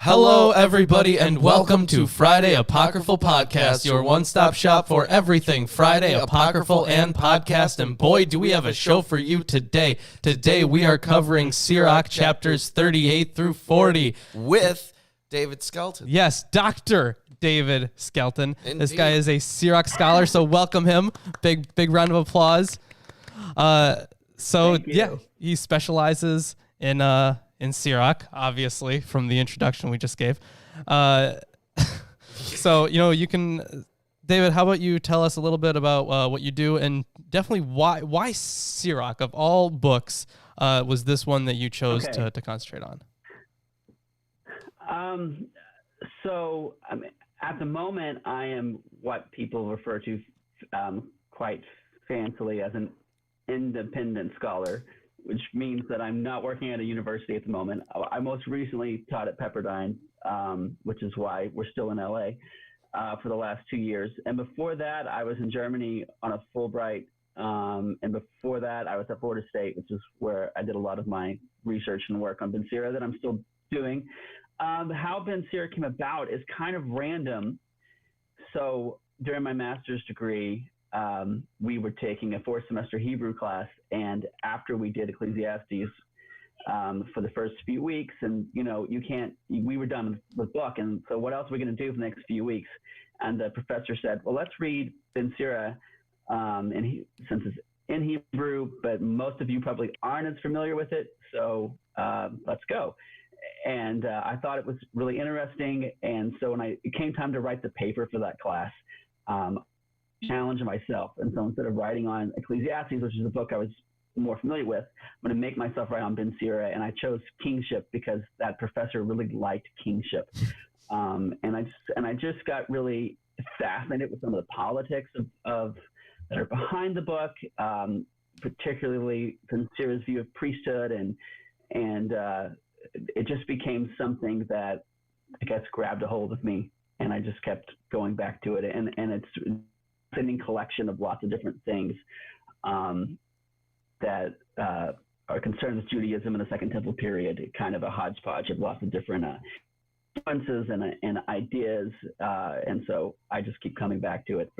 Hello, everybody, and welcome to Friday Apocryphal Podcast, your one-stop shop for everything Friday Apocryphal and podcast. And boy, do we have a show for you today. Today, we are covering Sirach chapters 38 through 40 with David Skelton. Yes, Dr. David Skelton. Indeed. This guy is a Sirach scholar, so welcome him. Big round of applause. He specializes in Sirach, obviously, from the introduction we just gave. So, you can, David, how about you tell us a little bit about what you do, and definitely why Sirach, of all books, was this one that you chose to concentrate on? So, at the moment, I am what people refer to quite fancily as an independent scholar, which means that I'm not working at a university at the moment. I most recently taught at Pepperdine, which is why we're still in LA, for the last 2 years. And before that, I was in Germany on a Fulbright. And before that, I was at Florida State, which is where I did a lot of my research and work on Ben Sira that I'm still doing. How Ben Sira came about is kind of random. So during my master's degree, we were taking a 4-semester Hebrew class, and after we did Ecclesiastes for the first few weeks, and we were done with the book, and so what else are we going to do for the next few weeks? And the professor said, well, let's read Ben Sira, since it's in Hebrew, but most of you probably aren't as familiar with it, so let's go. And I thought it was really interesting, and so when it came time to write the paper for that class, challenge myself. And so instead of writing on Ecclesiastes, which is a book I was more familiar with, I'm going to make myself write on Ben Sira. And I chose kingship because that professor really liked kingship. And I just got really fascinated with some of the politics of that are behind the book, particularly Ben Sira's view of priesthood. And it just became something that I guess grabbed a hold of me. And I just kept going back to it. And it's collection of lots of different things that are concerned with Judaism in the Second Temple period, kind of a hodgepodge of lots of different influences and ideas. And so I just keep coming back to it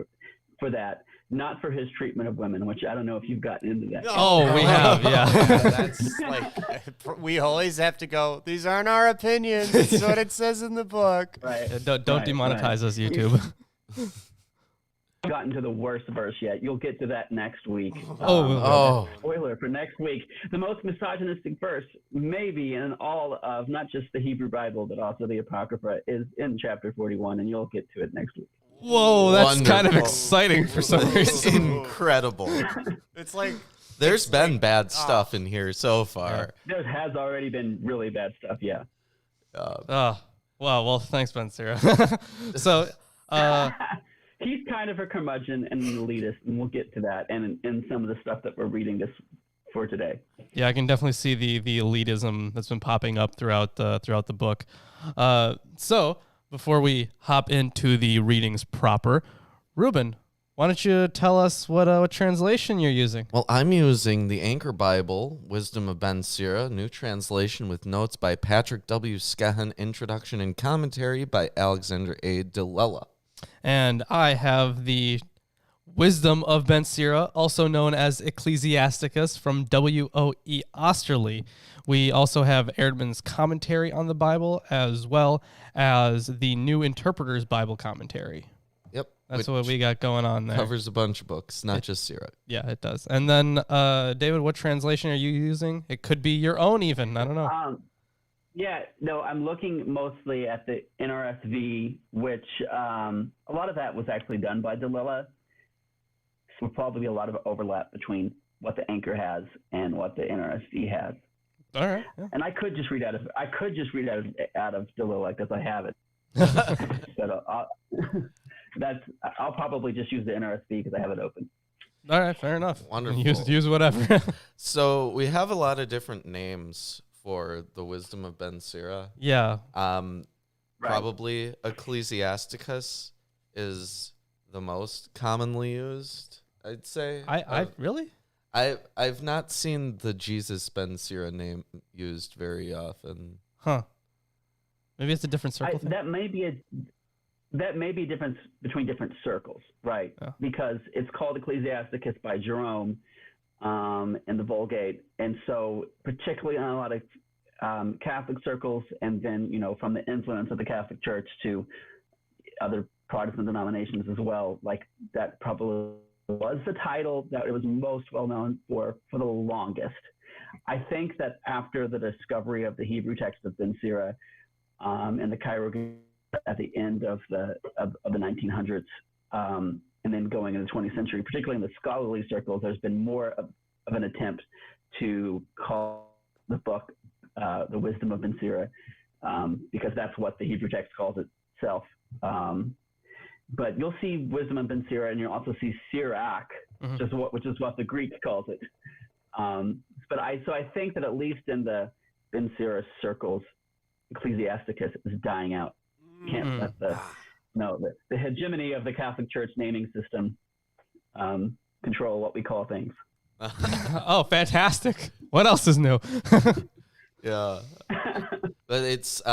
for that, not for his treatment of women, which I don't know if you've gotten into that. Oh, we have, yeah. That's like, we always have to go, these aren't our opinions. It's what it says in the book. Right. Don't demonetize us, YouTube. Gotten to the worst verse yet. You'll get to that next week. Spoiler for next week. The most misogynistic verse, maybe in all of not just the Hebrew Bible, but also the Apocrypha, is in chapter 41, and you'll get to it next week. Whoa, that's kind of exciting for some reason. Incredible. It's like there's been bad stuff in here so far. There has already been really bad stuff, yeah. Well, thanks, Ben Sira. So, he's kind of a curmudgeon and an elitist, and we'll get to that and some of the stuff that we're reading this for today. Yeah, I can definitely see the elitism that's been popping up throughout the book. So before we hop into the readings proper, Ruben, why don't you tell us what translation you're using? Well, I'm using the Anchor Bible, Wisdom of Ben Sira, new translation with notes by Patrick W. Skelton, introduction and commentary by Alexander A. Delela. And I have the Wisdom of Ben Sira, also known as Ecclesiasticus, from W.O.E. Osterley. We also have Erdman's commentary on the Bible, as well as the New Interpreter's Bible commentary. Yep. That's what we got going on there. Covers a bunch of books, not just Sirach. Yeah, it does. And then, David, what translation are you using? It could be your own even. I don't know. I'm looking mostly at the NRSV, which a lot of that was actually done by Delela. So there'll probably be a lot of overlap between what the Anchor has and what the NRSV has. All right. Yeah. And I could just read out of Delela because I have it. But I'll probably just use the NRSV because I have it open. All right, fair enough. Wonderful. Use whatever. So we have a lot of different names for the Wisdom of Ben Sira. Yeah. Probably Ecclesiasticus is the most commonly used, I'd say. I really? I've not seen the Jesus Ben Sira name used very often. Huh. Maybe it's a different circle thing? That may be a difference between different circles, right? Oh. Because it's called Ecclesiasticus by Jerome in the Vulgate, and so particularly in a lot of Catholic circles, and then from the influence of the Catholic Church to other Protestant denominations as well, like that probably was the title that it was most well known for the longest. I think that after the discovery of the Hebrew text of Ben Sira and the Cairo at the end of the 1900s, and then going into the 20th century, particularly in the scholarly circles, there's been more of an attempt to call the book the Wisdom of Ben Sira, because that's what the Hebrew text calls itself. But you'll see Wisdom of Ben Sira, and you'll also see Sirach, which is what the Greek calls it. But I think that at least in the Ben Sira circles, Ecclesiasticus is dying out. Can't let the hegemony of the Catholic Church naming system control what we call things. Oh, fantastic! What else is new? Yeah, but it's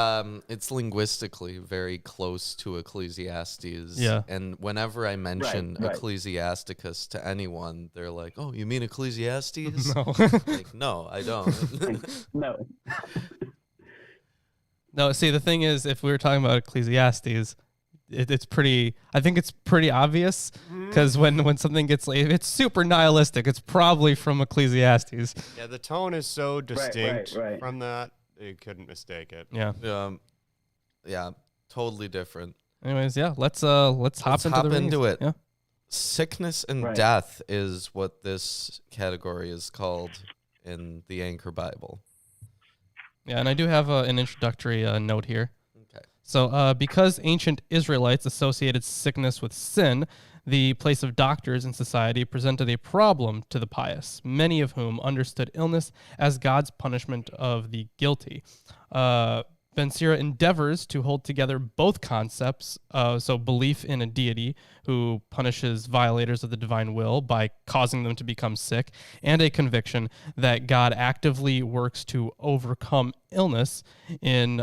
linguistically very close to Ecclesiastes. Yeah, and whenever I mention Ecclesiasticus to anyone, they're like, "Oh, you mean Ecclesiastes?" No, like, no, I don't. No. No, see, the thing is, if we were talking about Ecclesiastes, it's pretty. I think it's pretty obvious because when something gets if it's super nihilistic, it's probably from Ecclesiastes. Yeah, the tone is so distinct from that you couldn't mistake it. Yeah. Yeah, totally different. Anyways, yeah, let's hop into it. Yeah. Sickness and death is what this category is called in the Anchor Bible. Yeah, and I do have an introductory note here. Okay. So, because ancient Israelites associated sickness with sin, the place of doctors in society presented a problem to the pious, many of whom understood illness as God's punishment of the guilty. Ben Sira endeavors to hold together both concepts, so belief in a deity who punishes violators of the divine will by causing them to become sick, and a conviction that God actively works to overcome illness in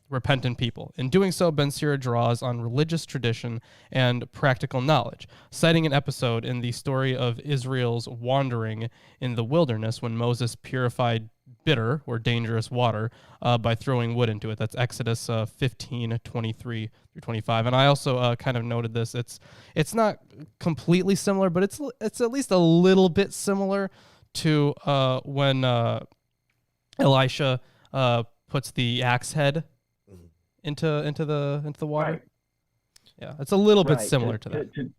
repentant people. In doing so, Ben Sira draws on religious tradition and practical knowledge, citing an episode in the story of Israel's wandering in the wilderness when Moses purified bitter or dangerous water by throwing wood into it. That's Exodus 15:23 through 25. And I also kind of noted this. It's not completely similar, but it's at least a little bit similar to when Elisha puts the axe head into the water. Right. Yeah, it's a little bit similar to that. To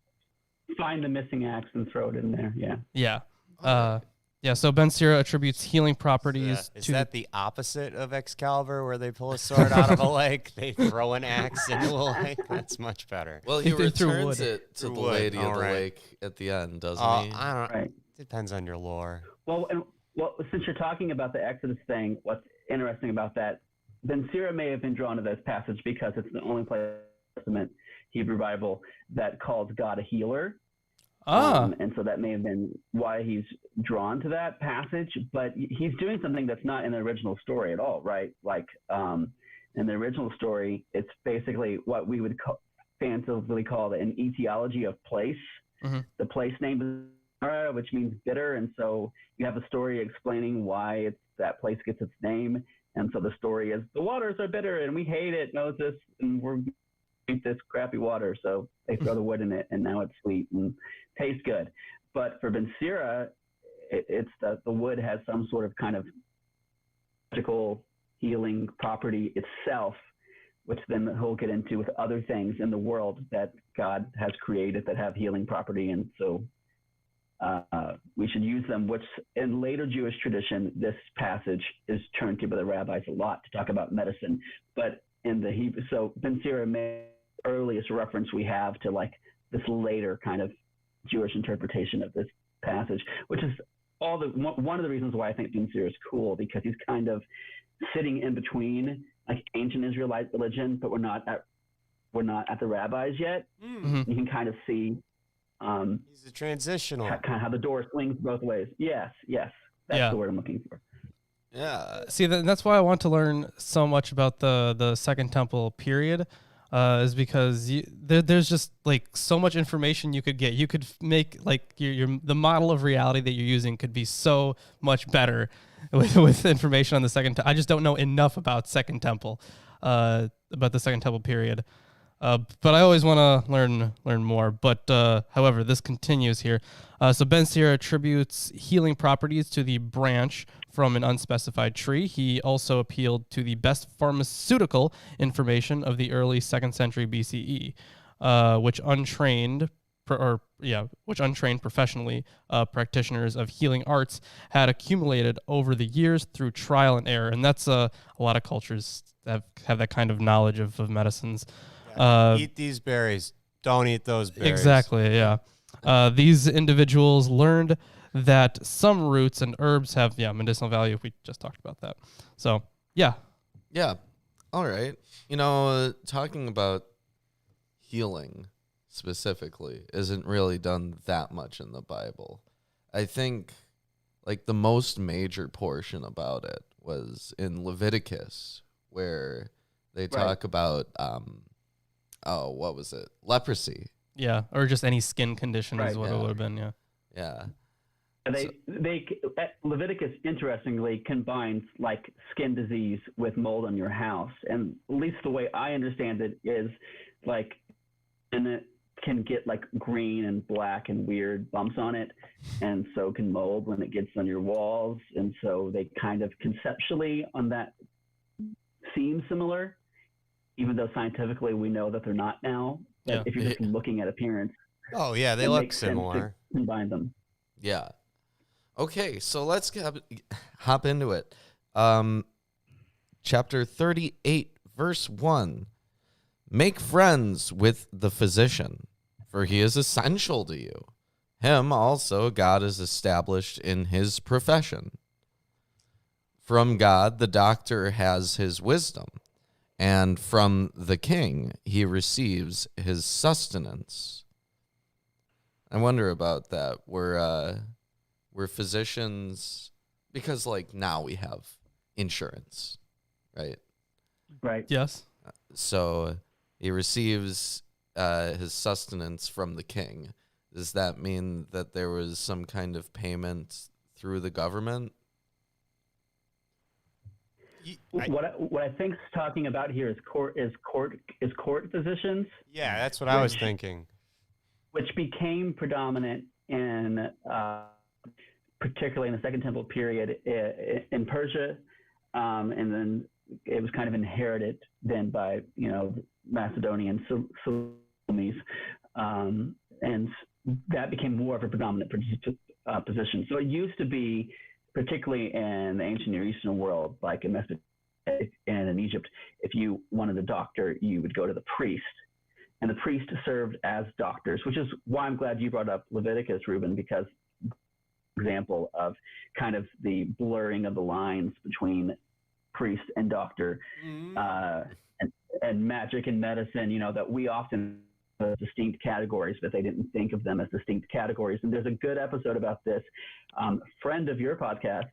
find the missing axe and throw it in there. Yeah. Yeah. Yeah, so Ben Sira attributes healing properties to... Is to... that the opposite of Excalibur, where they pull a sword out of a lake, they throw an axe into a lake? That's much better. Well, he returns it to the lady of the lake at the end, doesn't he? I don't know. Depends on your lore. Well, since you're talking about the Exodus thing, what's interesting about that, Ben Sira may have been drawn to this passage because it's the only place in the Testament Hebrew Bible that calls God a healer. And so that may have been why he's drawn to that passage, but he's doing something that's not in the original story at all, right? Like in the original story, it's basically what we would fancifully call an etiology of place. Mm-hmm. The place name is Mara, which means bitter, and so you have a story explaining why that place gets its name. And so the story is the waters are bitter and we hate it, Moses, and we're drink this crappy water. So they throw the wood in it and now it's sweet and tastes good. But for Ben Sira, it's that the wood has some sort of kind of magical healing property itself, which then he'll get into with other things in the world that God has created that have healing property. And so we should use them, which in later Jewish tradition, this passage is turned to by the rabbis a lot to talk about medicine. But in the Hebrew, so Ben Sira may earliest reference we have to like this later kind of Jewish interpretation of this passage, which is one of the reasons why I think Ben Sira is cool, because he's kind of sitting in between like ancient Israelite religion, but we're not at the rabbis yet. Mm-hmm. You can kind of see he's a transitional kind of how the door swings both ways. Yes, that's the word I'm looking for. Yeah. See, that's why I want to learn so much about the Second Temple period, is because there's just like so much information you could get. You could make like the model of reality that you're using could be so much better with information on the I just don't know enough about Second Temple, about the Second Temple period. But I always want to learn more. But however, this continues here. So Ben Sira attributes healing properties to the branch from an unspecified tree. He also appealed to the best pharmaceutical information of the early 2nd century BCE, which untrained professionally practitioners of healing arts had accumulated over the years through trial and error. And that's a lot of cultures that have that kind of knowledge of medicines. Eat these berries. Don't eat those berries. Exactly, yeah. These individuals learned that some roots and herbs have medicinal value. We just talked about that. So, yeah. Yeah. All right. Talking about healing specifically isn't really done that much in the Bible. I think like the most major portion about it was in Leviticus, where they talk about what was it? Leprosy. Yeah, or just any skin condition is Right, what it would have been, yeah. Yeah. Leviticus interestingly combines like skin disease with mold on your house, and at least the way I understand it is like, and it can get like green and black and weird bumps on it, and so can mold when it gets on your walls, and so they kind of conceptually on that seem similar, even though scientifically we know that they're not now. But if you're just looking at appearance, oh yeah, they look similar. Combine them. Yeah. Okay, so let's hop into it. Chapter 38, verse 1. Make friends with the physician, for he is essential to you. Him also God is established in his profession. From God, the doctor has his wisdom, and from the king, he receives his sustenance. I wonder about that. We're physicians, because like now we have insurance, right? Right. Yes. So he receives his sustenance from the king. Does that mean that there was some kind of payment through the government? What I think is talking about here is court physicians. Yeah, that's what I was thinking. Which became predominant in particularly in the Second Temple period in Persia, and then it was kind of inherited then by Macedonian Salamis, and that became more of a predominant position. So it used to be, particularly in the ancient Near Eastern world, like in Mesopotamia and in Egypt, if you wanted a doctor, you would go to the priest, and the priest served as doctors, which is why I'm glad you brought up Leviticus, Ruben, because example of kind of the blurring of the lines between priest and doctor, and magic and medicine, that we often have distinct categories, but they didn't think of them as distinct categories. And there's a good episode about this. Friend of your podcast,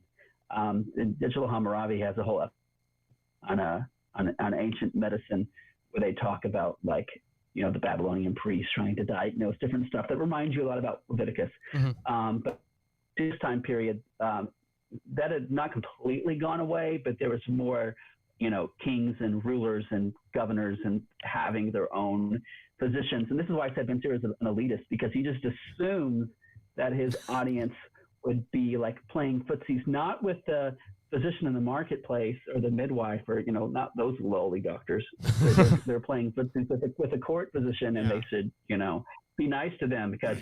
Digital Hammurabi, has a whole episode on ancient medicine where they talk about like, the Babylonian priests trying to diagnose different stuff that reminds you a lot about Leviticus. But this time period, that had not completely gone away, but there was more, kings and rulers and governors and having their own physicians. And this is why I said Ben Sira is an elitist, because he just assumes that his audience would be like playing footsies, not with the physician in the marketplace or the midwife or, not those lowly doctors. They're playing footsies with a court physician, and they should, be nice to them because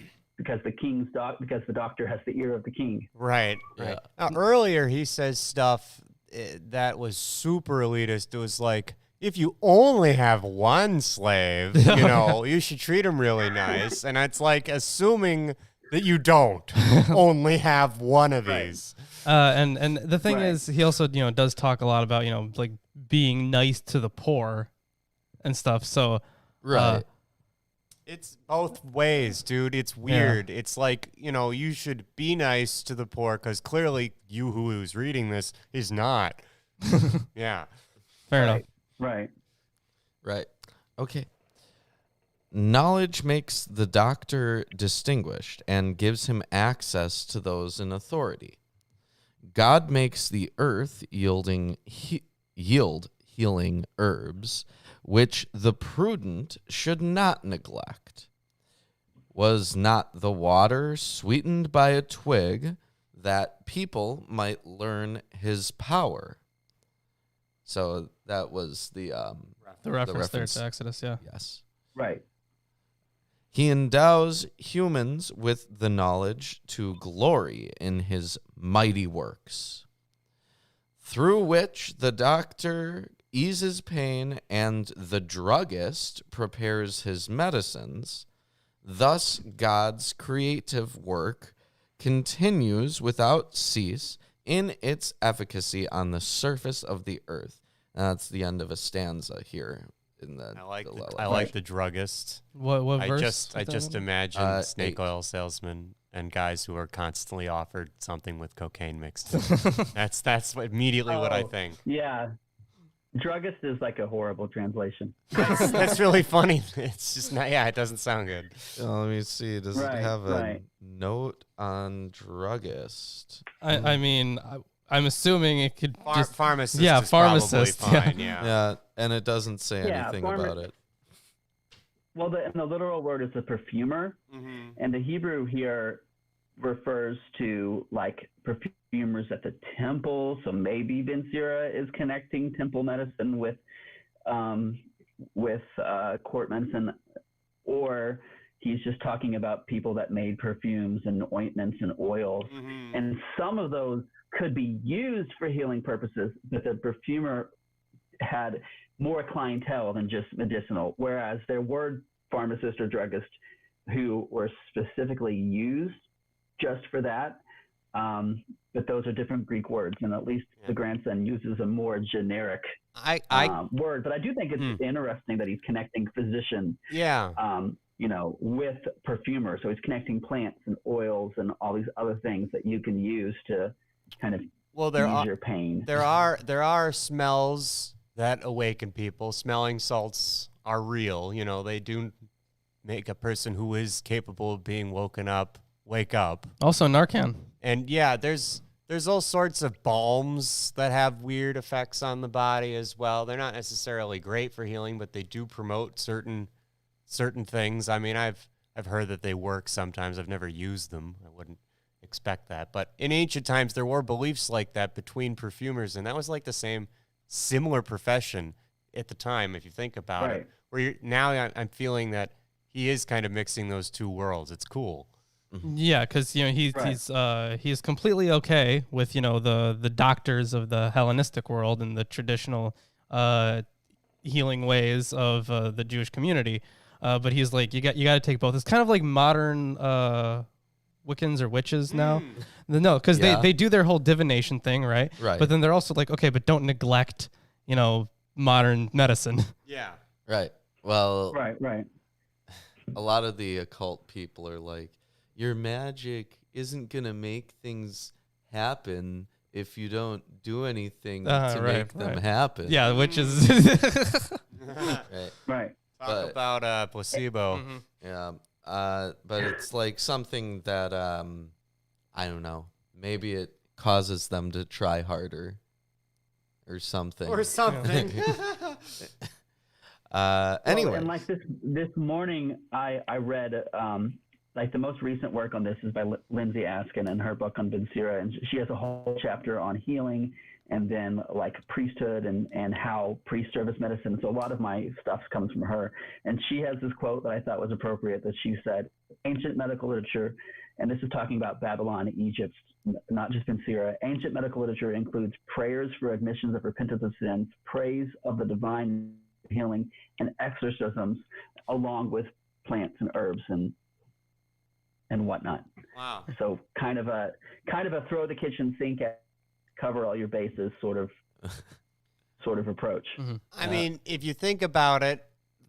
the doctor has the ear of the king. Right. Now, earlier he says stuff that was super elitist. It was like, if you only have one slave, you should treat him really nice. And it's like assuming that you don't only have one of these. And the thing is, he also, does talk a lot about, like being nice to the poor and stuff. So, It's both ways, dude. It's weird. Yeah. It's like, you should be nice to the poor because clearly you who is reading this is not. Yeah. Fair enough. Right. Okay. Knowledge makes the doctor distinguished and gives him access to those in authority. God makes the earth yield healing herbs, which the prudent should not neglect. Was not the water sweetened by a twig that people might learn his power? So that was the reference there to Exodus, yeah. Yes. Right. He endows humans with the knowledge to glory in his mighty works, through which the doctor eases pain and the druggist prepares his medicines. Thus, God's creative work continues without cease in its efficacy on the surface of the earth. And that's the end of a stanza here. I like the druggist. What verse? I just imagine snake oil salesmen and guys who are constantly offered something with cocaine mixed in. That's immediately what I think. Yeah. Druggist is like a horrible translation. That's really funny. It's just not, it doesn't sound good. Let me see. Does it have a note on druggist? I mean, I'm assuming it could just... Pharmacist is pharmacist, probably fine, yeah, and it doesn't say anything about it. Well, the literal word is a perfumer, and the Hebrew here refers to like perfumers at the temple. So maybe Ben Sira is connecting temple medicine with court medicine, or he's just talking about people that made perfumes and ointments and oils, and some of those could be used for healing purposes, but the perfumer had more clientele than just medicinal, whereas there were pharmacists or druggists who were specifically used just for that. But those are different Greek words, and at least the grandson uses a more generic word. But I do think it's interesting that he's connecting physician, with perfumer. So he's connecting plants and oils and all these other things that you can use to kind of ease your pain. There are smells that awaken people. Smelling salts are real. They do make a person who is capable of being woken up wake up. Also Narcan. And there's all sorts of balms that have weird effects on the body as well. They're not necessarily great for healing, but they do promote certain things. I mean, I've heard that they work sometimes. I've never used them. I wouldn't expect that. But in ancient times, there were beliefs like that between perfumers, and that was like the same similar profession at the time, if you think about it. Where I'm feeling that he is kind of mixing those two worlds. It's cool. Yeah, because he's completely okay with the doctors of the Hellenistic world and the traditional healing ways of the Jewish community, but he's like, you got to take both. It's kind of like modern Wiccans or witches now. No, because they do their whole divination thing, right? Right. But then they're also like, okay, but don't neglect modern medicine. Yeah. Right. Well. Right. A lot of the occult people are like, your magic isn't going to make things happen if you don't do anything to make them happen. Yeah, which is... Right. Talk about placebo. Yeah, but it's like something that, I don't know, maybe it causes them to try harder or something. Anyway. And like this morning, I read... like the most recent work on this is by Lindsay Askin in her book on Ben Sira, and she has a whole chapter on healing and then like priesthood and how priests service medicine. So a lot of my stuff comes from her. And she has this quote that I thought was appropriate that she said, ancient medical literature, and this is talking about Babylon, Egypt, not just Ben Sira, ancient medical literature includes prayers for admissions of repentance of sins, praise of the divine healing, and exorcisms along with plants and herbs and whatnot. Wow. So kind of a throw the kitchen sink at, cover all your bases sort of approach. I mean, if you think about it,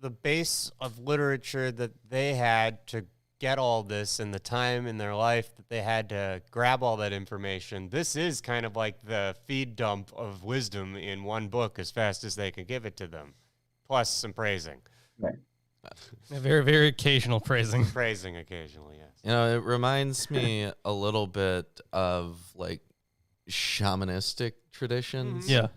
the base of literature that they had to get all this and the time in their life that they had to grab all that information. This is kind of like the feed dump of wisdom in one book as fast as they can give it to them, plus some praising. Right. A very, very occasional praising. Praising occasionally, yes. You know, it reminds me a little bit of like shamanistic traditions. Yeah.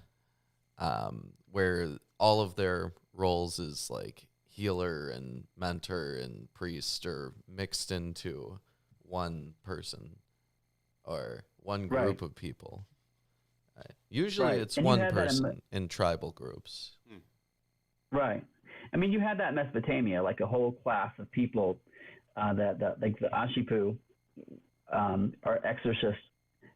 Where all of their roles is like healer and mentor and priest are mixed into one person or one group of people. Right. Usually it's and one person in tribal groups. Right. I mean, you had that in Mesopotamia, like a whole class of people that like the Ashipu are exorcists,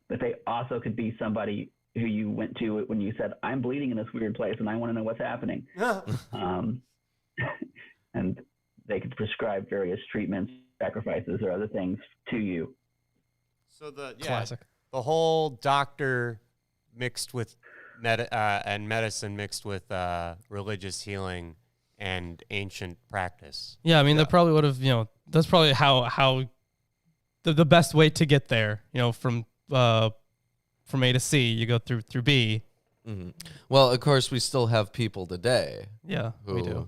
but they also could be somebody who you went to when you said, I'm bleeding in this weird place and I want to know what's happening. And they could prescribe various treatments, sacrifices, or other things to you. So the Classic. The whole doctor mixed with and medicine mixed with religious healing and ancient practice. Yeah, I mean, they probably would have, that's probably how the best way to get there, from A to C, you go through B. Mm-hmm. Well, of course, we still have people today. Yeah, we do.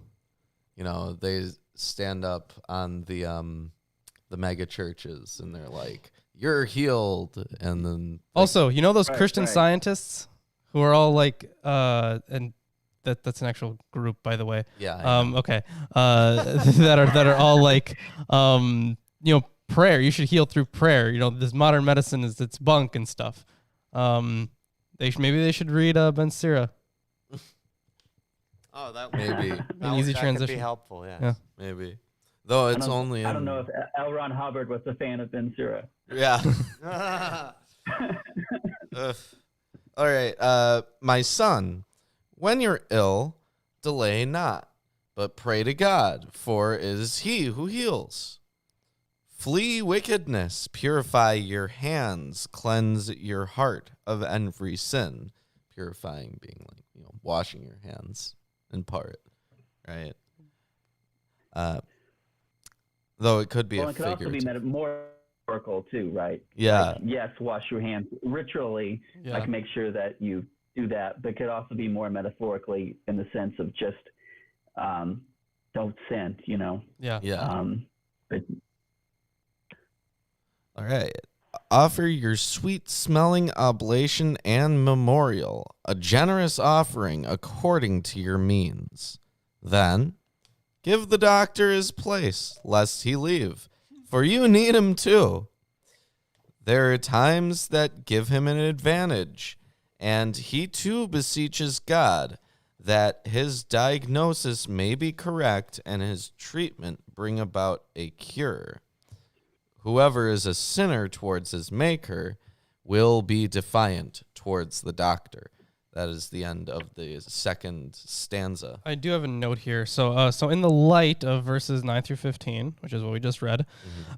They stand up on the mega churches and they're like, "You're healed," and then Also, those Christian scientists who are all like, and that's an actual group, by the way. Yeah. Okay. That are all like, prayer. You should heal through prayer. This modern medicine it's bunk and stuff. Maybe they should read Ben Sira. Oh, that maybe an easy transition. Could be helpful. Yeah. Maybe. Though it's only. I don't know if L. Ron Hubbard was a fan of Ben Sira. Yeah. All right. My son, when you're ill, delay not, but pray to God, for it is He who heals. Flee wickedness, purify your hands, cleanse your heart of every sin. Purifying being like, washing your hands in part, right? Though it could be it could also be metaphorical too, right? Yeah. Like, yes, wash your hands ritually, like make sure that you do that, but it could also be more metaphorically in the sense of just don't sin, Yeah. Yeah. But all right. Offer your sweet-smelling oblation and memorial, a generous offering according to your means. Then, give the doctor his place, lest he leave, for you need him too. There are times that give him an advantage, and he too beseeches God that his diagnosis may be correct and his treatment bring about a cure. Whoever is a sinner towards his maker will be defiant towards the doctor. That is the end of the second stanza. I do have a note here. So in the light of verses 9 through 15, which is what we just read,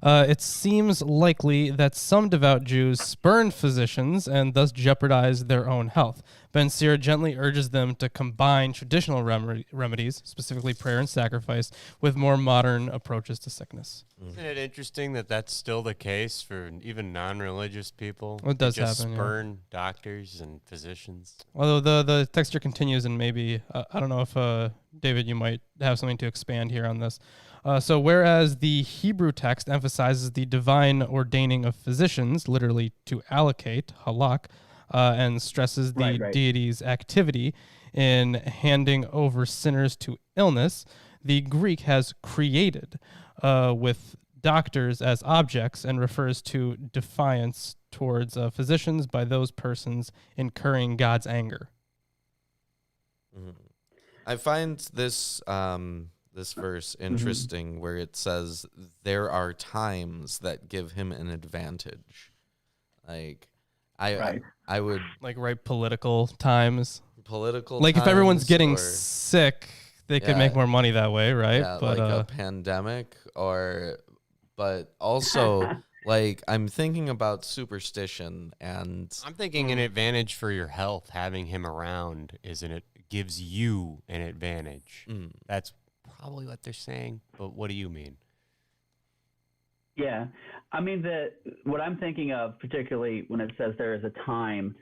it seems likely that some devout Jews spurn physicians and thus jeopardize their own health. Ben Sira gently urges them to combine traditional remedies, specifically prayer and sacrifice, with more modern approaches to sickness. Isn't it interesting that that's still the case for even non-religious people? Well, it does just happen, spurn doctors and physicians. Although the texture continues, and maybe, I don't know if, David, you might have something to expand here on this. So whereas the Hebrew text emphasizes the divine ordaining of physicians, literally to allocate, halak, and stresses the deity's activity in handing over sinners to illness, the Greek has created with doctors as objects and refers to defiance towards physicians by those persons incurring God's anger. I find this this verse interesting where it says there are times that give him an advantage. Like I would like political times. Like if everyone's getting sick, they could make more money that way, right? Yeah, but like a pandemic but also like I'm thinking about superstition, and I'm thinking an advantage for your health having him around it gives you an advantage. That's probably what they're saying, but what do you mean? Yeah, I mean what I'm thinking of, particularly when it says there is a time.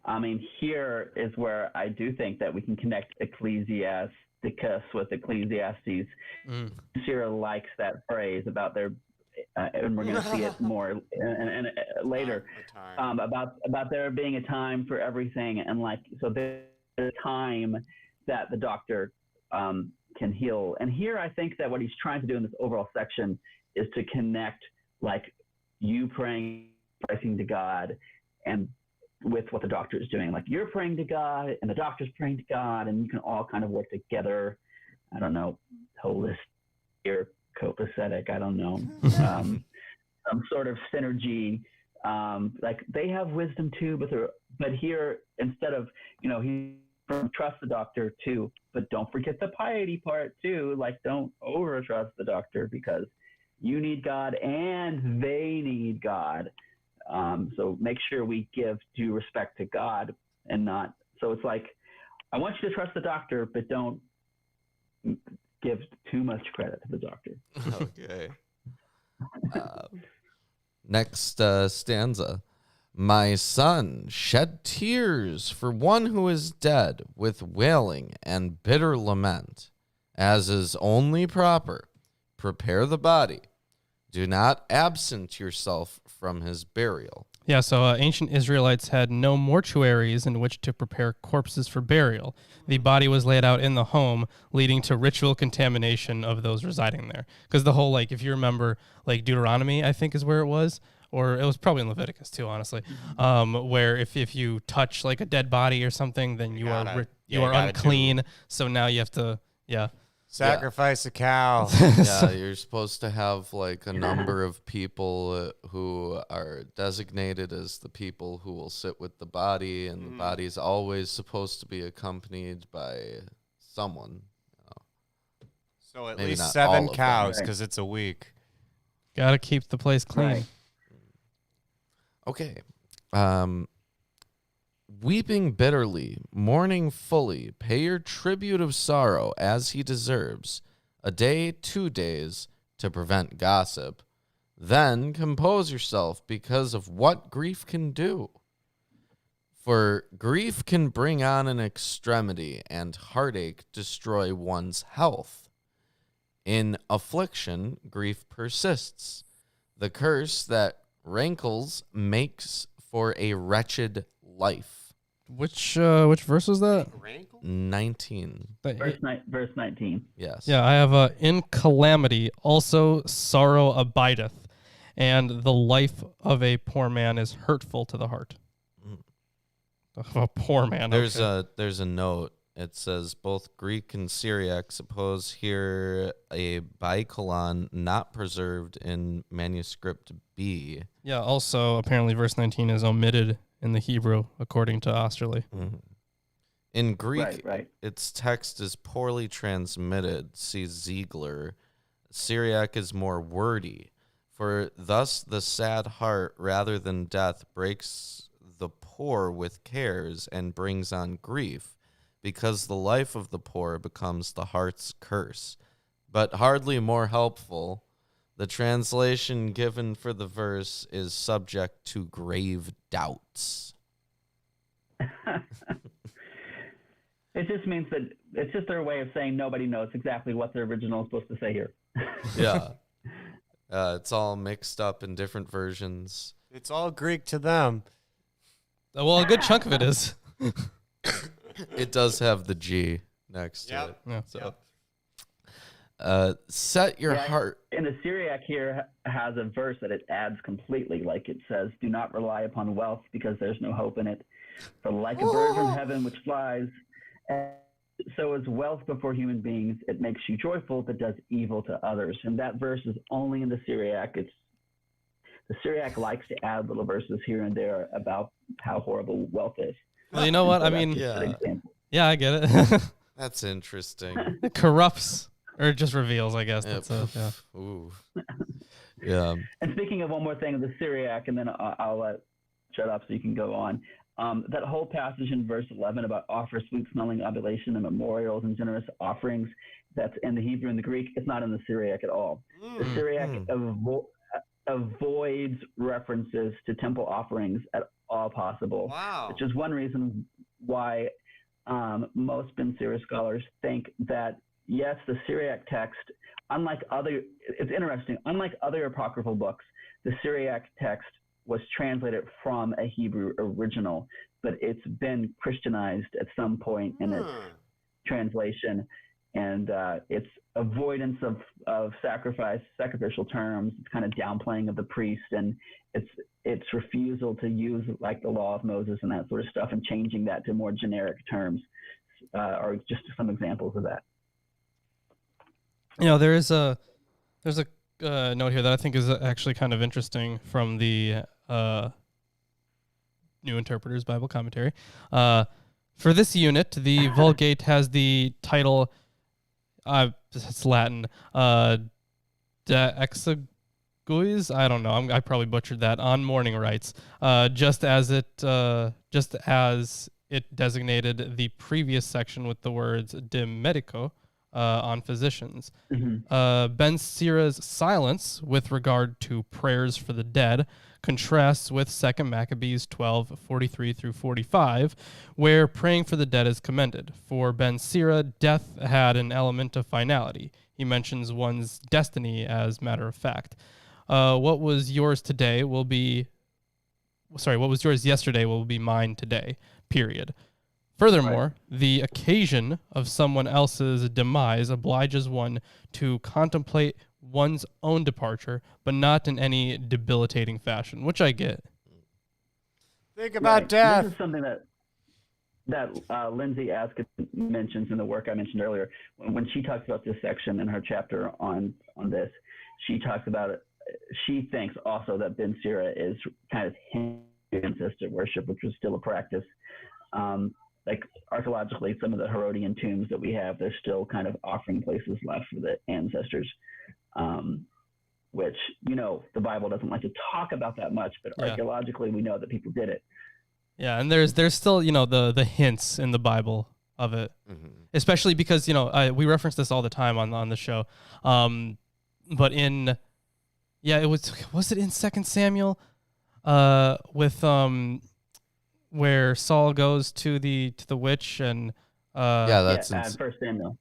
I mean, here is where I do think that we can connect Ecclesiasticus with Ecclesiastes. Sirach likes that phrase about their, and we're going to see it more and later about there being a time for everything, and like so there's a time that the doctor can heal. And here I think that what he's trying to do in this overall section is to connect like you praying to God and with what the doctor is doing. Like you're praying to God and the doctor's praying to God, and you can all kind of work together. I don't know, holistic or copacetic, I don't know. Some sort of synergy. Like they have wisdom too, but here instead of, he trust the doctor too, but don't forget the piety part too. Like don't over trust the doctor because you need God and they need God. So make sure we give due respect to God and not. So it's like, I want you to trust the doctor, but don't give too much credit to the doctor. Okay. Next stanza. My son, shed tears for one who is dead with wailing and bitter lament, as is only proper. Prepare the body. Do not absent yourself from his burial. Yeah, so ancient Israelites had no mortuaries in which to prepare corpses for burial. The body was laid out in the home, leading to ritual contamination of those residing there. Because the whole, like, if you remember, like Deuteronomy, I think is where it was, or it was probably in Leviticus too, honestly, where if you touch like a dead body or something, then you are unclean. So now you have to, sacrifice a cow. Yeah, you're supposed to have like a number of people who are designated as the people who will sit with the body, and the body is always supposed to be accompanied by someone. So at Maybe least not 7 all cows them. because it's a week. got to keep the place clean. Right. Okay. Weeping bitterly, mourning fully, pay your tribute of sorrow as he deserves, a day, 2 days, to prevent gossip. Then compose yourself because of what grief can do. For grief can bring on an extremity, and heartache destroy one's health. In affliction, grief persists. The curse that rankles makes for a wretched life. Which verse was that? 19. Verse 19. Yes. Yeah, I have in calamity also sorrow abideth, and the life of a poor man is hurtful to the heart. Of a poor man. There's okay. a note. It says both Greek and Syriac suppose here a bicolon not preserved in manuscript B. Yeah, also apparently verse 19 is omitted in the Hebrew according to Osterley. Mm-hmm. In Greek, Right. its text is poorly transmitted. See Ziegler. Syriac is more wordy. For thus the sad heart, rather than death, breaks the poor with cares and brings on grief, because the life of the poor becomes the heart's curse. But hardly more helpful, the translation given for the verse is subject to grave doubts. It just means that it's just their way of saying nobody knows exactly what the original is supposed to say here. Yeah. It's all mixed up in different versions. It's all Greek to them. Well, a good chunk of it is. It does have the G next to it. Yeah. So, set your heart. And the Syriac here has a verse that it adds completely. Like it says, do not rely upon wealth because there's no hope in it. For like a bird from heaven which flies, so is wealth before human beings. It makes you joyful, but does evil to others. And that verse is only in the Syriac. The Syriac likes to add little verses here and there about how horrible wealth is. Well, you know what? So I mean, yeah, I get it. That's interesting. It corrupts or just reveals, I guess. That's it. Yeah. Ooh. Yeah. And speaking of one more thing, the Syriac, and then I'll shut up so you can go on. That whole passage in verse 11 about offer sweet-smelling oblation and memorials and generous offerings, that's in the Hebrew and the Greek. It's not in the Syriac at all. The Syriac avoids references to temple offerings at all possible. Wow. Which is one reason why most Ben Sira scholars think that, yes, the Syriac text, it's interesting, unlike other apocryphal books, the Syriac text was translated from a Hebrew original, but it's been Christianized at some point in its translation, and it's avoidance of sacrificial terms. It's kind of downplaying of the priest, and it's refusal to use like the law of Moses and that sort of stuff, and changing that to more generic terms, are just some examples of that. There's a note here that I think is actually kind of interesting from the New Interpreter's Bible Commentary. For this unit, the Vulgate has the title, it's Latin, De Exeguis, I don't know, I probably butchered that, on mourning rites, just as it designated the previous section with the words de medico, on physicians. Ben Sira's silence with regard to prayers for the dead contrasts with 2 Maccabees 12:43 through 45, where praying for the dead is commended. For Ben Sira, death had an element of finality. He mentions one's destiny as matter of fact. What was yours yesterday will be mine today, period. Furthermore, the occasion of someone else's demise obliges one to contemplate one's own departure, but not in any debilitating fashion, which I get. Think about death. This is something that Lindsay Askett mentions in the work I mentioned earlier. When she talks about this section in her chapter on this, she talks about it. She thinks also that Ben Sira is kind of ancestor worship, which was still a practice. Like archaeologically, some of the Herodian tombs that we have, there's still kind of offering places left for the ancestors, which, the Bible doesn't like to talk about that much, but archaeologically we know that people did it. Yeah, and there's still, the hints in the Bible of it, especially because, we reference this all the time on the show. But was it in 2 Samuel with where Saul goes to the witch and that's in 1 Samuel.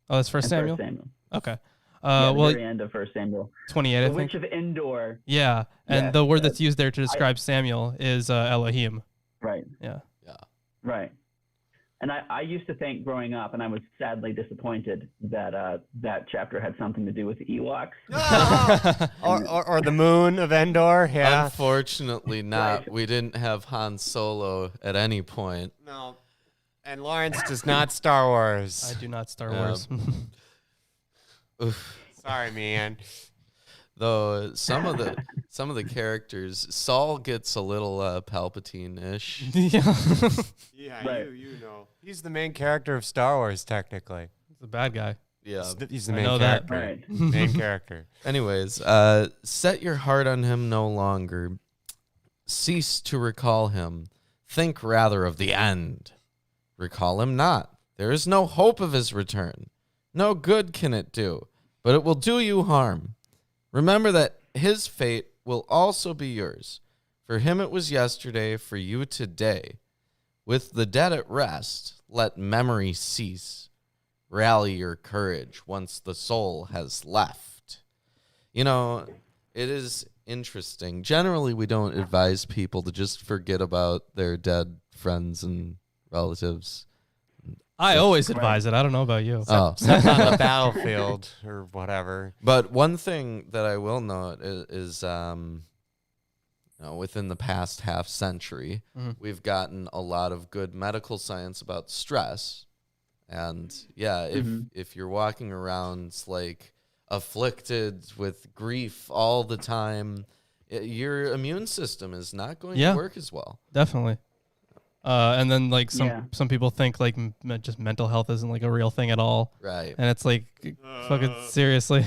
Oh, that's 1 Samuel? 1 Samuel. Okay. The very end of 1 Samuel. 28, I think. The witch of Endor. Yeah, and the word that's used there to describe Samuel is Elohim. Right. Yeah. Right. And I used to think growing up, and I was sadly disappointed that that chapter had something to do with the Ewoks. or the moon of Endor. Yeah. Unfortunately not. Right. We didn't have Han Solo at any point. No. And Lawrence does not Star Wars. I do not Star Wars. Sorry, man. Though some of the characters, Saul gets a little Palpatine-ish. Yeah, right. you know. He's the main character of Star Wars, technically. He's a bad guy. Yeah. He's the main character. Right. Main character. Anyways, set your heart on him no longer. Cease to recall him. Think rather of the end. Recall him not. There is no hope of his return. No good can it do, but it will do you harm. Remember that his fate will also be yours. For him it was yesterday, for you today. With the dead at rest, let memory cease. Rally your courage once the soul has left. It is interesting. Generally, we don't advise people to just forget about their dead friends and relatives. I always advise it. I don't know about you. Except on the battlefield or whatever. But one thing that I will note is within the past half century, we've gotten a lot of good medical science about stress. And if you're walking around like afflicted with grief all the time, your immune system is not going to work as well. Definitely. And then like some people think like just mental health isn't like a real thing at all. Right. And it's like fucking seriously,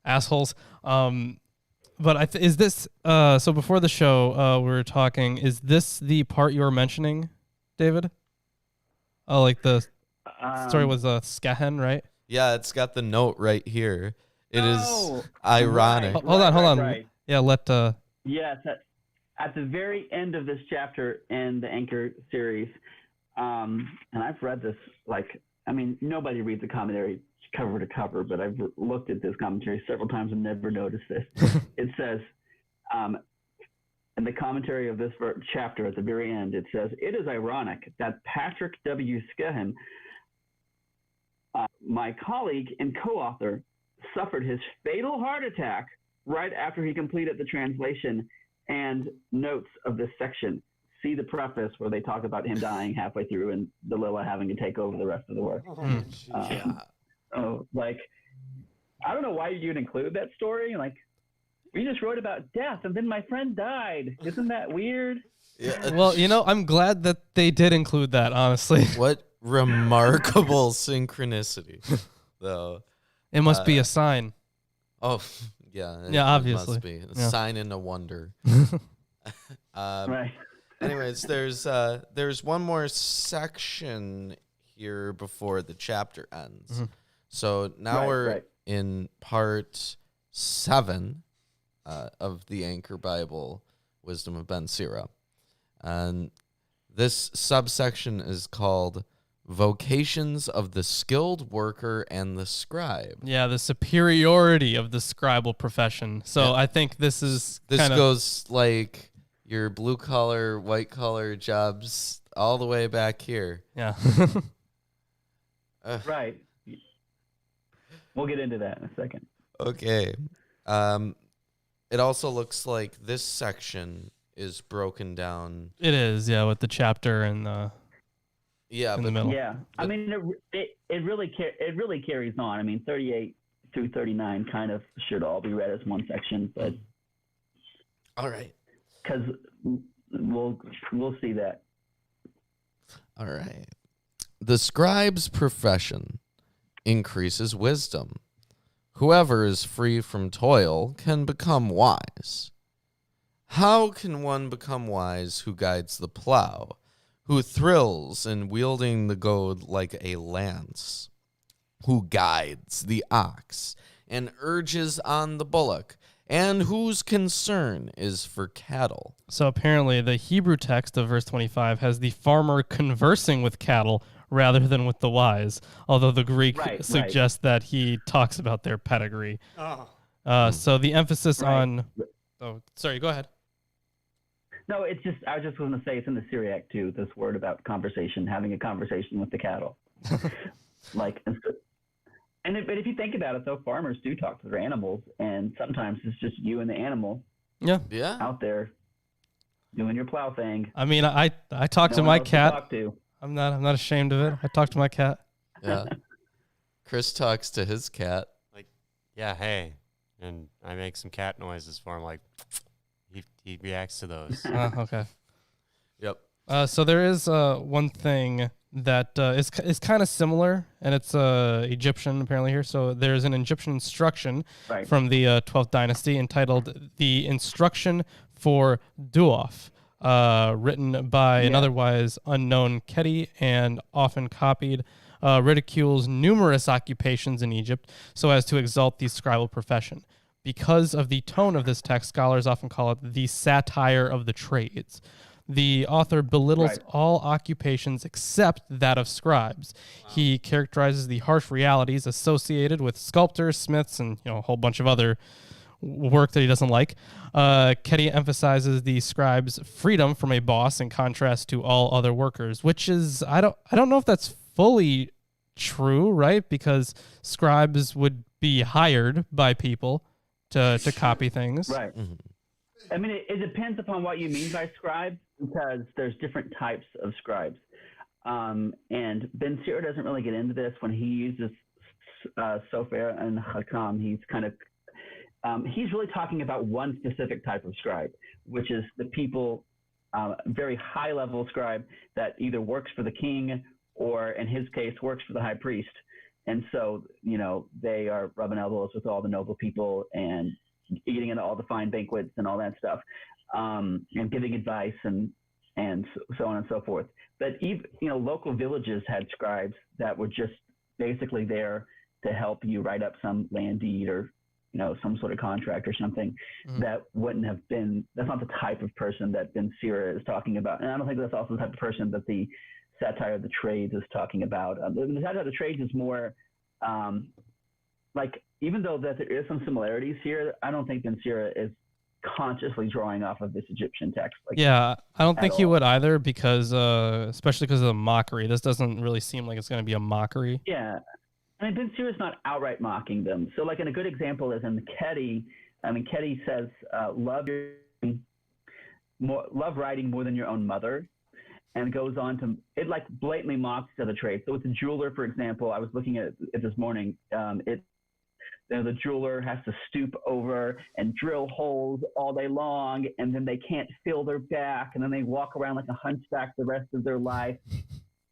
assholes. But is this so before the show we were talking, is this the part you were mentioning, David? Oh, like the story was Skehen, right? Yeah, it's got the note right here. It is Oh, ironic. right. Hold on. Right. Yeah, let Yes, at the very end of this chapter in the Anchor series, and I've read this, nobody reads the commentary cover to cover, but I've looked at this commentary several times and never noticed this. It says, in the commentary of this chapter at the very end, it says, "It is ironic that Patrick W. Skelton, my colleague and co-author, suffered his fatal heart attack right after he completed the translation and notes of this section. See the preface where they talk about him dying halfway through and Delilah having to take over the rest of the work." I don't know why you'd include that story. We just wrote about death and then my friend died. Isn't that weird? Yeah. Well, I'm glad that they did include that, honestly. What remarkable synchronicity, though. It must be a sign. Oh, yeah. Yeah, obviously. It must be a Yeah. sign and a wonder. Right. Anyways, there's one more section here before the chapter ends. Mm-hmm. So now we're right. in part 7 of the Anchor Bible, Wisdom of Ben Sirach. And this subsection is called Vocations of the Skilled Worker and the Scribe. Yeah, the superiority of the scribal profession. So Yeah. I think this Goes like your blue collar, white collar jobs all the way back here. Yeah. Right. We'll get into that in a second. Okay. It also looks like this section is broken down. It is, yeah, with the chapter and the in the middle. Yeah. I mean, it really carries on. I mean, 38 through 39 kind of should all be read as one section, but All right. because we'll see that. All right. The scribe's profession increases wisdom. Whoever is free from toil can become wise. How can one become wise who guides the plow, who thrills in wielding the goad like a lance, who guides the ox and urges on the bullock, and whose concern is for cattle? So apparently the Hebrew text of verse 25 has the farmer conversing with cattle rather than with the wise, although the Greek Right. suggests that he talks about their pedigree. Oh. So the emphasis Right. on... Oh, sorry, go ahead. No, it's just I was just going to say it's in the Sirach too. This word about conversation, having a conversation with the cattle, but if you think about it, though, farmers do talk to their animals, and sometimes it's just you and the animal Yeah. Yeah. out there doing your plow thing. I mean, I talk No to one my else to cat. talk to. I'm not ashamed of it. I talk to my cat. Yeah. Chris talks to his cat. Yeah, hey. And I make some cat noises for him, he reacts to those. Okay. Yep. So there is one thing that is kind of similar, and it's Egyptian apparently here. So there's an Egyptian instruction Right. from the 12th dynasty entitled "The Instruction for Duof," written by an Yeah. otherwise unknown Kedi and often copied. Ridicules numerous occupations in Egypt so as to exalt the scribal profession. Because of the tone of this text, scholars often call it the satire of the trades. The author belittles Right. all occupations except that of scribes. He characterizes the harsh realities associated with sculptors, smiths, and a whole bunch of other work that he doesn't like. Kedi emphasizes the scribe's freedom from a boss in contrast to all other workers, which is I don't know if that's fully true, right? Because scribes would be hired by people to copy things. Right. Mhm. I mean, it depends upon what you mean by scribe, because there's different types of scribes. And Ben Sirach doesn't really get into this when he uses Sofer and Hakam. He's really talking about one specific type of scribe, which is the people, very high level scribe that either works for the king or, in his case, works for the high priest. And so, they are rubbing elbows with all the noble people and eating at all the fine banquets and all that stuff, and giving advice and so on and so forth. But even, local villages had scribes that were just basically there to help you write up some land deed or some sort of contract or something. That wouldn't have been. That's not the type of person that Ben Sira is talking about, and I don't think that's also the type of person that the satire of the trades is talking about. The satire of the trades is more like, even though that there is some similarities here, I don't think Ben Sira is consciously drawing off of this Egyptian text. I don't think he would either, because especially because of the mockery. This doesn't really seem like it's going to be a mockery. Yeah. I mean, Ben Sira is not outright mocking them. So, and a good example is in the Ketty. Ketty says, love writing more than your own mother, and goes on to, it blatantly mocks the other trade. So with the jeweler, for example, I was looking at it this morning. The jeweler has to stoop over and drill holes all day long, and then they can't feel their back, and then they walk around like a hunchback the rest of their life.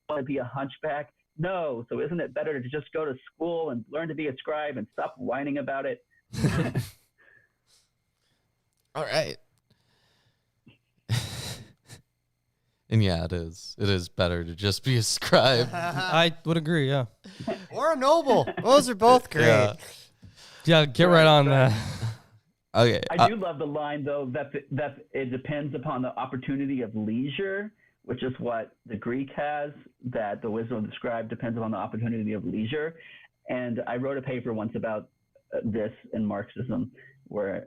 Want to be a hunchback? No. So isn't it better to just go to school and learn to be a scribe and stop whining about it? All right. And yeah, it is. It is better to just be a scribe. I would agree, yeah. Or a noble. Those are both great. Yeah, get right on that. Okay. I do love the line, though, that it depends upon the opportunity of leisure, which is what the Greek has, that the wisdom of the scribe depends upon the opportunity of leisure. And I wrote a paper once about this in Marxism, where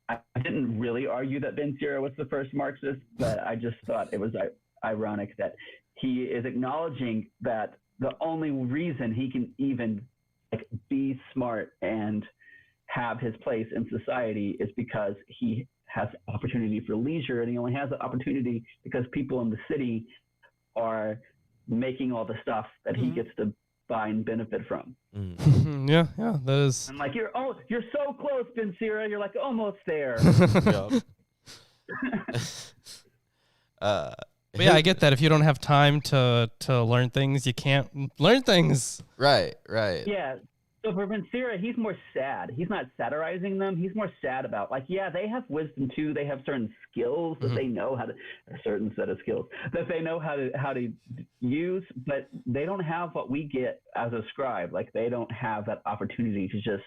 I didn't really argue that Ben Sira was the first Marxist, but I just thought it was ironic that he is acknowledging that the only reason he can even be smart and have his place in society is because he has opportunity for leisure, and he only has the opportunity because people in the city are making all the stuff that he gets to buy and benefit from. Yeah, that is. I'm like, you're so close, Ben Sira. You're like almost there. But yeah, I get that. If you don't have time to learn things, you can't learn things. Right. Yeah. So for Ben Sira, he's more sad. He's not satirizing them. He's more sad about, they have wisdom too. They have certain skills that they know how to, a certain set of skills that they know how to use, but they don't have what we get as a scribe. They don't have that opportunity to just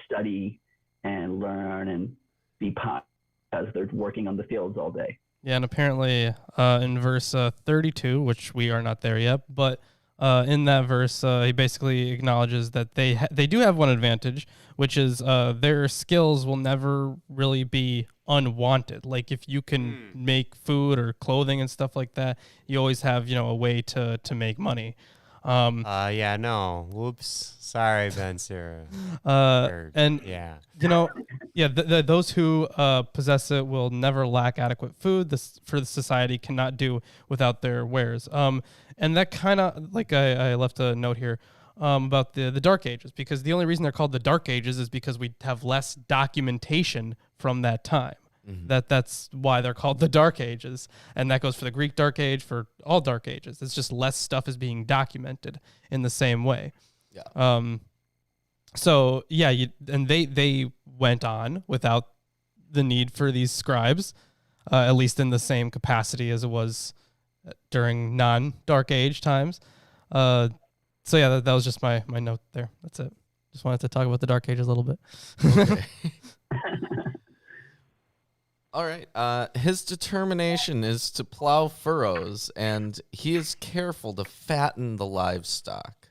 study and learn and be pot as they're working on the fields all day. Yeah, and apparently in verse 32, which we are not there yet, but in that verse, he basically acknowledges that they do have one advantage, which is their skills will never really be unwanted. Like if you can make food or clothing and stuff like that, you always have a way to make money. Whoops. Sorry, Ben Sira. Those who possess it will never lack adequate food. For the society cannot do without their wares. And that kind of, I left a note here about the Dark Ages, because the only reason they're called the Dark Ages is because we have less documentation from that time. That's why they're called the Dark Ages, and that goes for the Greek Dark Age, for all Dark Ages. It's just less stuff is being documented in the same way. Yeah. They went on without the need for these scribes, at least in the same capacity as it was during non-Dark Age times. That was just my note there. That's it. Just wanted to talk about the Dark Ages a little bit. Okay. All right. His determination is to plow furrows, and he is careful to fatten the livestock.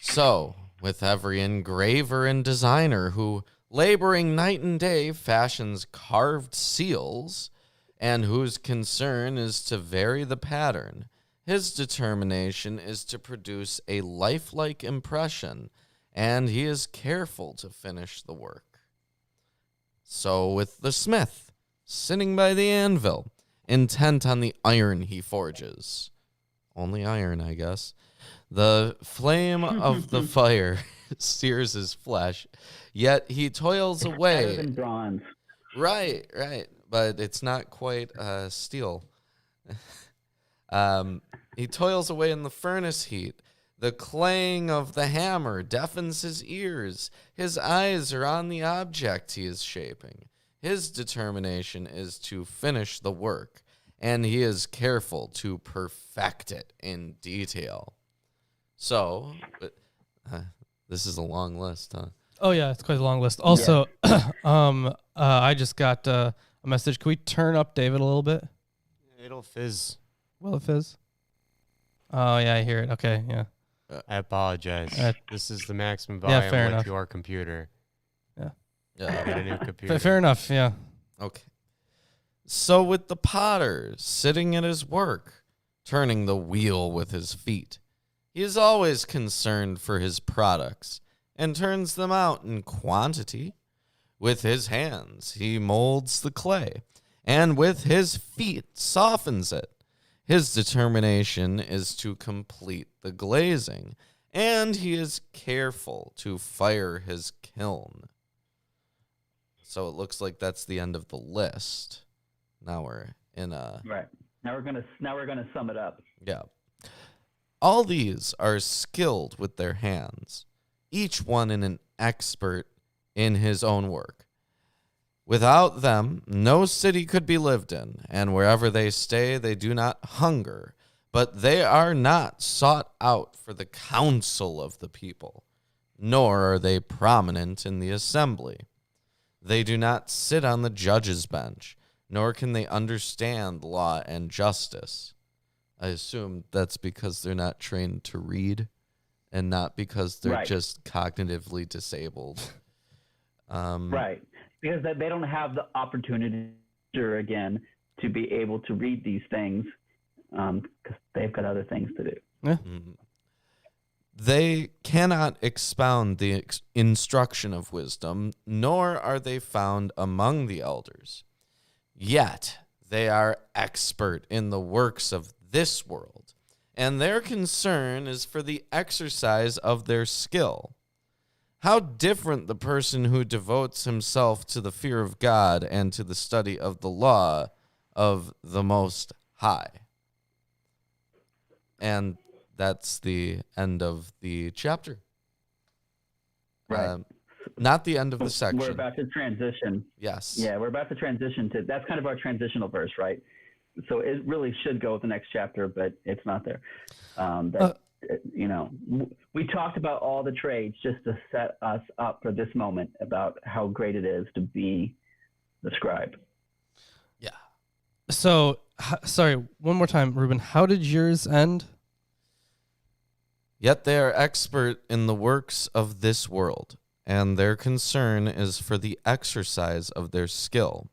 So, with every engraver and designer who, laboring night and day, fashions carved seals, and whose concern is to vary the pattern, his determination is to produce a lifelike impression, and he is careful to finish the work. So with the smith, sitting by the anvil, intent on the iron he forges. Only iron, I guess. The flame of the fire sears his flesh, yet he toils away. Better than bronze. Right. But it's not quite steel. He toils away in the furnace heat. The clang of the hammer deafens his ears. His eyes are on the object he is shaping. His determination is to finish the work, and he is careful to perfect it in detail. So, This is a long list, huh? Oh yeah, it's quite a long list. Also, I just got a message. Can we turn up David a little bit? It'll fizz. Will it fizz? Oh yeah, I hear it. Okay, yeah. I apologize. This is the maximum Yeah, volume fair with enough. your computer. Yeah. Yeah. Get a new computer. Fair enough. Yeah. Okay. So with the potter sitting at his work, turning the wheel with his feet, he is always concerned for his products and turns them out in quantity. With his hands, he molds the clay, and with his feet softens it. His determination is to complete the glazing, and he is careful to fire his kiln. So it looks like that's the end of the list. Now we're in a Right. Now we're gonna sum it up. yeah. All these are skilled with their hands, each one an expert in his own work. Without them, no city could be lived in, and wherever they stay, they do not hunger, but they are not sought out for the counsel of the people, nor are they prominent in the assembly. They do not sit on the judge's bench, nor can they understand law and justice. I assume that's because they're not trained to read and not because they're Right. just cognitively disabled. Right. Because they don't have the opportunity, again, to be able to read these things because they've got other things to do. Mhm. They cannot expound the instruction of wisdom, nor are they found among the elders. Yet they are expert in the works of this world, and their concern is for the exercise of their skill. How different the person who devotes himself to the fear of God and to the study of the law of the Most High. And that's the end of the chapter. Right. Not the end of the section. We're about to transition. Yes. Yeah, we're about to transition to that's kind of our transitional verse, right? So it really should go with the next chapter, but it's not there. We talked about all the trades just to set us up for this moment about how great it is to be the scribe. Yeah. So, sorry, one more time, Ruben. How did yours end? Yet they are expert in the works of this world, and their concern is for the exercise of their skill.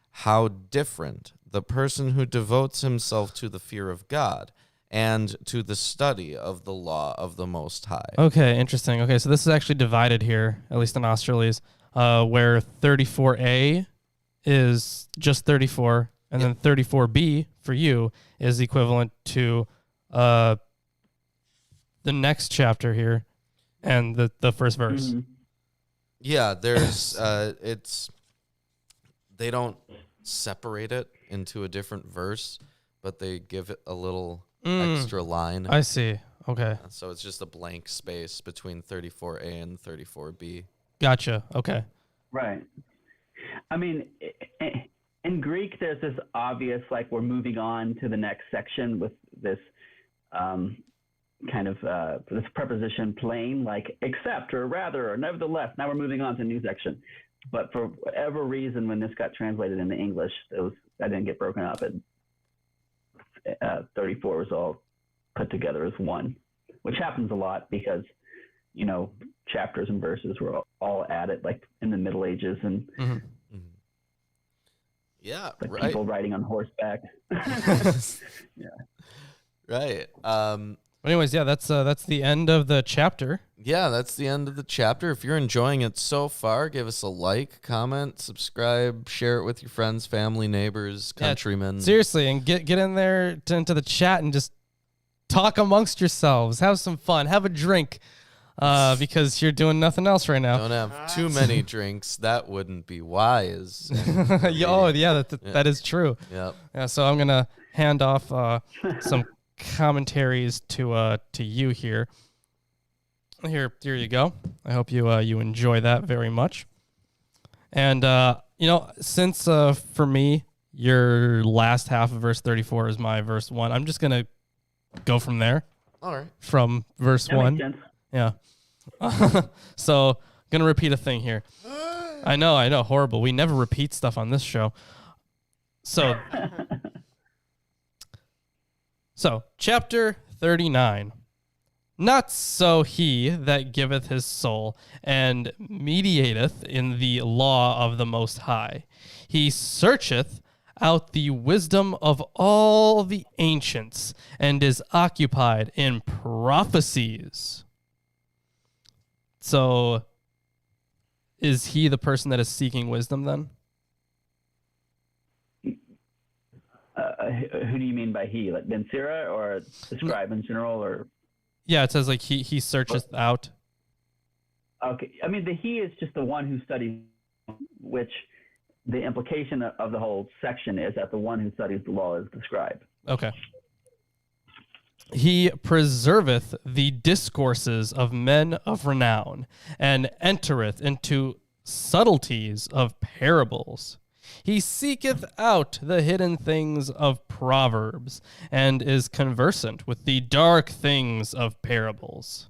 How different the person who devotes himself to the fear of God and to the study of the law of the Most High. Okay, interesting. Okay, so this is actually divided here, at least in Australies, where 34A is just 34, and then 34B for you is equivalent to the next chapter here and the first verse. Mm-hmm. Yeah, there's they don't separate it into a different verse, but they give it a little extra line. I see. Okay. So it's just a blank space between 34A and 34B. Gotcha. Okay. Right. I mean, in Greek, there's this obvious, like, we're moving on to the next section with this kind of this preposition plain, like except or rather or nevertheless. Now we're moving on to a new section. But for whatever reason, when this got translated into English, that didn't get broken up. 34 was all put together as one, which happens a lot because, chapters and verses were all added like in the Middle Ages and Yeah, like right. people riding on horseback. Yeah. Right. Anyways, yeah, that's the end of the chapter. Yeah, that's the end of the chapter. If you're enjoying it so far, give us a like, comment, subscribe, share it with your friends, family, neighbors, countrymen. Seriously, and get in there into the chat and just talk amongst yourselves. Have some fun. Have a drink because you're doing nothing else right now. Don't have too many drinks. That wouldn't be wise. That is true. Yep. Yeah, so I'm gonna hand off some commentaries to you here. Here you go. I hope you enjoy that very much. And since for me your last half of verse 34 is my verse 1, I'm just gonna go from there. All right. From verse That 1. makes sense. Yeah. So, gonna repeat a thing here. I know, horrible. We never repeat stuff on this show. So, chapter 39. Not so he that giveth his soul and mediateth in the law of the Most High. He searcheth out the wisdom of all the ancients and is occupied in prophecies. So, is he the person that is seeking wisdom then? Who do you mean by he? Like Ben Sirach or the Scribe in general, or? Yeah, it says like he searcheth out. Okay, I mean the he is just the one who studies, which the implication of the whole section is that the one who studies the law is the scribe. Okay. He preserveth the discourses of men of renown, and entereth into subtleties of parables. He seeketh out the hidden things of proverbs, and is conversant with the dark things of parables.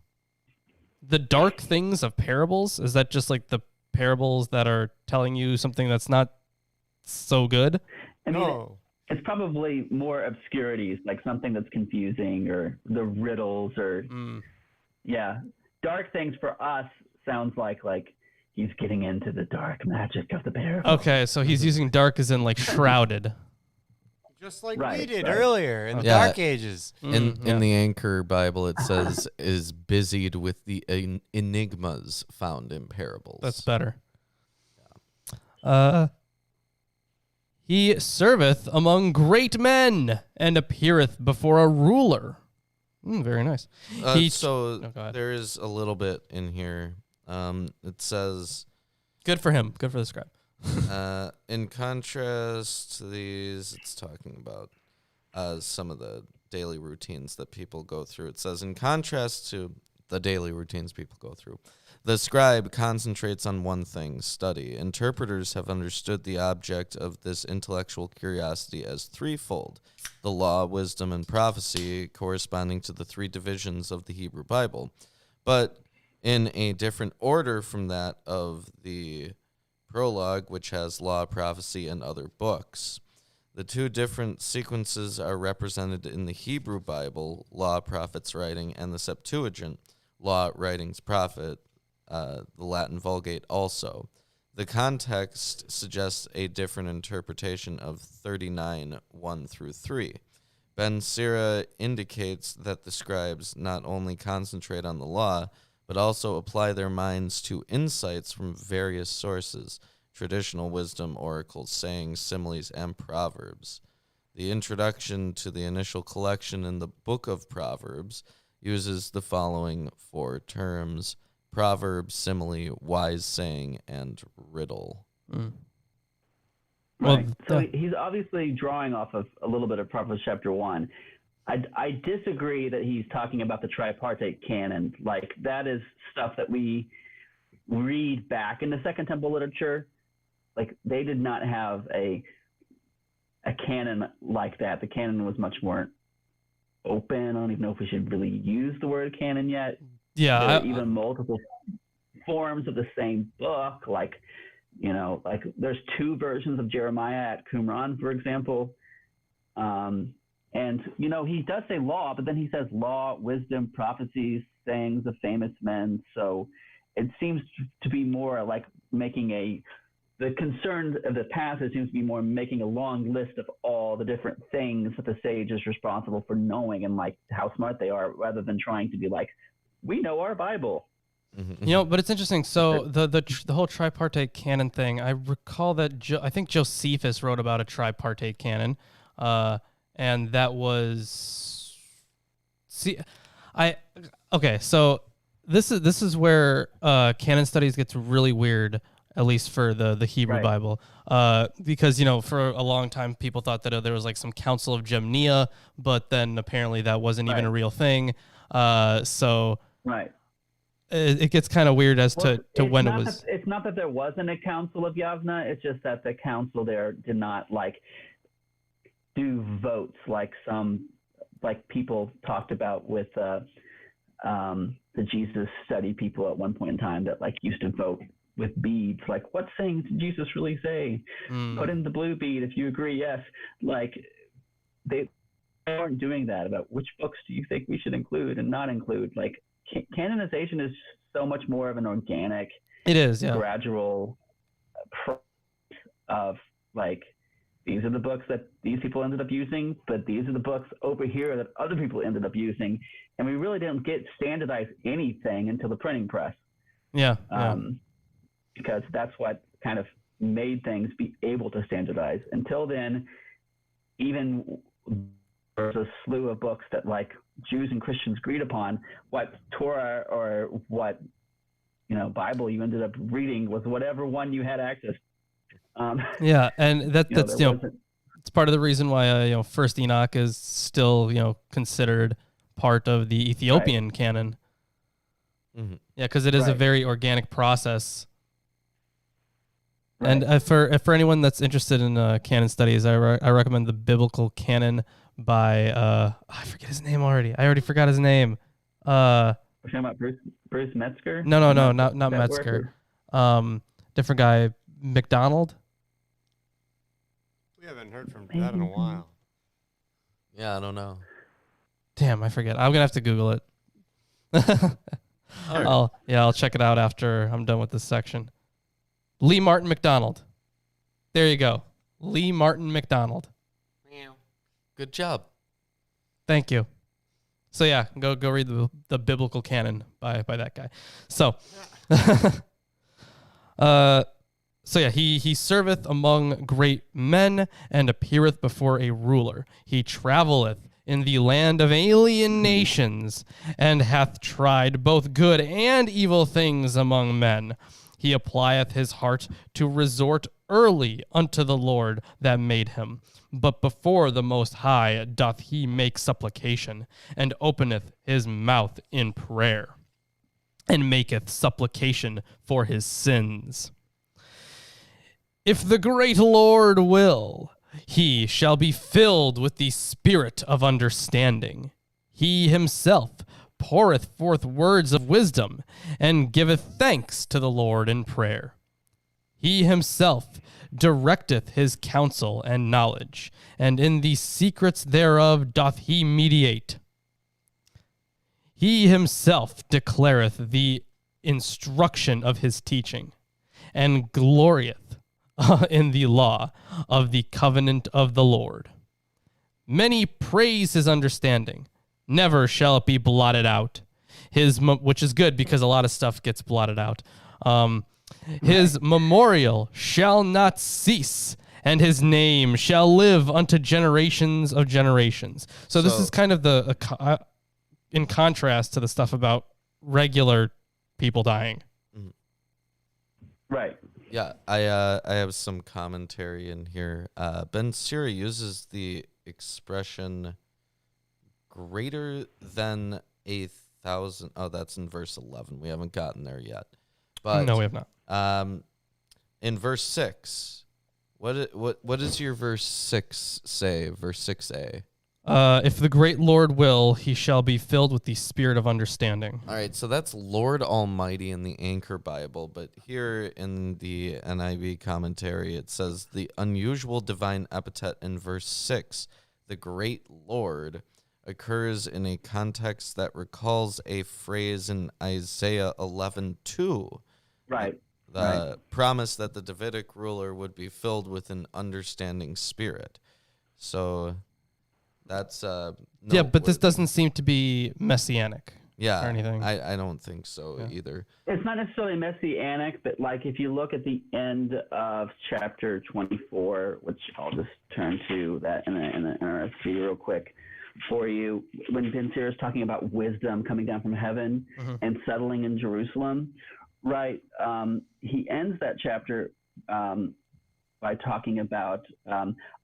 The dark things of parables? Is that just like the parables that are telling you something that's not so good? I mean, it's probably more obscurities, like something that's confusing, or the riddles, or yeah, dark things for us sounds like he's getting into the dark magic of the parable. Okay, so he's using dark as in like shrouded. Just like we did earlier in the Dark Ages. In the Anchor Bible, it says, is busied with the enigmas found in parables. That's better. He serveth among great men, and appeareth before a ruler. Very nice. There is a little bit in here. It says... Good for him. Good for the scribe. In contrast to these, it's talking about some of the daily routines that people go through. It says, in contrast to the daily routines people go through, the scribe concentrates on one thing, study. Interpreters have understood the object of this intellectual curiosity as threefold: the law, wisdom, and prophecy, corresponding to the three divisions of the Hebrew Bible, but in a different order from that of the prologue, which has law, prophecy, and other books. The two different sequences are represented in the Hebrew Bible, law, prophets, writing, and the Septuagint, law, writings, prophet, the Latin Vulgate also. The context suggests a different interpretation of 39, 1 through 3. Ben Sirach indicates that the scribes not only concentrate on the law, but also apply their minds to insights from various sources: traditional wisdom, oracles, sayings, similes, and proverbs. The introduction to the initial collection in the Book of Proverbs uses the following four terms: proverb, simile, wise saying, and riddle. Right. So he's obviously drawing off of a little bit of Proverbs chapter 1. I disagree that he's talking about the tripartite canon. Like, that is stuff that we read back in the Second Temple literature. Like, they did not have a canon like that. The canon was much more open. I don't even know if we should really use the word canon yet. Yeah. There are even multiple forms of the same book. Like, there's two versions of Jeremiah at Qumran, for example. And, he does say law, but then he says law, wisdom, prophecies, sayings of famous men. So it seems to be more like making the concern of the passage seems to be more making a long list of all the different things that the sage is responsible for knowing and like how smart they are, rather than trying to be like, we know our Bible. But it's interesting. So the whole tripartite canon thing, I recall that I think Josephus wrote about a tripartite canon. And that was, so this is where canon studies gets really weird, at least for the Hebrew Bible, because for a long time people thought that there was like some Council of Gemnia, but then apparently that wasn't even a real thing. It gets kind of weird as to when it was. It's not that there wasn't a Council of Yavna. It's just that the council there did not do votes like some people talked about with the Jesus study people at one point in time that like used to vote with beads, like what saying did Jesus really say? Put in the blue bead if you agree, yes. Like they aren't doing that about which books do you think we should include and not include. Like canonization is so much more of an organic, It is, yeah. gradual process of like, these are the books that these people ended up using, but these are the books over here that other people ended up using. And we really didn't get standardized anything until the printing press. Yeah. Because that's what kind of made things be able to standardize. Until then, even there's a slew of books that like Jews and Christians agreed upon. What Torah or what, Bible you ended up reading was whatever one you had access to. Yeah, and that's it's part of the reason why First Enoch is still considered part of the Ethiopian canon. Mm-hmm. Yeah, because it is a very organic process. Right. And for anyone that's interested in canon studies, I recommend the Biblical Canon by I forget his name already. I already forgot his name. We're talking about Bruce Metzger? No, not Metzger. Different guy, McDonald. We haven't heard from that in a while. Yeah, I don't know. Damn, I forget. I'm gonna have to Google it. I'll check it out after I'm done with this section. Lee Martin McDonald. There you go. Lee Martin McDonald. Good job. Thank you. So yeah, go read the Biblical Canon by that guy. So So yeah, he serveth among great men and appeareth before a ruler. He travelleth in the land of alien nations and hath tried both good and evil things among men. He applieth his heart to resort early unto the Lord that made him. But before the Most High doth he make supplication, and openeth his mouth in prayer, and maketh supplication for his sins. If the great Lord will, he shall be filled with the spirit of understanding. He himself poureth forth words of wisdom, and giveth thanks to the Lord in prayer. He himself directeth his counsel and knowledge, and in the secrets thereof doth he mediate. He himself declareth the instruction of his teaching, and glorieth in the law of the covenant of the Lord. Many praise his understanding. Never shall it be blotted out. Which is good because a lot of stuff gets blotted out. His memorial shall not cease, and his name shall live unto generations of generations. So this is kind of in contrast to the stuff about regular people dying. Right. Yeah, I have some commentary in here. Ben Sira uses the expression greater than 1,000. Oh, that's in verse 11. We haven't gotten there yet. But no, we have not. In verse 6, what does your verse 6 say? Verse 6a. If the great Lord will, he shall be filled with the spirit of understanding. All right, so that's Lord Almighty in the Anchor Bible, but here in the NIV commentary, it says the unusual divine epithet in verse 6, the great Lord, occurs in a context that recalls a phrase in Isaiah 11:2. Right. The promise that the Davidic ruler would be filled with an understanding spirit. So that's but this doesn't seem to be messianic. Yeah, or anything. I don't think so either. It's not necessarily messianic, but like if you look at the end of chapter 24, which I'll just turn to that in the NRSV real quick for you, when Ben Sira is talking about wisdom coming down from heaven and settling in Jerusalem, right? He ends that chapter by talking about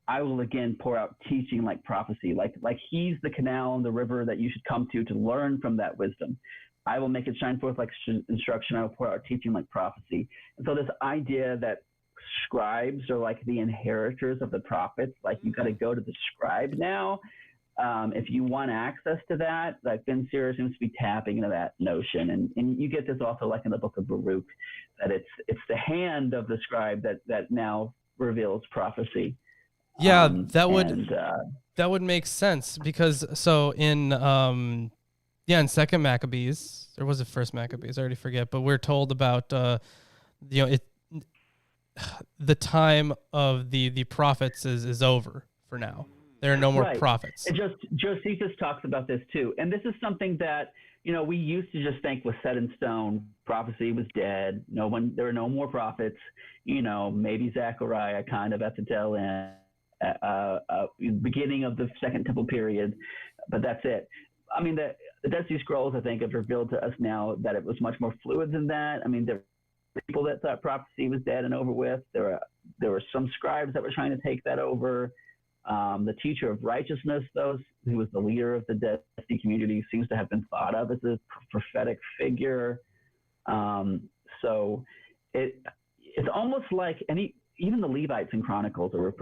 I will again pour out teaching like prophecy, like he's the canal and the river that you should come to learn from that wisdom. I will make it shine forth like instruction. I will pour out teaching like prophecy. And so this idea that scribes are like the inheritors of the prophets, like you got to go to the scribe now. if you want access to that, like Ben Sira seems to be tapping into that notion, and you get this also like in the book of Baruch, that it's the hand of the scribe that now reveals prophecy. Yeah, that would make sense, because so in Second Maccabees, or was it First Maccabees? I already forget, but we're told about the time of the prophets is over for now. There are no more prophets. And Josephus talks about this too. And this is something that, we used to just think was set in stone. Prophecy was dead. There were no more prophets. Maybe Zechariah kind of at the tail end, beginning of the Second Temple period, but that's it. I mean, the Dead Sea Scrolls, I think, have revealed to us now that it was much more fluid than that. I mean, there were people that thought prophecy was dead and over with. There were some scribes that were trying to take that over. The teacher of righteousness, who was the leader of the Dead Sea community, seems to have been thought of as a prophetic figure. So it's almost like even the Levites in Chronicles are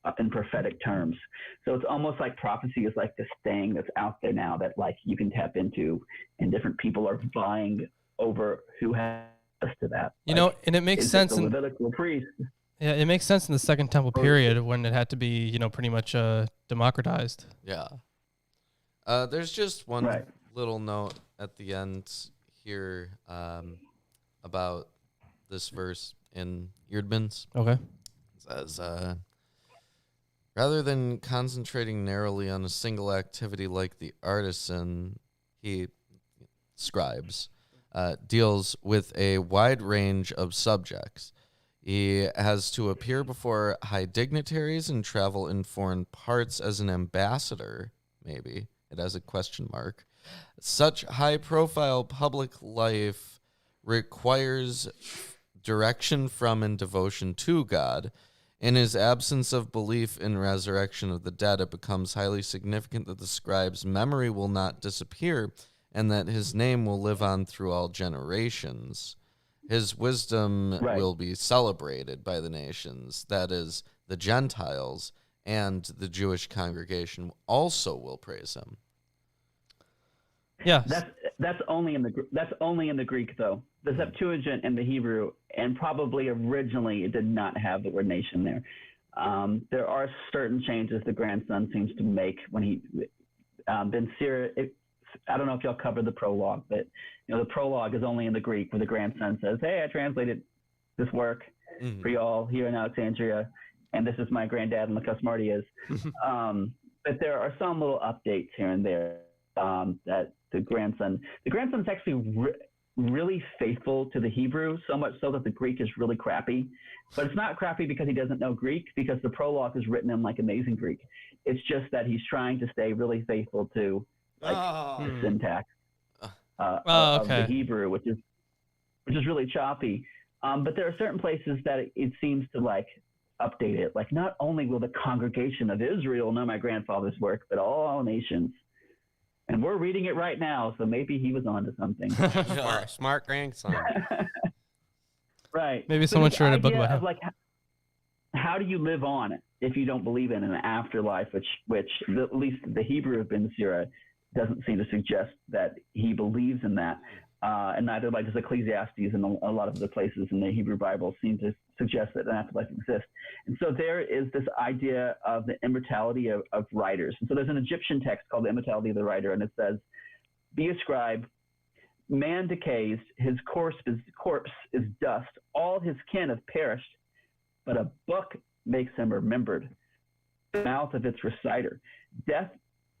up in prophetic terms. So it's almost like prophecy is like this thing that's out there now that like you can tap into, and different people are vying over who has to that. And it makes sense in the Levitical priest. Yeah, it makes sense in the Second Temple period when it had to be, pretty much democratized. Yeah. There's just one little note at the end here about this verse in Eerdmans. Okay. It says, rather than concentrating narrowly on a single activity like the artisan, he, scribes, deals with a wide range of subjects. He has to appear before high dignitaries and travel in foreign parts as an ambassador, maybe. It has a question mark. Such high-profile public life requires direction from and devotion to God. In his absence of belief in resurrection of the dead, it becomes highly significant that the scribe's memory will not disappear and that his name will live on through all generations. His wisdom will be celebrated by the nations, that is, the Gentiles, and the Jewish congregation also will praise him. Yeah, that's only in the Greek though. The Septuagint and the Hebrew, and probably originally it did not have the word nation there. There are certain changes the grandson seems to make when he Ben Sira. I don't know if y'all covered the prologue, but the prologue is only in the Greek, where the grandson says, "Hey, I translated this work for y'all here in Alexandria, and this is my granddad, and look how smart he is." But there are some little updates here and there that the grandson's actually really faithful to the Hebrew, so much so that the Greek is really crappy. But it's not crappy because he doesn't know Greek, because the prologue is written in like amazing Greek. It's just that he's trying to stay really faithful to the syntax of the Hebrew, which is really choppy. But there are certain places that it seems to like update it. Like, not only will the congregation of Israel know my grandfather's work, but all nations. And we're reading it right now, so maybe he was onto something. Smart grandson. Right. Maybe someone shared a book about him. Like, how do you live on if you don't believe in an afterlife, which at least the Hebrew of Ben Sira doesn't seem to suggest that he believes in that. And neither does Ecclesiastes and a lot of the places in the Hebrew Bible seem to suggest that an afterlife exists. And so there is this idea of the immortality of writers. And so there's an Egyptian text called The Immortality of the Writer, and it says, "Be a scribe, man decays, his corpse is dust, all his kin have perished, but a book makes him remembered, the mouth of its reciter. Death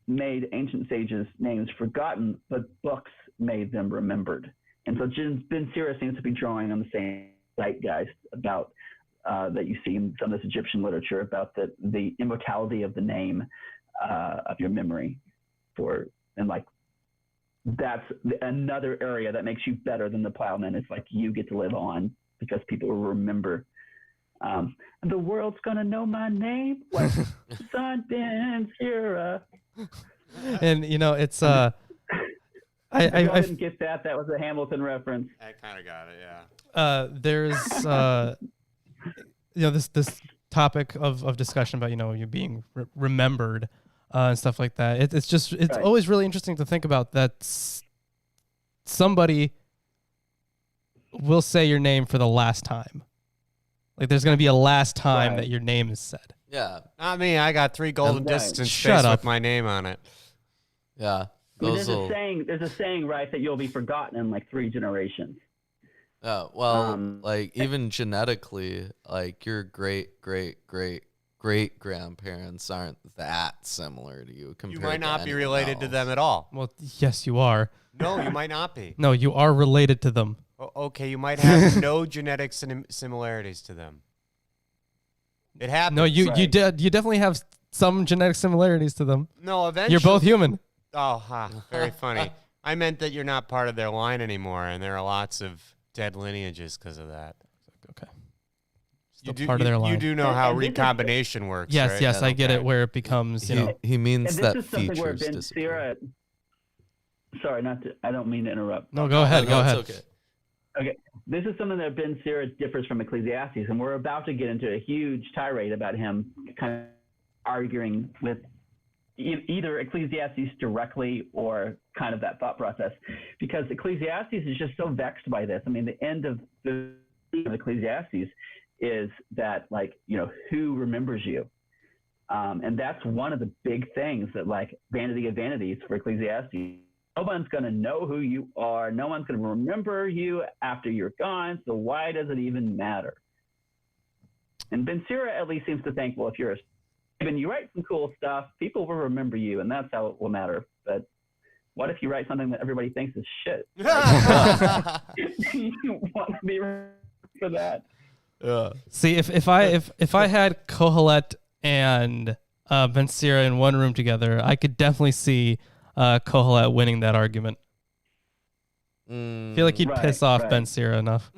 made ancient sages' names forgotten, but books made them remembered." And so Ben Sira seems to be drawing on the same zeitgeist about that you see in some of this Egyptian literature about the immortality of the name of your memory, and like that's another area that makes you better than the plowman. It's like you get to live on because people will remember. And the world's gonna know my name, like son Ben Sira. And it's I didn't get that. That was a Hamilton reference. I kind of got it, yeah. There's this topic of discussion about you being remembered. and stuff like that. It's Right. always really interesting to think about that somebody will say your name for the last time. Like there's going to be a last time Right. that your name is said. Yeah. Not me. I got 3 golden Right. discs in Shut space up. with my name on it. Yeah. I mean, Those there's a saying, right, that you'll be forgotten in like 3 generations. well, like even genetically, like your great grandparents aren't that similar to you. You Compared might not to be anyone related to else. them at all. Well, yes, you are. No, you might not be. No, you are related to them. Okay, you might have no genetic similarities to them. It happens. No, you Right. definitely have some genetic similarities to them. No, eventually. You're both human. Oh, very funny. I meant that you're not part of their line anymore, and there are lots of dead lineages because of that. Okay. You Still part of their line. You do know how And this is- recombination works, Yes, right? yes, I get Okay. it. Where it becomes, you know. He means And that this is something where features Ben disappear. Sira. Sorry, I don't mean to interrupt. No, go ahead. No, Go it's ahead. okay. Okay, this is something that Ben Sira differs from Ecclesiastes, and we're about to get into a huge tirade about him kind of arguing with either Ecclesiastes directly or kind of that thought process, because Ecclesiastes is just so vexed by this. I mean, the end of the Ecclesiastes is that, like, you know, who remembers you? And that's one of the big things that, like, vanity of vanities for Ecclesiastes. No one's going to know who you are. No one's going to remember you after you're gone. So why does it even matter? And Ben Sira at least seems to think, well, if you're when you write some cool stuff, people will remember you, and that's how it will matter. But what if you write something that everybody thinks is shit? You want to be remembered for that? Yeah. See, if I had Kohelet and Ben Sira in one room together, I could definitely see Kohelet winning that argument. I feel like he'd Right, piss off right. Ben Sira enough.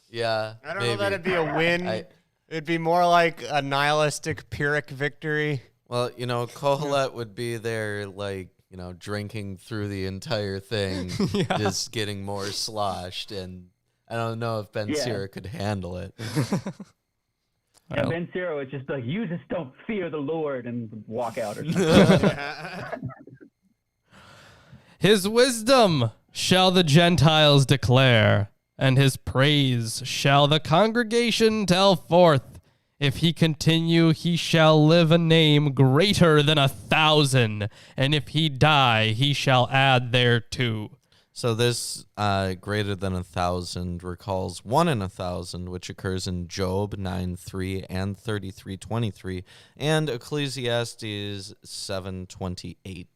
Yeah. I don't maybe. know that it'd be a win. It'd be more like a nihilistic Pyrrhic victory. Well, you know, Kohelet would be there, like, you know, drinking through the entire thing, Yeah. just getting more sloshed, and I don't know if Ben Yeah. Sira could handle it. And Well, Ben Sira would just be like, you just don't fear the Lord, and walk out or something. His wisdom shall the Gentiles declare, and his praise shall the congregation tell forth. If he continue, he shall live a name greater than 1,000, and if he die, he shall add thereto. So this greater than 1,000 recalls 1 in 1,000, which occurs in Job 9:3 and 33:23, and Ecclesiastes 7:28.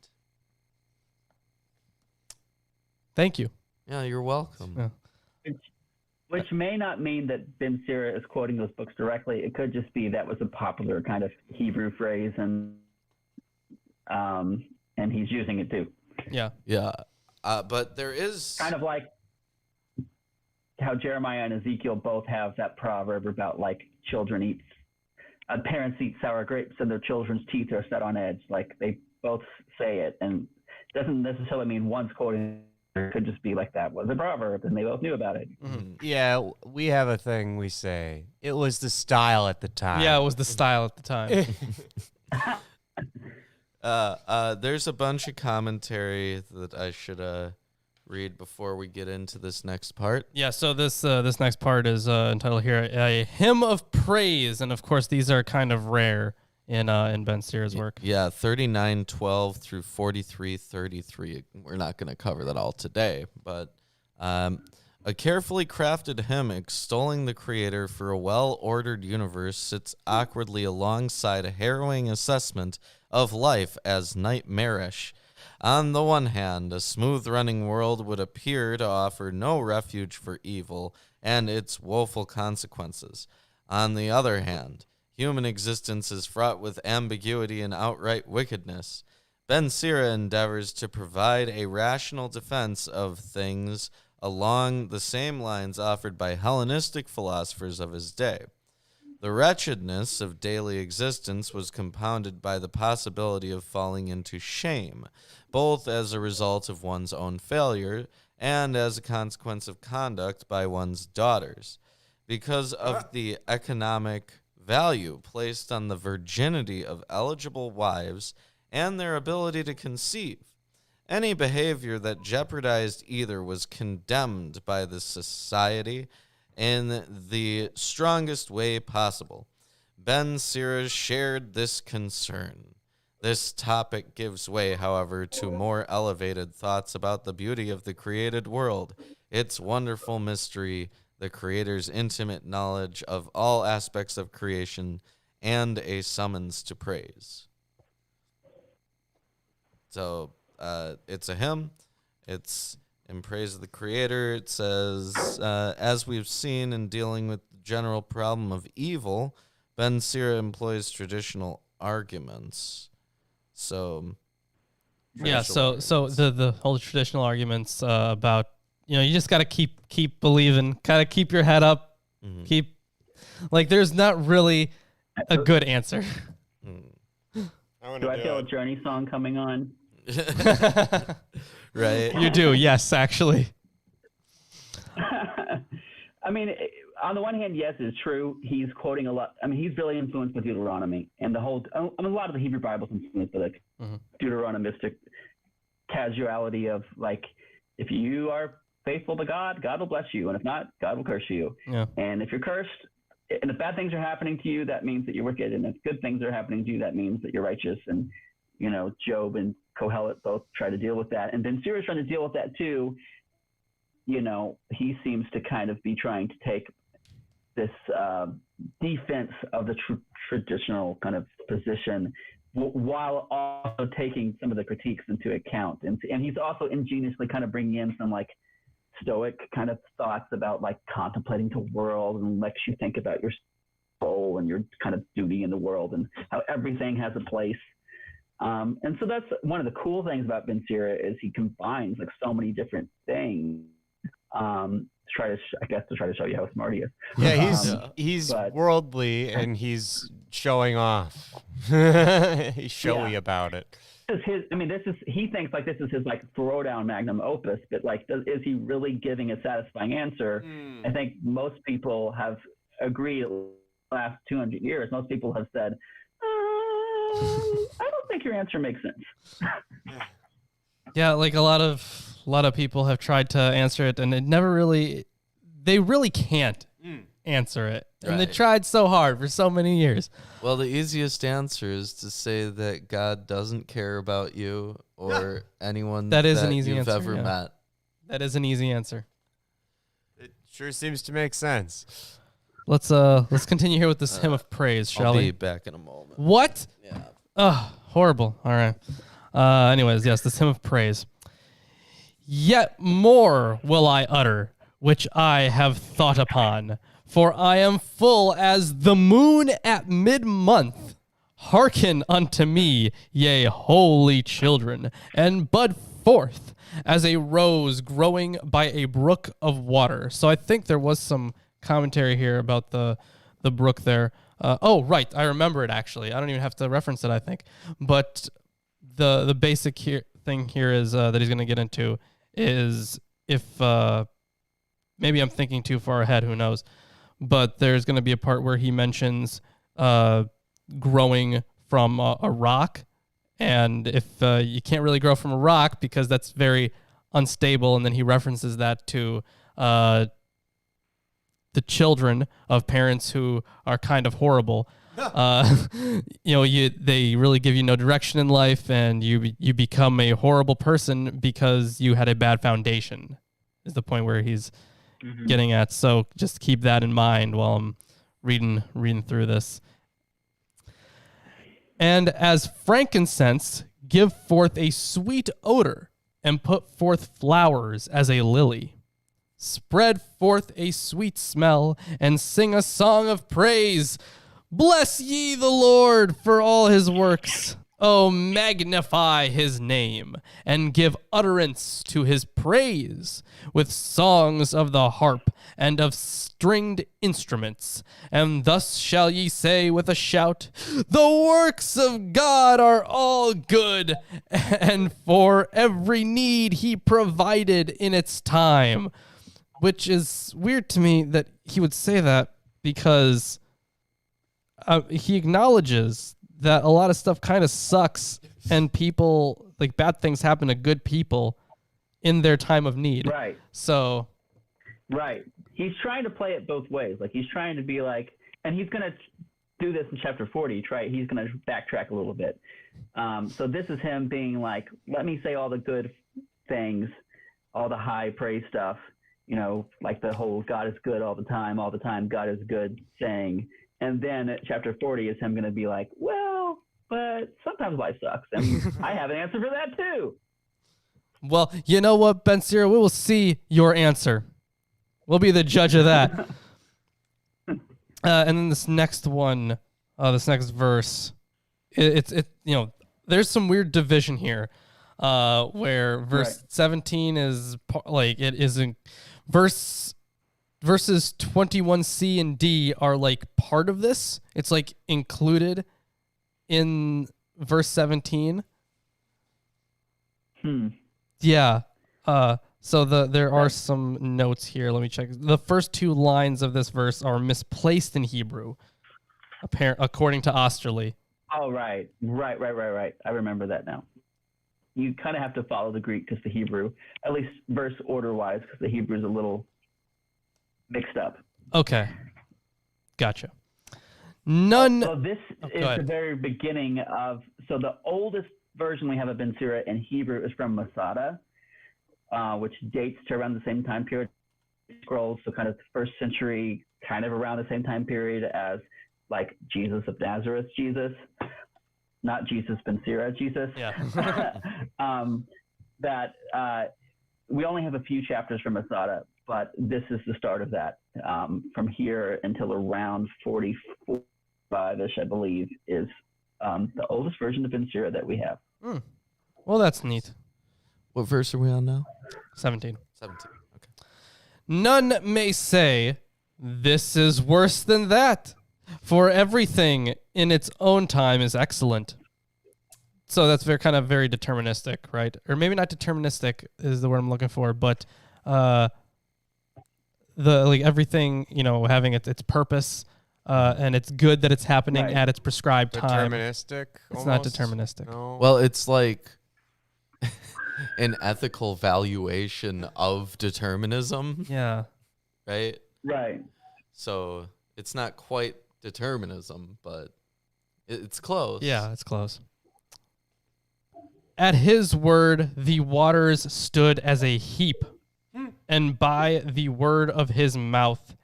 Thank you. Yeah, you're welcome. Yeah. Which may not mean that Ben Sira is quoting those books directly. It could just be that was a popular kind of Hebrew phrase, and he's using it too. Yeah. Yeah, but there is Kind of like how Jeremiah and Ezekiel both have that proverb about, like, parents eat sour grapes and their children's teeth are set on edge. Like, they both say it, and it doesn't necessarily mean one's quoting. It could just be like that was a proverb, and they both knew about it. Yeah, we have a thing we say. It was the style at the time. Yeah, it was the style at the time. There's a bunch of commentary that I should read before we get into this next part. Yeah, so this next part is entitled here, A Hymn of Praise, and of course these are kind of rare in Ben Sira's work. Yeah, 39:12 through 43:33. We're not going to cover that all today, but a carefully crafted hymn extolling the Creator for a well-ordered universe sits awkwardly alongside a harrowing assessment of life as nightmarish. On the one hand, a smooth-running world would appear to offer no refuge for evil and its woeful consequences. On the other hand, human existence is fraught with ambiguity and outright wickedness. Ben Sira endeavors to provide a rational defense of things along the same lines offered by Hellenistic philosophers of his day. The wretchedness of daily existence was compounded by the possibility of falling into shame, both as a result of one's own failure and as a consequence of conduct by one's daughters. Because of the economic value placed on the virginity of eligible wives and their ability to conceive. Any behavior that jeopardized either was condemned by the society in the strongest way possible. Ben Sira shared this concern. This topic gives way, however, to more elevated thoughts about the beauty of the created world, its wonderful mystery, the Creator's intimate knowledge of all aspects of creation, and a summons to praise. So it's a hymn. It's in praise of the Creator. It says, as we've seen in dealing with the general problem of evil, Ben Sira employs traditional arguments. So the whole traditional arguments about, you just got to keep believing, kind of keep your head up, there's not really a good answer. Do I feel a Journey song coming on? Right. You do, yes, actually. I mean, on the one hand, yes, it's true. He's quoting a lot. I mean, he's really influenced by Deuteronomy and a lot of the Hebrew Bible's influenced by Deuteronomistic casuality of if you are faithful to God, God will bless you, and if not, God will curse you. Yeah. And if you're cursed, and if bad things are happening to you, that means that you're wicked, and if good things are happening to you, that means that you're righteous. And Job and Kohelet both try to deal with that, and Ben Sira's trying to deal with that too. He seems to kind of be trying to take this defense of the traditional kind of position while also taking some of the critiques into account. And he's also ingeniously kind of bringing in some stoic kind of thoughts about contemplating the world, and lets you think about your soul and your kind of duty in the world and how everything has a place. And so that's one of the cool things about Ben Sira is he combines so many different things to try to show you how smart he is. Yeah, he's worldly and he's showing off. He's showy about it. He thinks this is his throwdown magnum opus, but is he really giving a satisfying answer? I think most people have agreed the last 200 years. Most people have said, I don't think your answer makes sense. Yeah, a lot of people have tried to answer it, and they really can't answer it. And they tried so hard for so many years. Well, the easiest answer is to say that God doesn't care about you or anyone that is an easy you've answer, ever met. That is an easy answer. It sure seems to make sense. Let's continue here with this hymn of praise, shall we? I'll be back in a moment. What? Yeah. Oh, horrible. All right. Anyways, yes, this hymn of praise. Yet more will I utter, which I have thought upon, for I am full as the moon at mid-month. Hearken unto me, ye holy children, and bud forth as a rose growing by a brook of water. So I think there was some commentary here about the brook there. Right, I remember it actually. I don't even have to reference it, I think. But the basic thing here is that he's going to get into is if maybe I'm thinking too far ahead, who knows? But there's going to be a part where he mentions growing from a rock, and if you can't really grow from a rock because that's very unstable, and then he references that to the children of parents who are kind of horrible. They really give you no direction in life, and you become a horrible person because you had a bad foundation, is the point where he's getting at. So just keep that in mind while I'm reading through this. And as frankincense give forth a sweet odor, and put forth flowers as a lily. Spread forth a sweet smell, and sing a song of praise. Bless ye the Lord for all his works. Oh, magnify his name, and give utterance to his praise with songs of the harp and of stringed instruments. And thus shall ye say with a shout, the works of God are all good, and for every need he provided in its time. Which is weird to me that he would say that, because he acknowledges that a lot of stuff kind of sucks and people, like, bad things happen to good people in their time of need. Right. So. Right. He's trying to play it both ways. Like, he's trying to be like, and he's going to do this in chapter 40, he's going to backtrack a little bit. So this is him being like, let me say all the good things, all the high praise stuff, like the whole God is good all the time, God is good saying. And then at chapter 40 is him going to be like, well, but sometimes life sucks. And I have an answer for that too. Well, you know what, Ben Sira, we will see your answer. We'll be the judge of that. And then this next one, this next verse, there's some weird division here, where verse 17 is like, it isn't verses 21C and D are like part of this. It's like included in verse 17. Yeah. So there are some notes here. Let me check. The first two lines of this verse are misplaced in Hebrew, according to Osterley. Oh, right. I remember that now. You kind of have to follow the Greek because the Hebrew, at least verse order-wise, because the Hebrew is a little mixed up. Okay. Gotcha. So this is the very beginning of, so the oldest version we have of Ben Sira in Hebrew is from Masada, which dates to around the same time period scrolls, so kind of the first century, kind of around the same time period as like Jesus of Nazareth, Jesus, not Jesus Ben Sira, Jesus. Yeah. We only have a few chapters from Masada, but this is the start of that. From here until around 45-ish, I believe, is the oldest version of Ben Sira that we have. Well, that's neat. What verse are we on now? 17. 17. Okay. None may say, this is worse than that, for everything in its own time is excellent. So that's very deterministic, right? Or maybe not deterministic is the word I'm looking for, but everything, having its purpose, and it's good that it's happening at its prescribed time. Deterministic? It's not deterministic. No. Well, it's like an ethical valuation of determinism, Yeah. right? Right. So it's not quite determinism, but it's close. Yeah, it's close. At his word, the waters stood as a heap, and by the word of his mouth,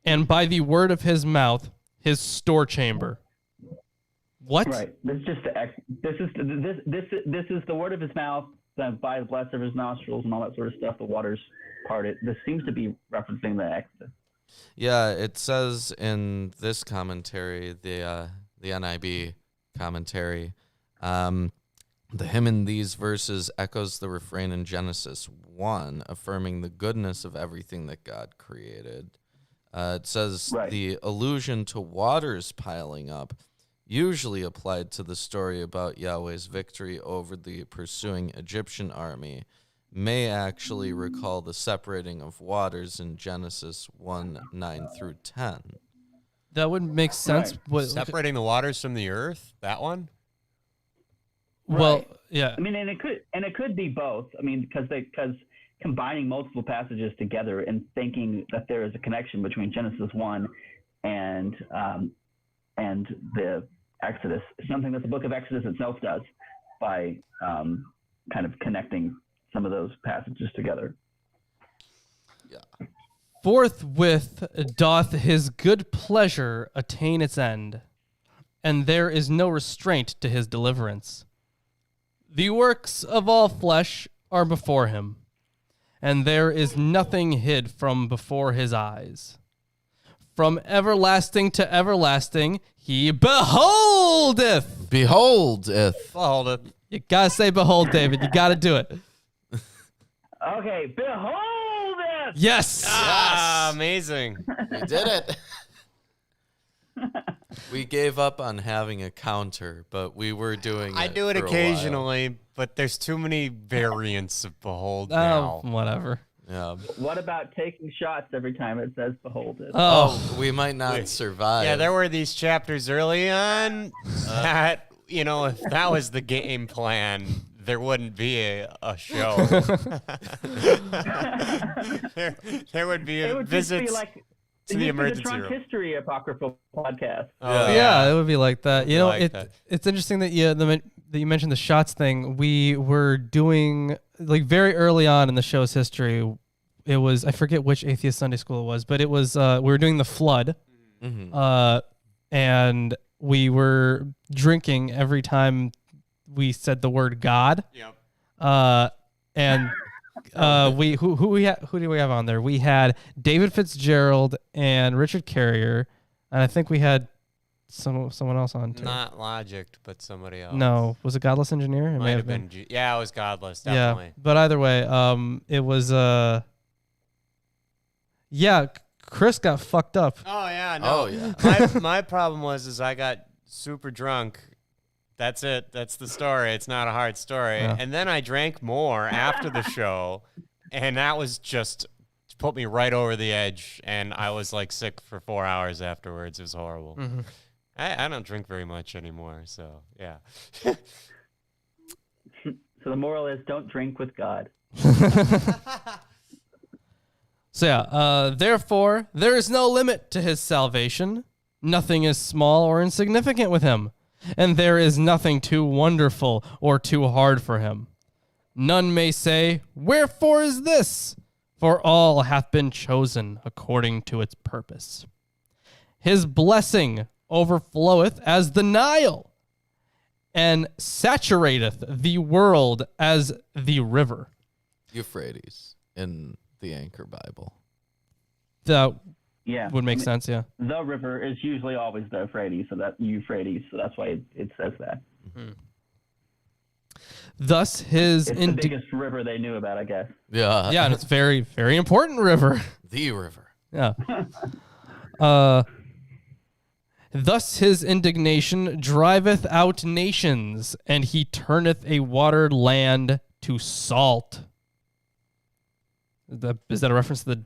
and by the word of his mouth, his store chamber. What? Right. This is just this is the word of his mouth, by the blast of his nostrils, and all that sort of stuff. The waters parted. This seems to be referencing the Exodus. Yeah, it says in this commentary, the NIB commentary, the hymn in these verses echoes the refrain in Genesis 1, affirming the goodness of everything that God created. It says the allusion to waters piling up, usually applied to the story about Yahweh's victory over the pursuing Egyptian army, may actually recall the separating of waters in Genesis 1:9 through 10. That would make sense. Right. Separating the waters from the earth? That one? Well, Right. yeah. I mean, and it could be both. I mean, because combining multiple passages together and thinking that there is a connection between Genesis 1 and the Exodus, something that the book of Exodus itself does by kind of connecting some of those passages together. Yeah. Forthwith doth his good pleasure attain its end, and there is no restraint to his deliverance. The works of all flesh are before him, and there is nothing hid from before his eyes. From everlasting to everlasting, he beholdeth. Beholdeth. Beholdeth. You gotta say behold, David. You gotta do it. Okay, behold it! Yes. Ah, amazing. We did it. We gave up on having a counter, but we were doing it. I do it for a while. occasionally, but there's too many variants of behold now. Oh, whatever. Yeah. What about taking shots every time it says "behold it"? Oh, we might not survive. Yeah, there were these chapters early on that, if that was the game plan, there wouldn't be a show. there would be It would just visits be like to the emergency Trunk room. History Apocryphal Podcast. Oh, Yeah, it would be like that. You know, like that. it's interesting that that you mentioned the shots thing. We were doing like very early on in the show's history. It was, I forget which atheist Sunday school it was, but it was we were doing the flood, and we were drinking every time we said the word God. Yep. And who do we have on there? We had David Fitzgerald and Richard Carrier, and I think we had someone else on too. Not Logic, but somebody else. No, was it Godless Engineer? It Might have been. Yeah, it was Godless, definitely. Yeah, but either way, it was yeah, Chris got fucked up. Oh yeah, no. Oh yeah. My problem was I got super drunk. That's it. That's the story. It's not a hard story. Yeah. And then I drank more after the show, and that was just put me right over the edge. And I was like sick for 4 hours afterwards. It was horrible. Mm-hmm. I don't drink very much anymore. So yeah. So the moral is, don't drink with God. So yeah, therefore there is no limit to his salvation. Nothing is small or insignificant with him, and there is nothing too wonderful or too hard for him. None may say, "Wherefore is this?" For all hath been chosen according to its purpose. His blessing overfloweth as the Nile, and saturateth the world as the river. Euphrates in the Anchor Bible. That Yeah, would make sense, yeah. The river is usually always the Euphrates, so that's why it says that. Thus his It's the biggest river they knew about, I guess. Yeah. yeah, and it's very, very important river. The river. Yeah. Thus his indignation driveth out nations, and he turneth a watered land to salt. Is that a reference to the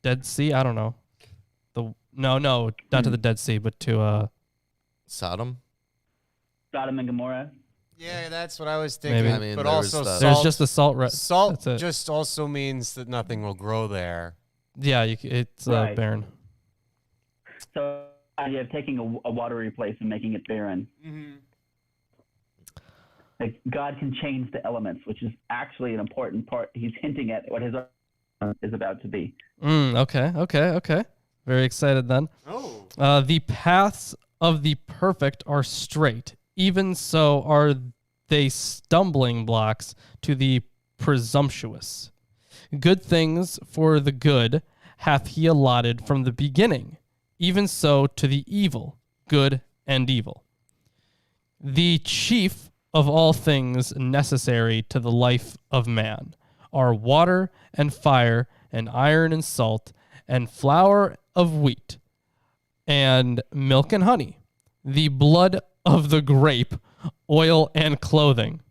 Dead Sea? I don't know. No, not to the Dead Sea, but to Sodom. Sodom and Gomorrah. Yeah, that's what I was thinking. Maybe. I mean, but there was also the- salt. there's just the salt. Salt That's it. just also means that nothing will grow there. Yeah, it's Right. barren. So the idea of taking a watery place and making it barren. Like God can change the elements, which is actually an important part. He's hinting at what his is about to be. Okay. Very excited then. Oh. The paths of the perfect are straight. Even so are they stumbling blocks to the presumptuous. Good things for the good hath he allotted from the beginning. Even so to the evil, good and evil. The chief of all things necessary to the life of man are water and fire and iron and salt and flour of wheat and milk and honey, the blood of the grape, oil and clothing.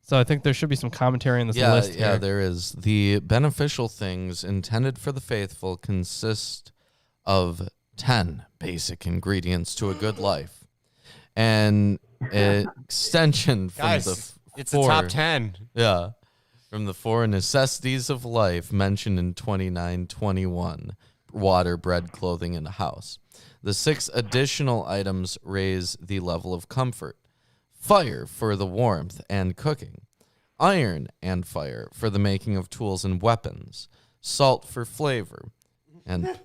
So I think there should be some commentary in this list Yeah, here. there is. The beneficial things intended for the faithful consist of 10 basic ingredients to a good life. And extension from Guys, the it's four, the top 10. Yeah. From the 4 necessities of life mentioned in 29:21, water, bread, clothing, and a house. The 6 additional items raise the level of comfort. Fire for the warmth and cooking. Iron and fire for the making of tools and weapons. Salt for flavor. And,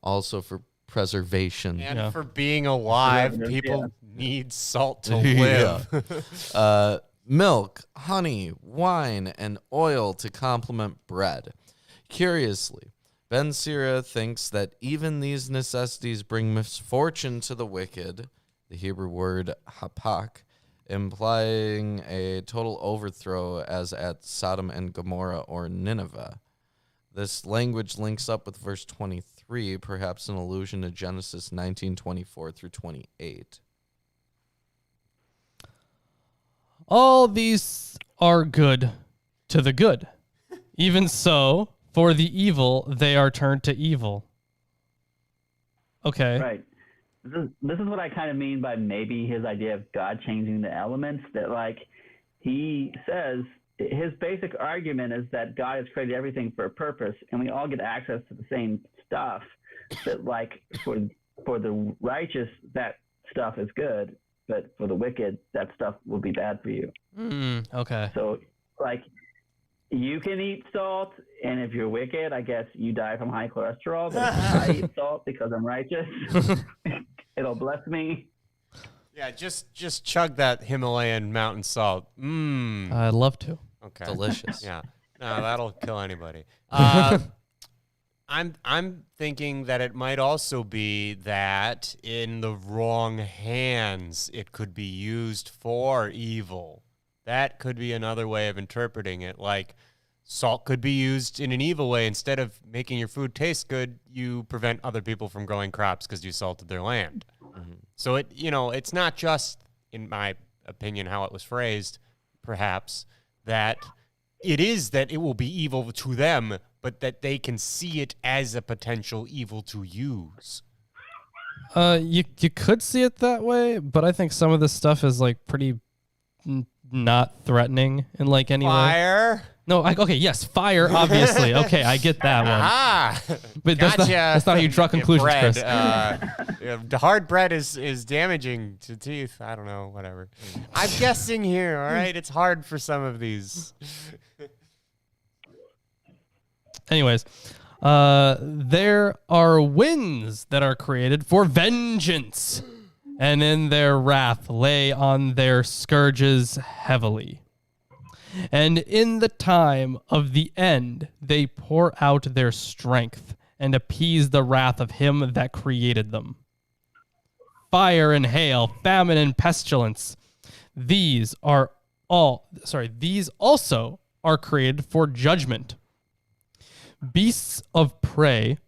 also for preservation. And for being alive, Yeah. people need salt to Yeah. live. Milk, honey, wine, and oil to complement bread. Curiously, Ben Sira thinks that even these necessities bring misfortune to the wicked, the Hebrew word hapak, implying a total overthrow as at Sodom and Gomorrah or Nineveh. This language links up with verse 23, perhaps an allusion to Genesis 19:24 through 28. All these are good to the good, Even so, for the evil, they are turned to evil. Okay. Right. This is what I kind of mean by maybe his idea of God changing the elements. That like he says his basic argument is that God has created everything for a purpose, and we all get access to the same stuff. That like for the righteous, that stuff is good, but for the wicked, that stuff will be bad for you. Okay. So like you can eat salt, and if you're wicked, I guess you die from high cholesterol. But if I eat salt because I'm righteous, it'll bless me. Yeah, just chug that Himalayan mountain salt. I'd love to. Okay. Delicious. Yeah. No, that'll kill anybody. I'm thinking that it might also be that in the wrong hands, it could be used for evil. That could be another way of interpreting it. Like salt could be used in an evil way. Instead of making your food taste good, you prevent other people from growing crops because you salted their land. Mm-hmm. So it's not just, in my opinion, how it was phrased, perhaps, that it will be evil to them, but that they can see it as a potential evil to use. You could see it that way, but I think some of this stuff is like pretty not threatening in like any way. Fire. No, okay, yes, fire, obviously. Okay, I get that one. Ah, But gotcha. that's not how you draw conclusions, bread, Chris. The hard bread is damaging to teeth. I don't know, whatever. I'm guessing here, all right? It's hard for some of these. Anyways, there are winds that are created for vengeance, and in their wrath lay on their scourges heavily. And in the time of the end, they pour out their strength and appease the wrath of him that created them. Fire and hail, famine and pestilence, these also are created for judgment. Beasts of prey,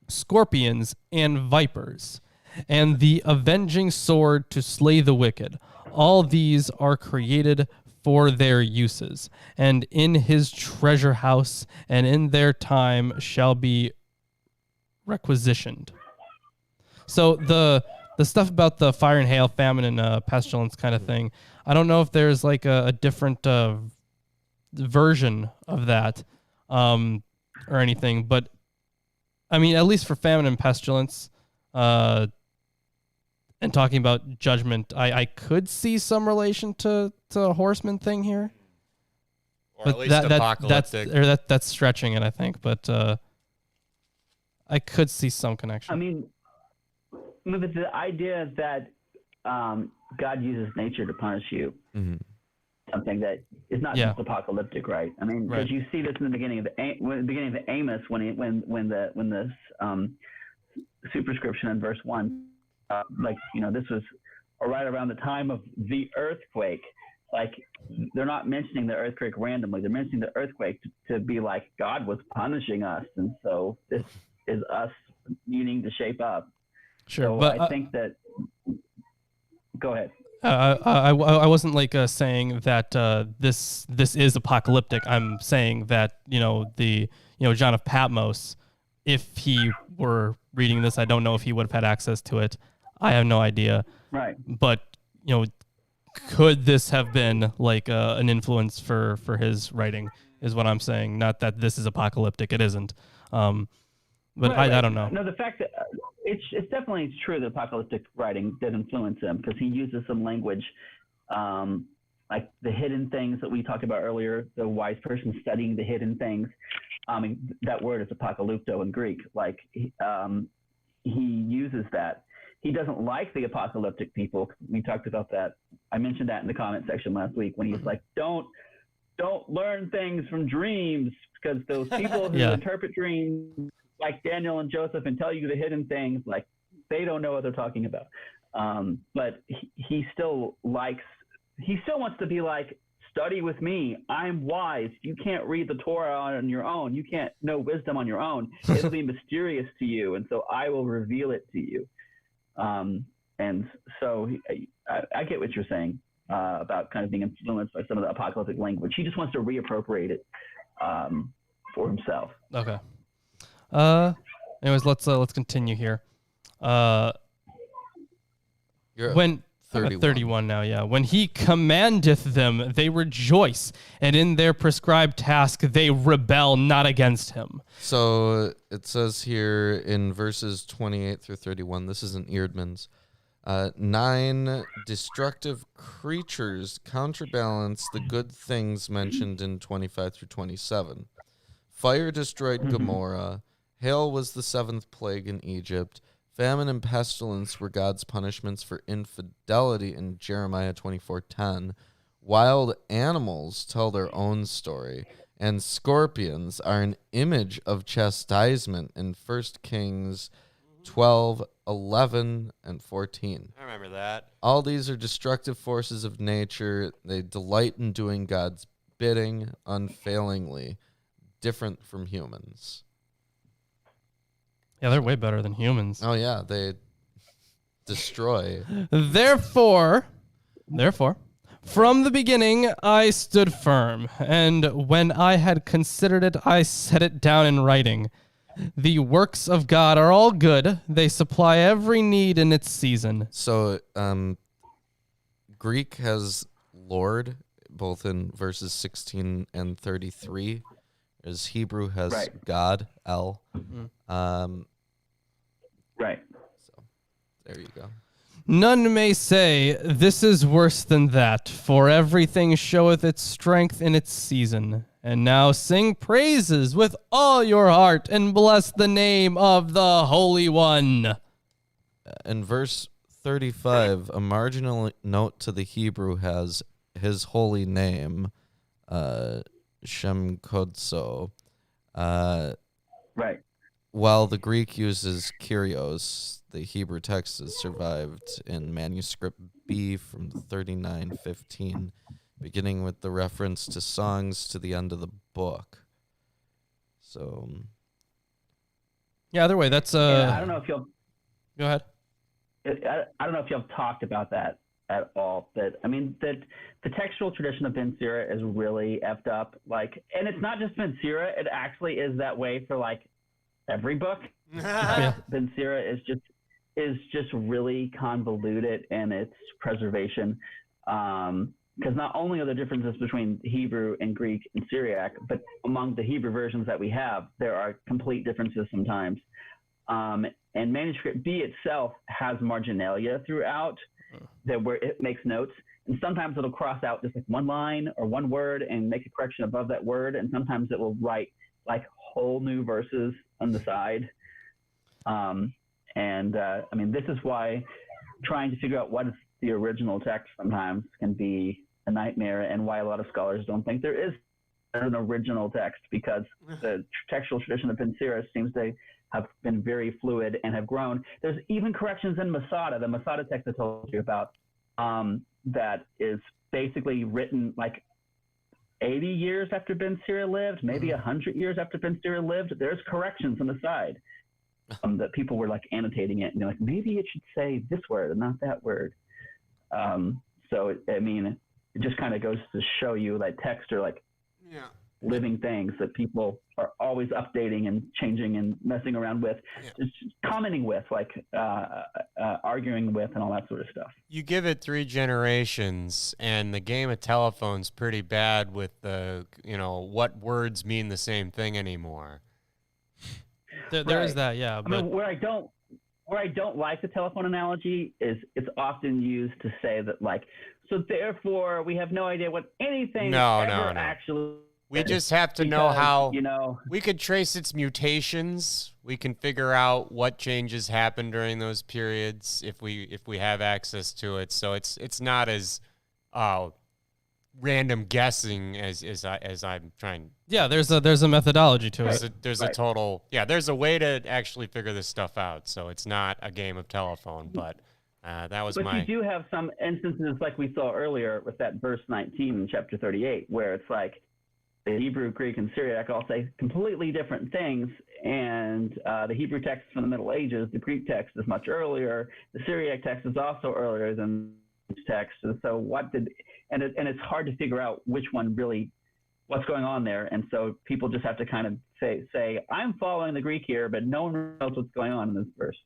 scorpions and vipers, and the avenging sword to slay the wicked, all these are created for their uses, and in his treasure house and in their time shall be requisitioned. So the stuff about the fire and hail, famine and pestilence kind of thing, I don't know if there's like a different version of that or anything, but I mean, at least for famine and pestilence, and talking about judgment, I could see some relation to a horseman thing here. Or at least apocalyptic. That's stretching it, I think, but I could see some connection. I mean, the idea that God uses nature to punish you, something that is not just apocalyptic, right? I mean, because you see this in the beginning of the Amos when the superscription in verse 1. This was right around the time of the earthquake. Like, they're not mentioning the earthquake randomly. They're mentioning the earthquake to be like, God was punishing us. And so this is us needing to shape up. Sure. So but I think that, go ahead. I wasn't saying that this is apocalyptic. I'm saying that, John of Patmos, if he were reading this, I don't know if he would have had access to it. I have no idea. Right. But, could this have been like an influence for his writing is what I'm saying. Not that this is apocalyptic. It isn't. But right. I don't know. No, the fact that it's definitely true that apocalyptic writing did influence him, because he uses some language like the hidden things that we talked about earlier, the wise person studying the hidden things. That word is apocalypto in Greek. Like he uses that. He doesn't like the apocalyptic people. We talked about that. I mentioned that in the comment section last week when he's like, don't learn things from dreams, because those people who interpret dreams like Daniel and Joseph and tell you the hidden things, like they don't know what they're talking about. But he still wants to be like, study with me. I'm wise. You can't read the Torah on your own. You can't know wisdom on your own. It'll be mysterious to you. And so I will reveal it to you. And so I get what you're saying about kind of being influenced by some of the apocalyptic language. He just wants to reappropriate it for himself. Okay. Anyways, let's continue here. You're at When I'm 31. at 31 now, yeah. When he commandeth them, they rejoice, and in their prescribed task they rebel not against him. So it says here in verses 28 through 31, this is in Eerdmans, 9 destructive creatures counterbalance the good things mentioned in 25 through 27. Fire destroyed Gomorrah. Hail was the 7th plague in Egypt. Famine and pestilence were God's punishments for infidelity in Jeremiah 24:10. Wild animals tell their own story, and scorpions are an image of chastisement in 1 Kings 12:11 and 14. I remember that. All these are destructive forces of nature. They delight in doing God's bidding unfailingly, different from humans. Yeah, they're way better than humans. Oh, yeah, they destroy. Therefore, from the beginning I stood firm, and when I had considered it, I set it down in writing. The works of God are all good. They supply every need in its season. So, Greek has Lord, both in verses 16 and 33, as Hebrew has Right. God, El. Right. So, there you go. None may say, this is worse than that, for everything showeth its strength in its season. And now sing praises with all your heart, and bless the name of the Holy One. In verse 35, a marginal note to the Hebrew has his holy name, Shem Kodso, Right. while the Greek uses Kyrios. The Hebrew text has survived in manuscript B from 3915, beginning with the reference to songs to the end of the book. So, Yeah, either way, that's I don't know if you'll. Go ahead. I don't know if you've talked about that at all. That I mean, that the textual tradition of Ben Sira is really effed up. Like, and it's not just Ben Sira; it actually is that way for like every book. Yeah. Ben Sira is just really convoluted in its preservation. Because not only are there differences between Hebrew and Greek and Syriac, but among the Hebrew versions that we have, there are complete differences sometimes. And manuscript B itself has marginalia throughout, where it makes notes. And sometimes it'll cross out just like one line or one word and make a correction above that word. And sometimes it will write like whole new verses on the side. I mean, this is why trying to figure out what is the original text sometimes can be a nightmare, and why a lot of scholars don't think there is an original text, because the textual tradition of Ben Sira seems to have been very fluid and have grown. There's even corrections in Masada, the Masada text I told you about, that is basically written like 80 years after Ben Sira lived, maybe 100 years after Ben Sira lived. There's corrections on the side. That people were like annotating it and they're like, maybe it should say this word and not that word. So I mean, it just kind of goes to show you that texts are like living things that people are always updating and changing and messing around with, just commenting with, like arguing with, and all that sort of stuff. You give it 3 generations, and the game of telephone's pretty bad with the, what words mean the same thing anymore. There is that, yeah. I mean, where I don't like the telephone analogy is it's often used to say that, like, so therefore we have no idea what anything actually. We just have to know how, we could trace its mutations. We can figure out what changes happened during those periods if we have access to it. So it's not as random guessing as I'm trying. Yeah, there's a methodology to it. There's a way to actually figure this stuff out. So it's not a game of telephone, but that was But you do have some instances like we saw earlier with that verse 19 in chapter 38, where it's like the Hebrew, Greek, and Syriac all say completely different things, and the Hebrew text is from the Middle Ages, the Greek text is much earlier, the Syriac text is also earlier than the text. And so and it's hard to figure out which one really what's going on there. And so people just have to kind of say I'm following the Greek here, but no one knows what's going on in this verse.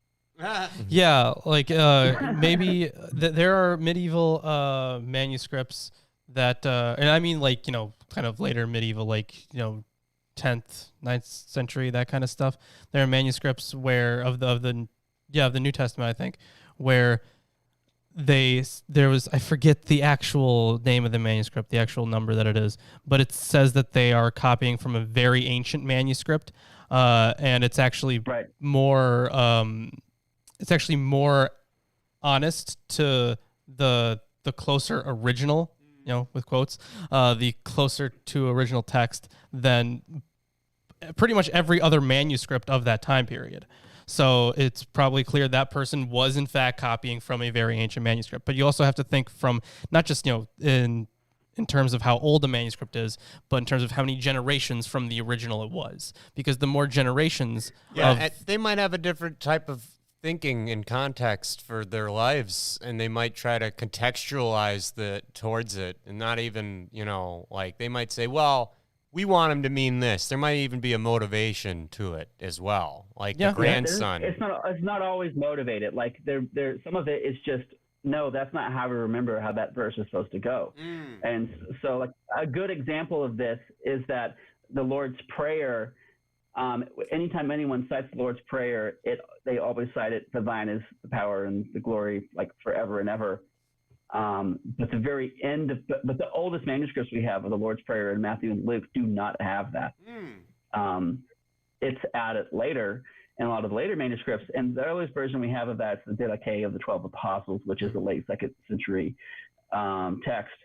Yeah, like maybe there are medieval manuscripts that, and I mean like, kind of later medieval, like, 10th, 9th century, that kind of stuff. There are manuscripts where of the New Testament, I think, where there was, I forget the actual name of the manuscript, the actual number that it is, but it says that they are copying from a very ancient manuscript, and it's actually more honest to the closer original, with quotes, the closer to original text than pretty much every other manuscript of that time period. So it's probably clear that person was in fact copying from a very ancient manuscript. But you also have to think from not just, in terms of how old a manuscript is, but in terms of how many generations from the original it was. Because the more generations they might have a different type of thinking and context for their lives, and they might try to contextualize towards it, and not even, like they might say, well, we want him to mean this. There might even be a motivation to it as well, like the grandson. It's not always motivated. Like there some of it is just, no, that's not how we remember how that verse is supposed to go. And so, like, a good example of this is that the Lord's Prayer. Anytime anyone cites the Lord's Prayer, they always cite it, "For thine is the power and the glory, like forever and ever." But the very end but the oldest manuscripts we have of the Lord's Prayer in Matthew and Luke do not have that. It's added later in a lot of the later manuscripts, and the earliest version we have of that is the Didache of the 12 Apostles, which is a late 2nd century text.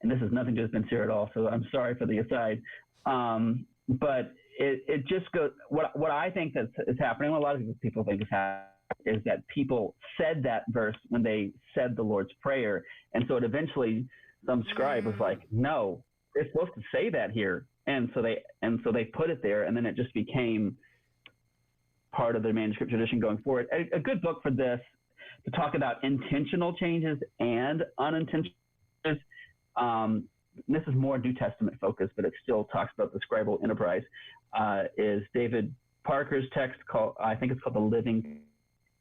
And this has nothing to do with Ben Sira at all, so I'm sorry for the aside. But it just goes. What I think that is happening, what a lot of people think is happening, is that people said that verse when they said the Lord's Prayer, and so it eventually some scribe was like, "No, they're supposed to say that here," and so they put it there, and then it just became part of the manuscript tradition going forward. A good book for this to talk about intentional changes and unintentional changes. This is more New Testament focused, but it still talks about the scribal enterprise. Is David Parker's text called, I think it's called The Living,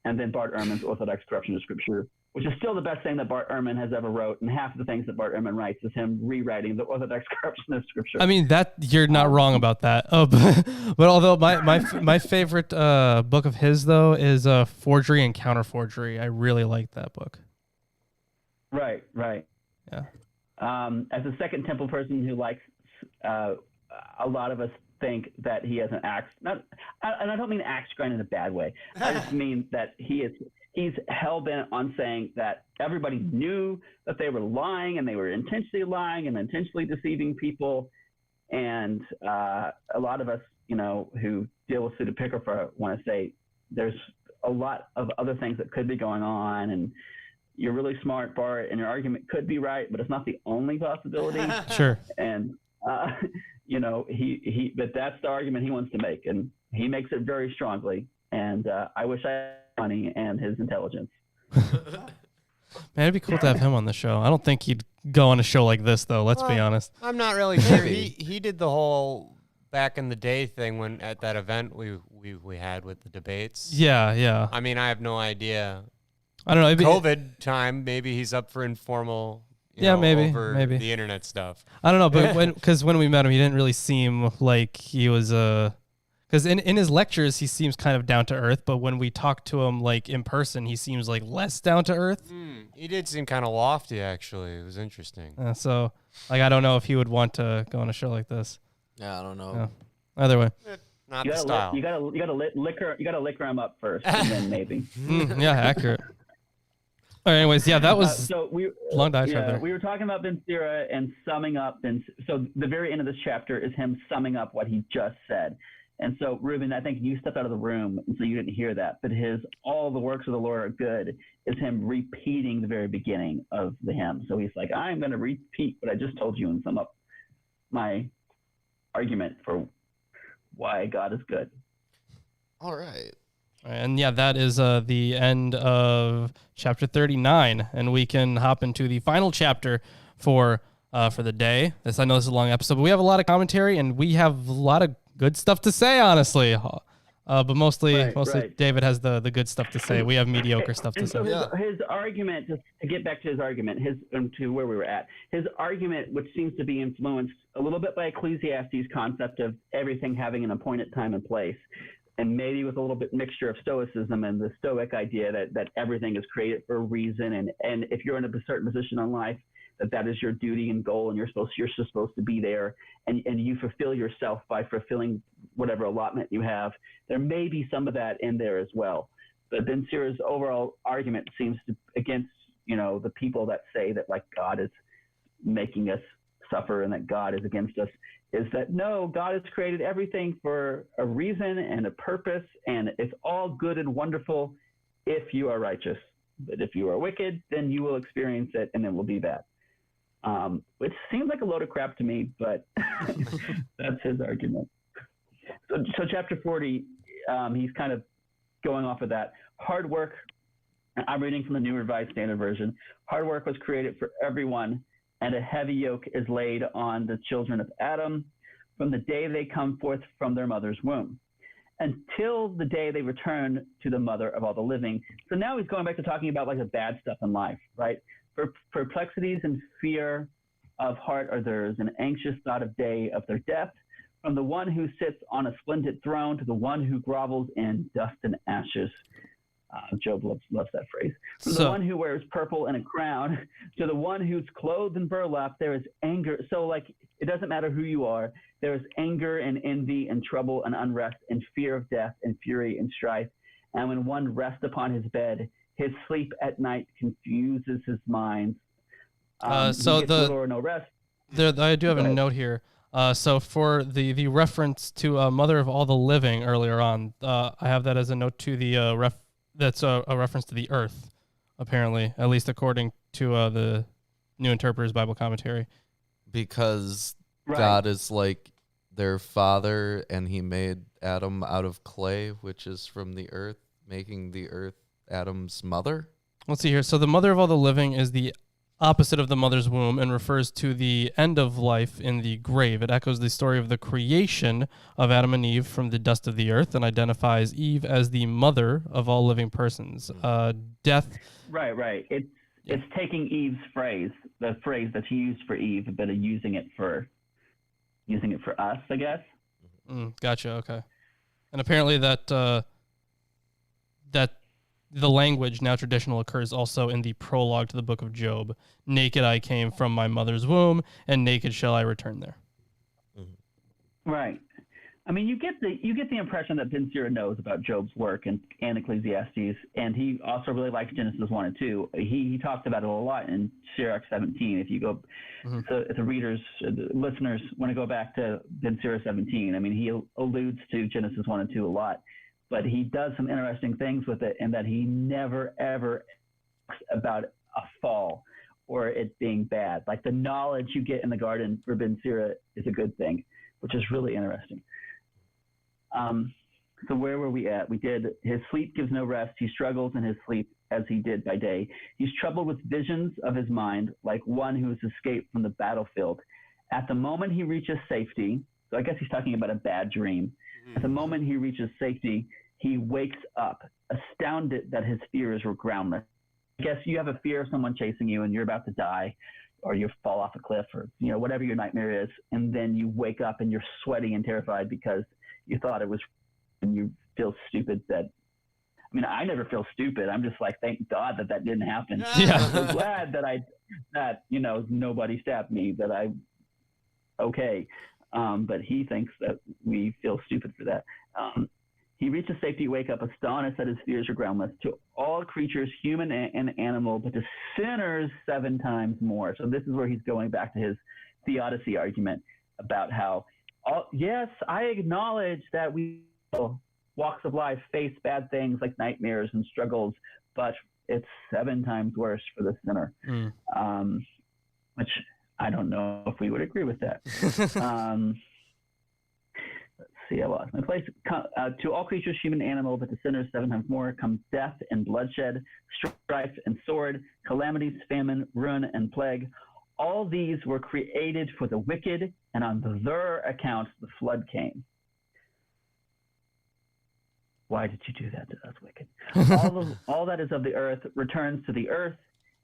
and then Bart Ehrman's Orthodox Corruption of Scripture, which is still the best thing that Bart Ehrman has ever wrote. And half of the things that Bart Ehrman writes is him rewriting the Orthodox Corruption of Scripture. I mean, that you're not wrong about that. Oh, but although my favorite book of his though is Forgery and Counterforgery. I really like that book. Right. Yeah. As a Second Temple person who likes, a lot of us think that he has an axe. And I don't mean axe grind in a bad way. I just mean that he's hell bent on saying that everybody knew that they were lying, and they were intentionally lying and intentionally deceiving people. And a lot of us, who deal with pseudepigrapha want to say there's a lot of other things that could be going on, and you're really smart, Bart, and your argument could be right, but it's not the only possibility. Sure. And but that's the argument he wants to make, and he makes it very strongly. And I wish I had money and his intelligence. Man, it'd be cool to have him on the show. I don't think he'd go on a show like this, though. Let's be honest. I'm not really sure. He did the whole back in the day thing when at that event we had with the debates. Yeah. I mean, I have no idea. I don't know. COVID time, maybe he's up for informal. Maybe the internet stuff. I don't know, but because when we met him, he didn't really seem like he was because in his lectures he seems kind of down to earth, but when we talk to him like in person, he seems like less down to earth. He did seem kind of lofty, actually. It was interesting. So like I don't know if he would want to go on a show like this. Yeah, I don't know. Yeah. Either way, not the style. You gotta liquor him up first, and then maybe. Yeah, accurate. All right, anyways, yeah, that was long diatribe there. We were talking about Ben Sira and summing up. So the very end of this chapter is him summing up what he just said. And so, Ruben, I think you stepped out of the room, and so you didn't hear that. But all the works of the Lord are good is him repeating the very beginning of the hymn. So he's like, I'm going to repeat what I just told you and sum up my argument for why God is good. All right. And yeah, that is the end of chapter 39, and we can hop into the final chapter for for the day. I know this is a long episode, but we have a lot of commentary and we have a lot of good stuff to say, honestly. But mostly Right. David has the good stuff to say. We have mediocre stuff to And say. so his argument, just to get back to his argument, to where we were at, his argument, which seems to be influenced a little bit by Ecclesiastes' concept of everything having an appointed time and place, and maybe with a little bit mixture of Stoicism and the Stoic idea that everything is created for a reason, and if you're in a certain position in life, that is your duty and goal, and you're just supposed to be there, and you fulfill yourself by fulfilling whatever allotment you have. There may be some of that in there as well. But Ben Sira's overall argument seems to against, the people that say that like God is making us suffer and that God is against us, is that no, God has created everything for a reason and a purpose, and it's all good and wonderful if you are righteous. But if you are wicked, then you will experience it and it will be bad. Which seems like a load of crap to me, but that's his argument. So chapter 40, he's kind of going off of that. Hard work, I'm reading from the New Revised Standard Version. Hard work was created for everyone, and a heavy yoke is laid on the children of Adam from the day they come forth from their mother's womb, until the day they return to the mother of all the living. So now he's going back to talking about like the bad stuff in life, right? Perplexities and fear of heart are theirs, an anxious thought of day of their death, from the one who sits on a splendid throne to the one who grovels in dust and ashes. Job loves that phrase. From the one who wears purple and a crown to the one who's clothed in burlap, there is anger. So like, it doesn't matter who you are. There is anger and envy and trouble and unrest and fear of death and fury and strife. And when one rests upon his bed, his sleep at night confuses his mind. So little or no rest. I do have a note here. So for the reference to Mother of All the Living earlier on, I have that as a note to the that's a reference to the earth, apparently, at least according to the New Interpreter's Bible Commentary. Because God is like their father, and he made Adam out of clay, which is from the earth, making the earth Adam's mother. Let's see here. So the Mother of All the Living is the opposite of the mother's womb and refers to the end of life in the grave. It echoes the story of the creation of Adam and Eve from the dust of the earth and identifies Eve as the mother of all living persons. Death. Right. It's taking Eve's phrase, the phrase that he used for Eve, but using it for us, I guess. Gotcha. Okay. And apparently that the language now traditional occurs also in the prologue to the book of Job. Naked I came from my mother's womb, and naked shall I return there. Right. I mean, you get the impression that Ben Sira knows about Job's work and Ecclesiastes, and he also really likes Genesis 1 and 2. He talks about it a lot in Sirach 17. If you go, so if the listeners want to go back to Ben Sira 17, I mean, he alludes to Genesis 1 and 2 a lot. But he does some interesting things with it, in that he never, ever talks about a fall or it being bad. Like the knowledge you get in the garden for Ben Sira is a good thing, which is really interesting. So where were we at? We did, his sleep gives no rest. He struggles in his sleep as he did by day. He's troubled with visions of his mind, like one who has escaped from the battlefield. At the moment he reaches safety, so I guess he's talking about a bad dream. At the moment he reaches safety, he wakes up, astounded that his fears were groundless. I guess you have a fear of someone chasing you and you're about to die, or you fall off a cliff, or whatever your nightmare is, and then you wake up and you're sweating and terrified because you thought it was, and you feel stupid that, I mean, I never feel stupid. I'm just like, thank God that didn't happen. Yeah. I'm so glad that nobody stabbed me, okay. But he thinks that we feel stupid for that. He reaches safety, wake up, astonished that his fears are groundless. To all creatures, human and animal, but to sinners 7 times more. So this is where he's going back to his theodicy argument about how, yes, I acknowledge that we walks of life face bad things like nightmares and struggles, but it's 7 times worse for the sinner. Which I don't know if we would agree with that. Let's see, I lost my place. To all creatures, human and animal, but to sinners 7 times more, comes death and bloodshed, strife and sword, calamities, famine, ruin, and plague. All these were created for the wicked, and on their account the flood came. Why did you do that to us, wicked? All that is of the earth returns to the earth,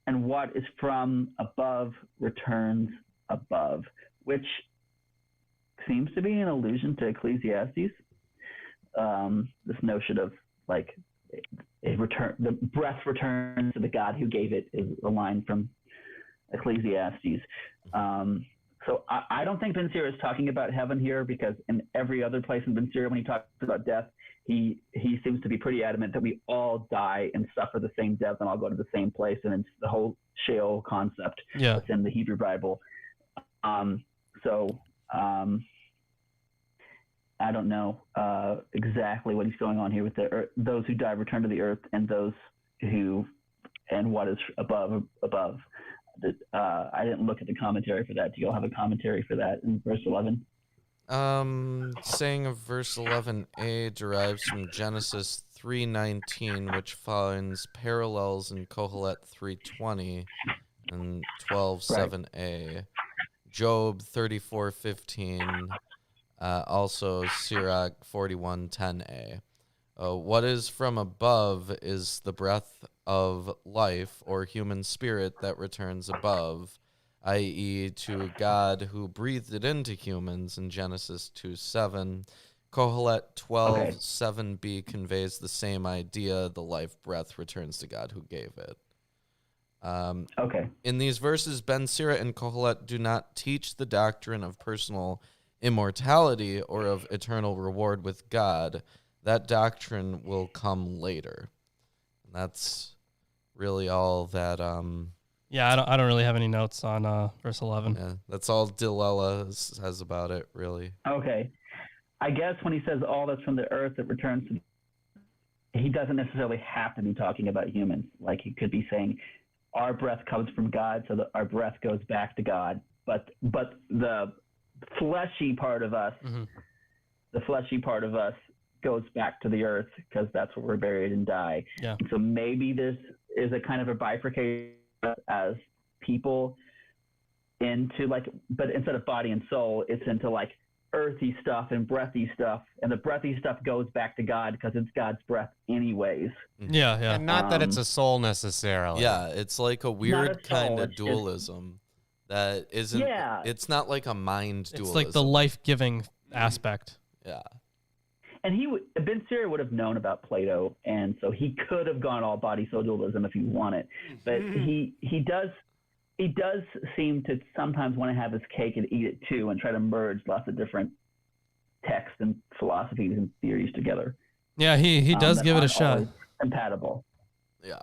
and what is from above returns above, which seems to be an allusion to Ecclesiastes. This notion of like the breath returns to the God who gave it is a line from Ecclesiastes. So I don't think Ben Sira is talking about heaven here, because in every other place in Ben Sira, when he talks about death, he seems to be pretty adamant that we all die and suffer the same death and all go to the same place, and it's the whole Sheol concept that's in the Hebrew Bible. I don't know exactly what he's going on here with those who die return to the earth, and those who, and what is above. I didn't look at the commentary for that. Do you all have a commentary for that in verse 11? Saying of verse 11a derives from Genesis 3:19, which finds parallels in Kohelet 3:20 and 12:7a. Job 34:15. Also Sirach 41:10a. What is from above is the breath of life or human spirit that returns above, i.e. to God who breathed it into humans in Genesis 2:7. Kohelet 12:7b conveys the same idea. The life breath returns to God who gave it. In these verses, Ben Sira and Kohelet do not teach the doctrine of personal immortality or of eternal reward with God. That doctrine will come later. And that's really all that. I don't really have any notes on verse 11. Yeah, that's all Delilah says about it, really. Okay, I guess when he says all that's from the earth that returns to, he doesn't necessarily have to be talking about humans. Like, he could be saying our breath comes from God, so that our breath goes back to God. But the fleshy part of us, goes back to the earth, because that's where we're buried and die. Yeah. So maybe this is a kind of a bifurcation as people into but instead of body and soul, it's into like earthy stuff and breathy stuff, and the breathy stuff goes back to God because it's God's breath anyways. Yeah. And not that it's a soul necessarily. Yeah, it's like a weird kind of dualism that isn't. Yeah. It's not like a mind dualism. It's like the life-giving aspect. Yeah. And Ben Sira would have known about Plato, and so he could have gone all body soul dualism if he wanted. But he does seem to sometimes want to have his cake and eat it too, and try to merge lots of different texts and philosophies and theories together. Yeah, he does give it a shot. Compatible. Yeah.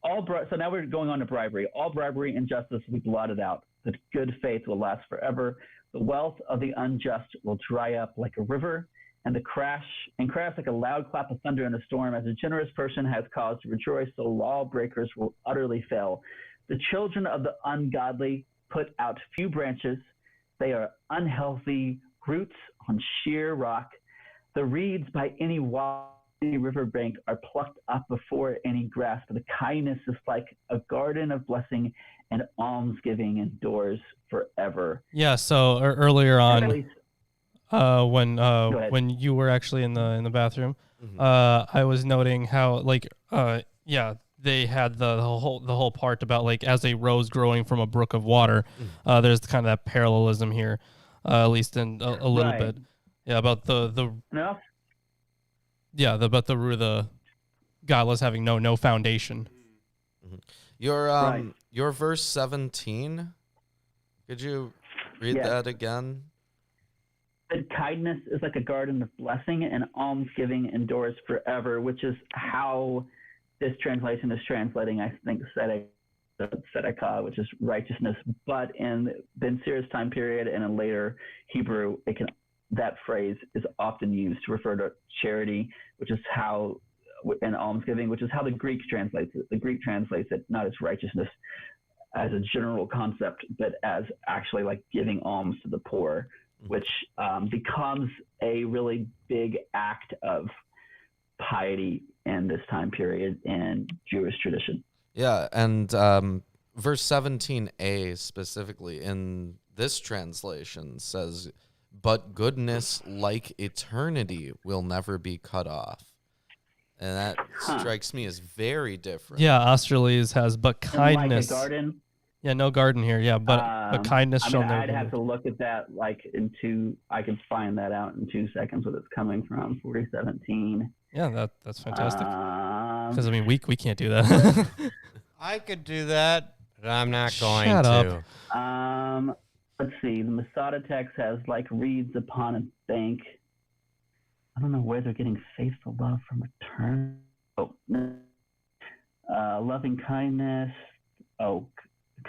So now we're going on to bribery. All bribery and injustice will be blotted out. The good faith will last forever. The wealth of the unjust will dry up like a river, and crash like a loud clap of thunder in a storm. As a generous person has cause to rejoice, so lawbreakers will utterly fail. The children of the ungodly put out few branches. They are unhealthy roots on sheer rock. The reeds by any riverbank are plucked up before any grass. But the kindness is like a garden of blessing, and almsgiving endures forever. Yeah. So earlier on, when you were actually in the bathroom, I was noting how they had the whole part about like as a rose growing from a brook of water. There's kind of that parallelism here, at least in a little bit. Yeah, about the godless having no foundation. Your verse 17. Could you read that again? That kindness is like a garden of blessing, and almsgiving endures forever, which is how this translation is translating, I think, tzedakah, which is righteousness. But in Ben Sira's time period and in later Hebrew, that phrase is often used to refer to charity, which is how, and almsgiving, which is how the Greek translates it. The Greek translates it not as righteousness as a general concept, but as actually like giving alms to the poor, which becomes a really big act of piety in this time period in Jewish tradition. Yeah, and verse 17a specifically in this translation says, but goodness like eternity will never be cut off. And that strikes me as very different. Yeah, Australese has but kindness. Like a garden. Yeah, no garden here. Yeah, but kindness shall never. I'd have to look at that I could find that out in 2 seconds where it's coming from. 4017. Yeah, that's fantastic. Because we can't do that. I could do that, but I'm not going Shut to. up. Let's see. The Masada text has like reeds upon a bank. I don't know where they're getting faithful love from return. Oh, loving kindness. Oh,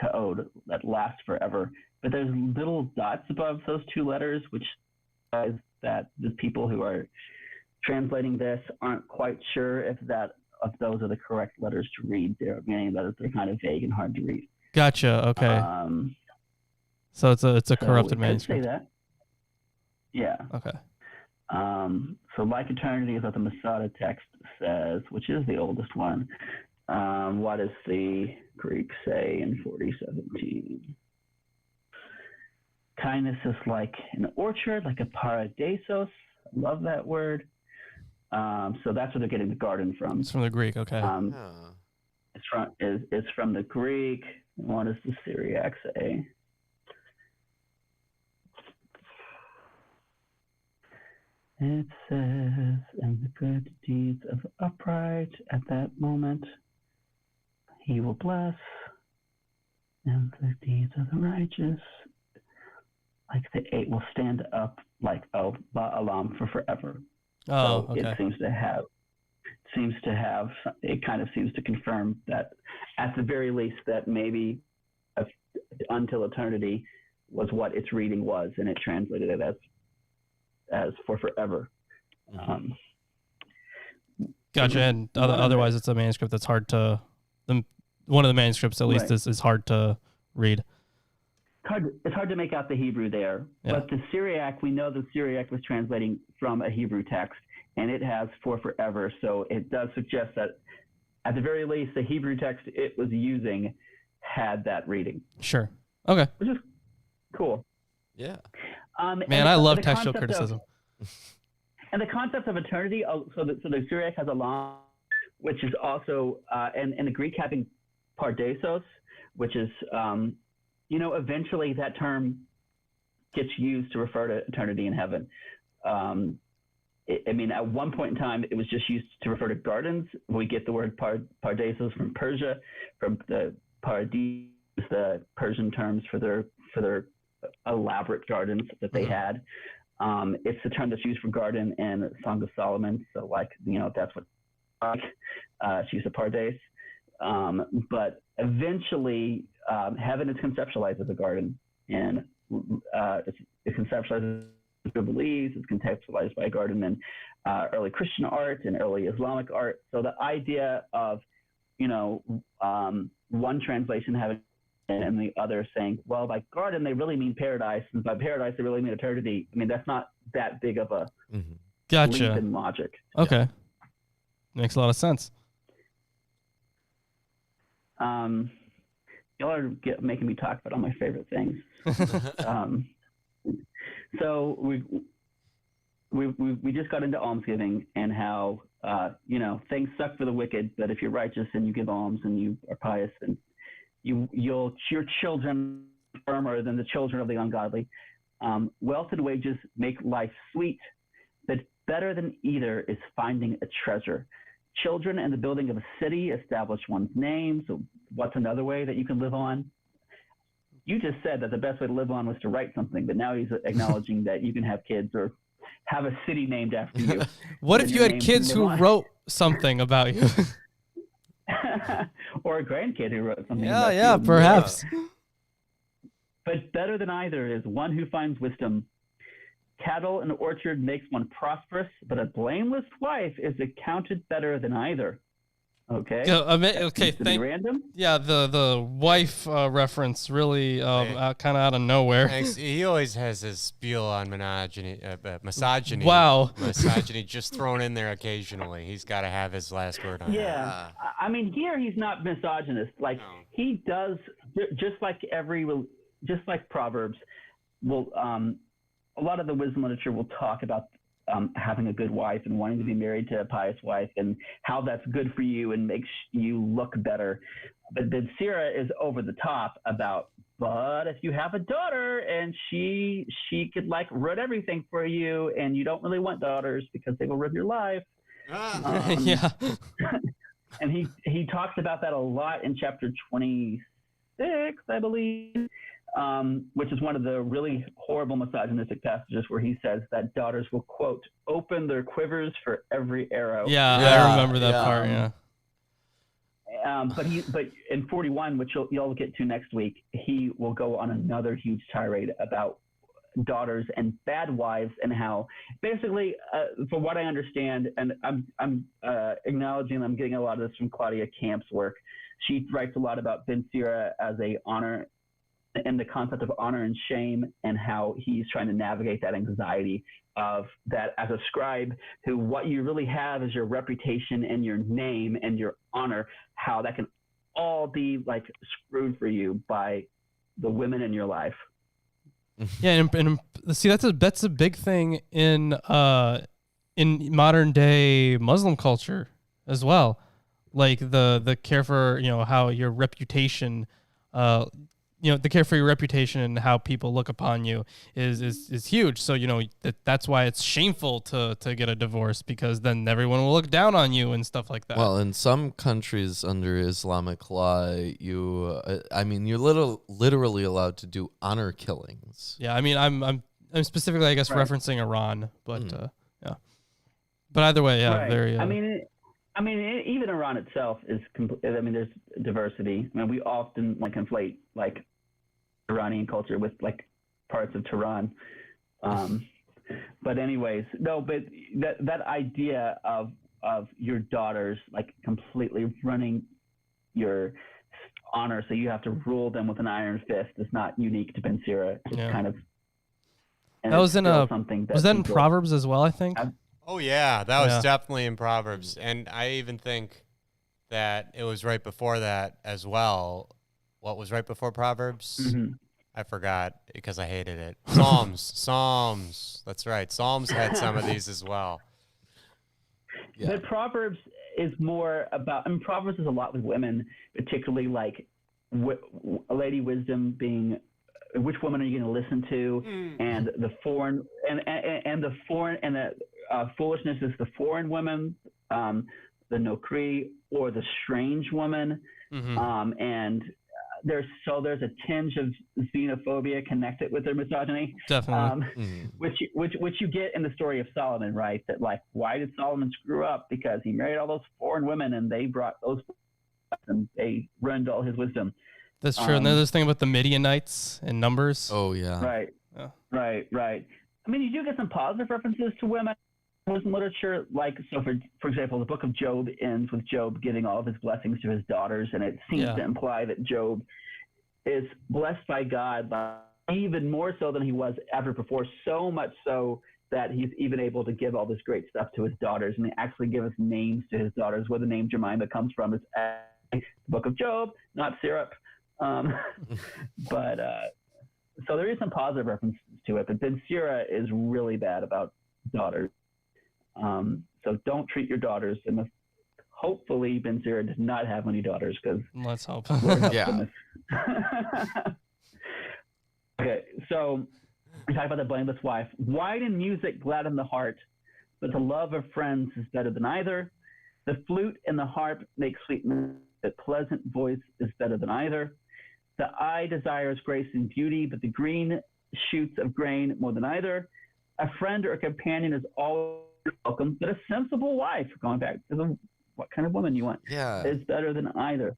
code that lasts forever. But there's little dots above those two letters, which says that the people who are translating this aren't quite sure if those are the correct letters to read. They're meaning that they're kind of vague and hard to read. Gotcha. Okay. So it's a corrupted manuscript. Say that. Yeah. Okay. So like eternity is what the Masada text says, which is the oldest one. What does the Greek say in 4017? Kindness is like an orchard, like a paradisos. I love that word. So that's where they're getting the garden from. It's from the Greek. Okay. It's from the Greek. What does the Sirach say? It says, and the good deeds of the upright at that moment he will bless, and the deeds of the righteous, like the eight, will stand up like Ba'alam for forever. Oh, so okay. It kind of seems to confirm that, at the very least, that maybe until eternity was what its reading was, and it translated it as for forever. Gotcha. And otherwise, it's a manuscript that's hard to. One of the manuscripts, at least, is hard to read. It's hard to make out the Hebrew there. Yeah. But the Syriac, we know the Syriac was translating from a Hebrew text, and it has for forever. So it does suggest that, at the very least, the Hebrew text it was using had that reading. Sure. Okay. Which is cool. Yeah. Man, I love textual criticism. And the concept of eternity, so the Syriac has a long, which is also, and the Greek having pardesos, which is, eventually that term gets used to refer to eternity in heaven. At one point in time, it was just used to refer to gardens. We get the word pardesos from Persia, from the paradis, the Persian terms for their elaborate gardens that they had. It's the term that's used for garden in Song of Solomon. So, that's what it's used to pardes. But eventually, heaven is conceptualized as a garden, and it's conceptualized as Jubilees. It's contextualized by a garden in early Christian art and early Islamic art. So the idea of, one translation having and the other saying, well, by garden, they really mean paradise, and by paradise, they really mean eternity. That's not that big of a leap in logic. Okay. Makes a lot of sense. Y'all are making me talk about all my favorite things. So we just got into almsgiving and how, things suck for the wicked, but if you're righteous and you give alms and you are pious, then your children are firmer than the children of the ungodly. Wealth and wages make life sweet, but better than either is finding a treasure. Children and the building of a city establish one's name. So what's another way that you can live on? You just said that the best way to live on was to write something, but now he's acknowledging that you can have kids or have a city named after you. What if you had kids who wrote something about you? Or a grandkid who wrote something. Yeah, perhaps. But better than either is one who finds wisdom. Cattle in an orchard makes one prosperous, but a blameless wife is accounted better than either. Okay. Okay, Seems to be random. Yeah, the wife reference really kind of out of nowhere. Thanks. He always has his spiel on misogyny. Wow. Misogyny just thrown in there occasionally. He's got to have his last word on Yeah. that. I mean, here he's not misogynist. Like he does, just like Proverbs. Will a lot of the wisdom literature will talk about having a good wife and wanting to be married to a pious wife and how that's good for you and makes you look better. But then Sirach is over the top about, but if you have a daughter and she could like ruin everything for you, and you don't really want daughters because they will ruin your life. Yeah. And he talks about that a lot in chapter 26, I believe. Which is one of the really horrible misogynistic passages where he says that daughters will, quote, open their quivers for every arrow. Yeah, I remember that part. Yeah. But in 41, which you'll get to next week, he will go on another huge tirade about daughters and bad wives and how basically, from what I understand, and I'm acknowledging I'm getting a lot of this from Claudia Camp's work. She writes a lot about Ben Sira as a honor and the concept of honor and shame, and how he's trying to navigate that anxiety of that as a scribe, who what you really have is your reputation and your name and your honor, how that can all be like screwed for you by the women in your life. Yeah, and see that's a big thing in modern day Muslim culture as well, like the care for how your reputation. The care for your reputation and how people look upon you is huge. So, that's why it's shameful to get a divorce, because then everyone will look down on you and stuff like that. Well, in some countries under Islamic law, you're literally allowed to do honor killings. Yeah, I mean, I'm specifically, I guess, referencing Iran, but yeah. But either way, yeah, very. I mean, even Iran itself is. There's diversity. I mean, we often conflate Iranian culture with parts of Tehran. But anyways, no. But that idea of your daughters completely running your honor, so you have to rule them with an iron fist, is not unique to Ben Sira. It's kind of. That was in something. Was that in Proverbs as well? I think. Oh, yeah, that was definitely in Proverbs. And I even think that it was right before that as well. What was right before Proverbs? Mm-hmm. I forgot because I hated it. Psalms. That's right. Psalms had some of these as well. Yeah. But Proverbs is more about, Proverbs is a lot with women, particularly a lady wisdom being, which woman are you going to listen to, and the foreign, and the foreign, and the foolishness is the foreign woman, the nokri, or the strange woman, and there's a tinge of xenophobia connected with their misogyny, definitely, which you get in the story of Solomon, right? That why did Solomon screw up? Because he married all those foreign women, and they brought those, and they ruined all his wisdom. That's true. And there's this thing about the Midianites and Numbers. Oh yeah, right. I mean, you do get some positive references to women in literature, for example, the book of Job ends with Job giving all of his blessings to his daughters, and it seems to imply that Job is blessed by God even more so than he was ever before, so much so that he's even able to give all this great stuff to his daughters, and they actually give us names to his daughters, where the name Jemima comes from is the book of Job, not Sirach. But so there is some positive references to it, but Ben Sira is really bad about daughters. So don't treat your daughters, and hopefully Ben Sira does not have any daughters, because let's hope. Yeah. Okay, so we talk about the blameless wife. Wine and music gladden the heart, but the love of friends is better than either. The flute and the harp make sweet music, but pleasant voice is better than either. The eye desires grace and beauty, but the green shoots of grain more than either. A friend or a companion is always welcome, but a sensible wife, going back to what kind of woman you want, is better than either.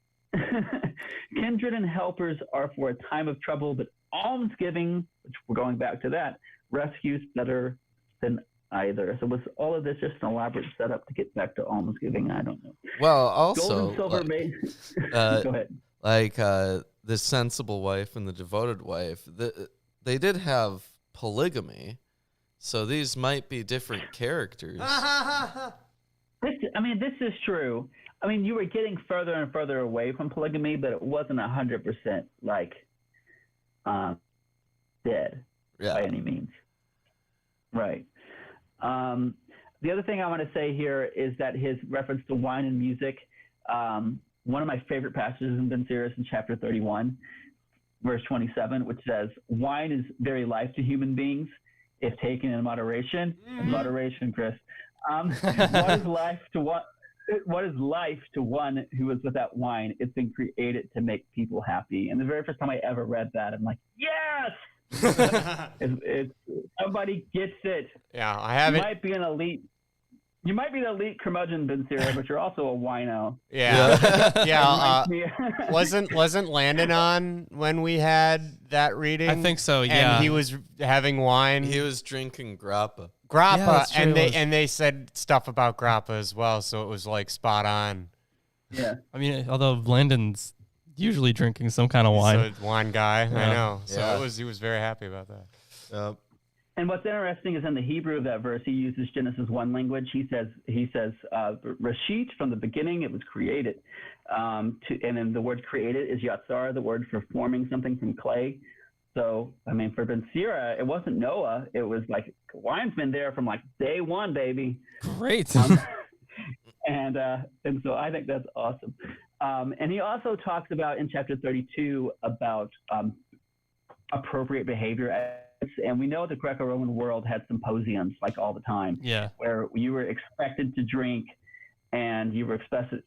Kindred and helpers are for a time of trouble, but almsgiving, which we're going back to that, rescues better than either. So was all of this just an elaborate setup to get back to almsgiving? I don't know. Well, Gold also, and silver like, made. uh, Go ahead. like the sensible wife and the devoted wife, they did have polygamy, so these might be different characters. This is true. I mean, you were getting further and further away from polygamy, but it wasn't 100% like dead by any means. Right. The other thing I want to say here is that his reference to wine and music, one of my favorite passages in Ben Sirach in chapter 31, verse 27, which says, "Wine is very life to human beings, if taken in moderation." In moderation, Chris. What is life to one? What is life to one who is without wine? It's been created to make people happy. And the very first time I ever read that, I'm like, yes! it's somebody gets it. Yeah, I haven't. You might be an elite curmudgeon, Ben Sirach, but you're also a wino. Yeah, yeah. Wasn't Landon on when we had that reading? I think so. Yeah, and he was having wine. He was drinking grappa. Yeah, and they said stuff about grappa as well, so it was like spot on. Yeah. I mean, although Landon's usually drinking some kind of wine. So wine guy, I know. So Yeah. he was very happy about that. Yep. And what's interesting is in the Hebrew of that verse, he uses Genesis 1 language. He says, Rashit, from the beginning, it was created. And then the word created is yatsar, the word for forming something from clay. So, I mean, for Ben Sirach, it wasn't Noah. It was like, wine's been there from like day one, baby. Great. And so I think that's awesome. And he also talks about in chapter 32 about appropriate behavior. And we know the Greco-Roman world had symposiums like all the time, where you were expected to drink and you were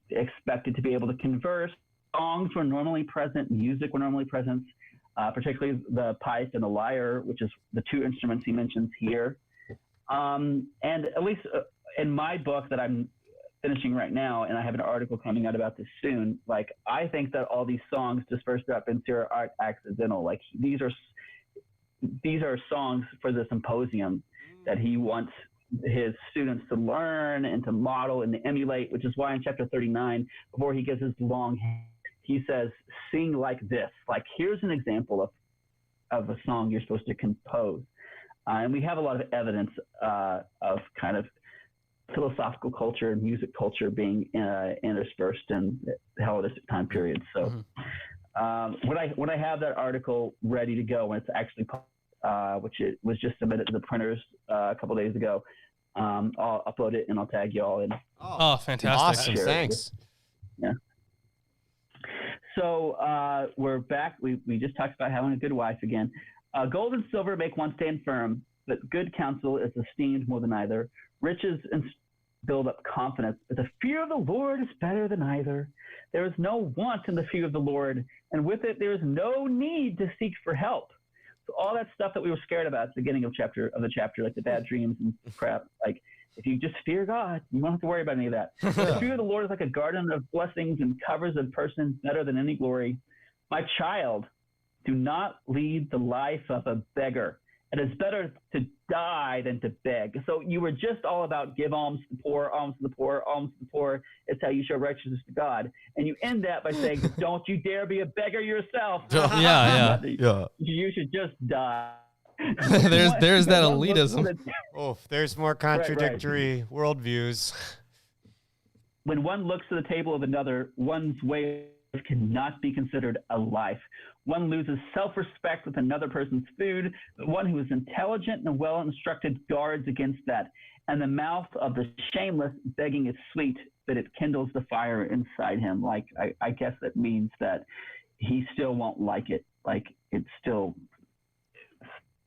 expected to be able to converse. Songs were normally present, music were normally present, particularly the pipe and the lyre, which is the two instruments he mentions here. And at least in my book that I'm finishing right now, and I have an article coming out about this soon, like I think that all these songs dispersed up in Sirach aren't accidental. Like these are songs for the symposium that he wants his students to learn and to model and to emulate, which is why in chapter 39, before he gives his long, he says, sing like this. Like, here's an example of a song you're supposed to compose. And we have a lot of evidence of kind of philosophical culture and music culture being interspersed in the Hellenistic time period. So when I have that article ready to go, when it's actually which it was just submitted to the printers a couple days ago, I'll upload it and I'll tag you all in. Oh, fantastic. Awesome. Thanks. Yeah. So we're back. We just talked about having a good wife again. Gold and silver make one stand firm, but good counsel is esteemed more than either. Riches build up confidence, but the fear of the Lord is better than either. There is no want in the fear of the Lord, and with it there is no need to seek for help. So all that stuff that we were scared about at the beginning of the chapter, like the bad dreams and crap, like if you just fear God, you won't have to worry about any of that. The fear of the Lord is like a garden of blessings and covers a person better than any glory. My child, do not lead the life of a beggar. It is better to die than to beg. So you were just all about give alms to the poor, alms to the poor, alms to the poor. It's how you show righteousness to God. And you end that by saying, don't you dare be a beggar yourself. Yeah. You should just die. there's that elitism. There's more contradictory worldviews. When one looks to the table of another, one's way cannot be considered a life. One loses self-respect with another person's food, but one who is intelligent and well-instructed guards against that. And the mouth of the shameless begging is sweet, but it kindles the fire inside him. Like, I guess that means that he still won't like it. Like, it's still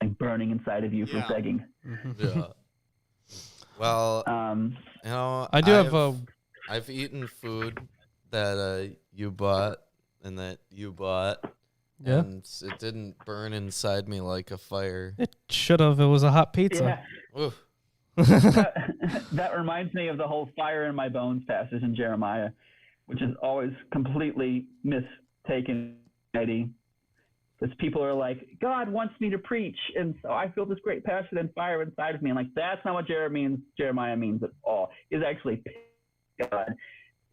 like burning inside of you for begging. Yeah. Well, I do have I've eaten food that you bought and that you bought. Yeah. And it didn't burn inside me like a fire. It should have. It was a hot pizza. Yeah. Oof. That reminds me of the whole fire in my bones passage in Jeremiah, which is always completely mistaken, Eddie. Because people are like, God wants me to preach, and so I feel this great passion and fire inside of me. And like, that's not what Jeremiah means at all. He's actually God,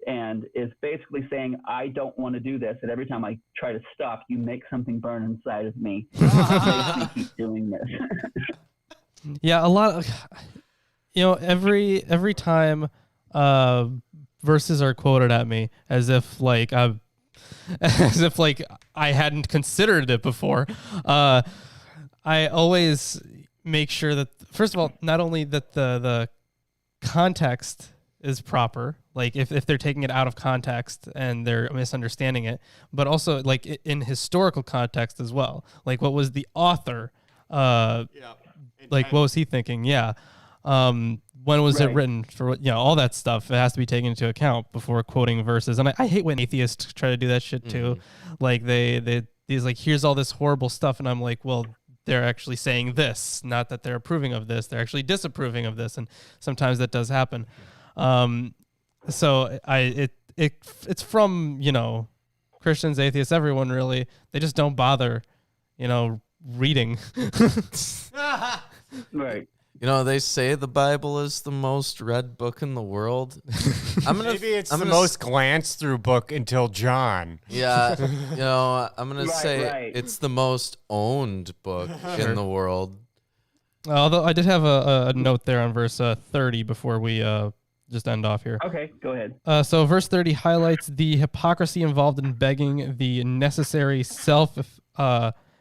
and is basically saying, I don't want to do this, and every time I try to stop, you make something burn inside of me. It makes me keep doing this. Yeah, a lot of, every time verses are quoted at me as if like I hadn't considered it before. I always make sure that, first of all, not only that the context is proper, like if they're taking it out of context and they're misunderstanding it, but also like in historical context as well. Like what was the author, like what was he thinking? Yeah. When was it written, for all that stuff? It has to be taken into account before quoting verses. And I hate when atheists try to do that shit too. Like these like, here's all this horrible stuff, and I'm like, well, they're actually saying this, not that they're approving of this. They're actually disapproving of this, and sometimes that does happen. So it's from Christians, atheists, everyone really. They just don't bother, reading. Right. They say the Bible is the most read book in the world. Maybe it's the most glanced through book until John. Yeah, I'm gonna say it's the most owned book in the world. Although I did have a note there on verse 30 before we just end off here. Okay, go ahead. So verse 30 highlights the hypocrisy involved in begging, the necessary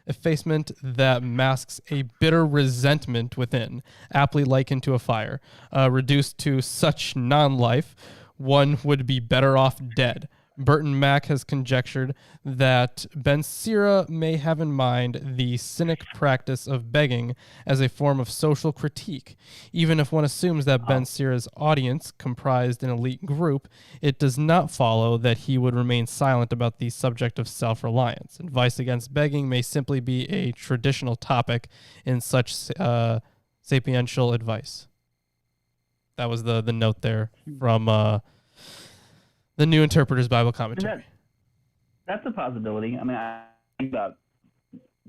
effacement that masks a bitter resentment within, aptly likened to a fire. Reduced to such non-life, one would be better off dead. Burton Mack has conjectured that Ben Sira may have in mind the cynic practice of begging as a form of social critique. Even if one assumes that Ben Sira's audience comprised an elite group, it does not follow that he would remain silent about the subject of self-reliance. Advice against begging may simply be a traditional topic in such sapiential advice. That was the note there from the New Interpreter's Bible Commentary. That's a possibility. I mean, I think about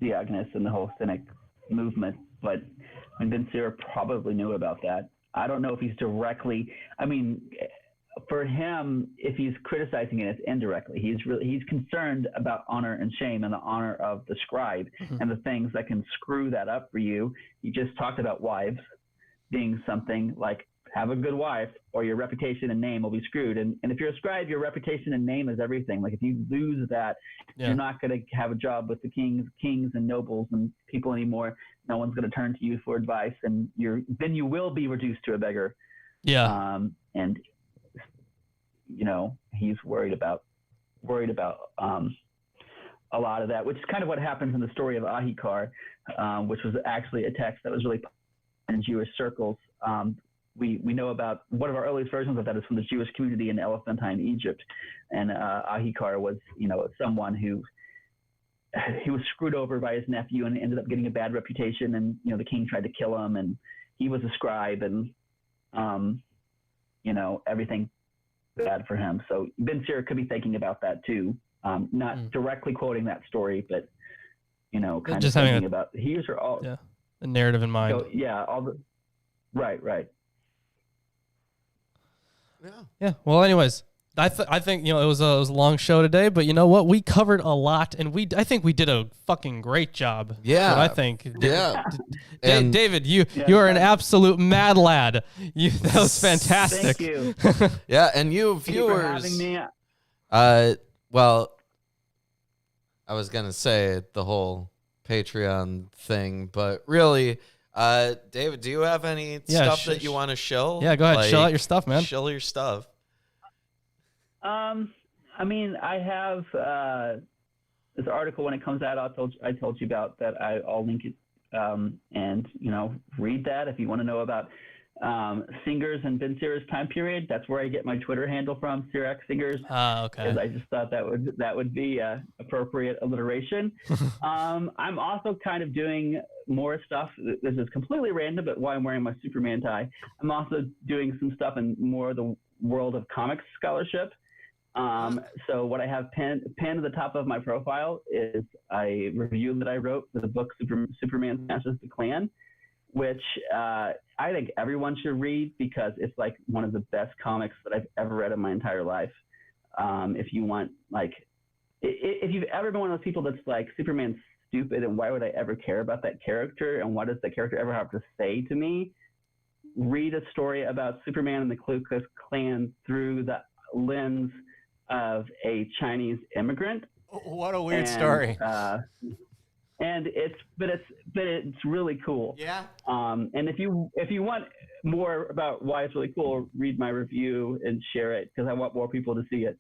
Diogenes and the whole cynic movement, but Ben Sira probably knew about that. I don't know if he's directly. I mean, for him, if he's criticizing it, it's indirectly. He's concerned about honor and shame and the honor of the scribe and the things that can screw that up for you. He just talked about wives being something like, have a good wife or your reputation and name will be screwed. And if you're a scribe, your reputation and name is everything. Like if you lose that, you're not going to have a job with the kings and nobles and people anymore. No one's going to turn to you for advice, and then you will be reduced to a beggar. Yeah. And he's worried about a lot of that, which is kind of what happens in the story of Ahikar, which was actually a text that was really in Jewish circles. We know about one of our earliest versions of that is from the Jewish community in Elephantine, Egypt. And Ahikar was, someone who he was screwed over by his nephew and ended up getting a bad reputation. And, the king tried to kill him, and he was a scribe, and, everything bad for him. So Ben Sira could be thinking about that too. Not directly quoting that story, but, kind just of thinking having about here's all the narrative in mind. So, all the right. Yeah. Well, anyways, I think it was a long show today, but you know what? We covered a lot, and I think we did a fucking great job. Yeah, I think. Yeah. And David, you are an absolute mad lad. That was fantastic. Thank you. Yeah, and you viewers. Thank you for having me. Well, I was gonna say the whole Patreon thing, but really. David, do you have any stuff that you want to show? Yeah, go ahead. Show out your stuff, man. Show your stuff. I mean, I have this article when it comes out. I told you about that. I'll link it, and read that if you want to know about singers and Ben Sira's time period. That's where I get my Twitter handle from, Sirach Singers. Okay. Because I just thought that would be appropriate alliteration. I'm also kind of doing more stuff. This is completely random, but why I'm wearing my Superman tie. I'm also doing some stuff in more of the world of comics scholarship. So what I have pinned at the top of my profile is a review that I wrote for the book Superman Smashes the Klan, which I think everyone should read because it's like one of the best comics that I've ever read in my entire life. If you want, like, if you've ever been one of those people that's like, Superman's stupid and why would I ever care about that character and what does that character ever have to say to me, read a story about Superman and the Ku Klux Klan through the lens of a Chinese immigrant. What a weird story. And it's really cool. Yeah. And if you want more about why it's really cool, read my review and share it because I want more people to see it.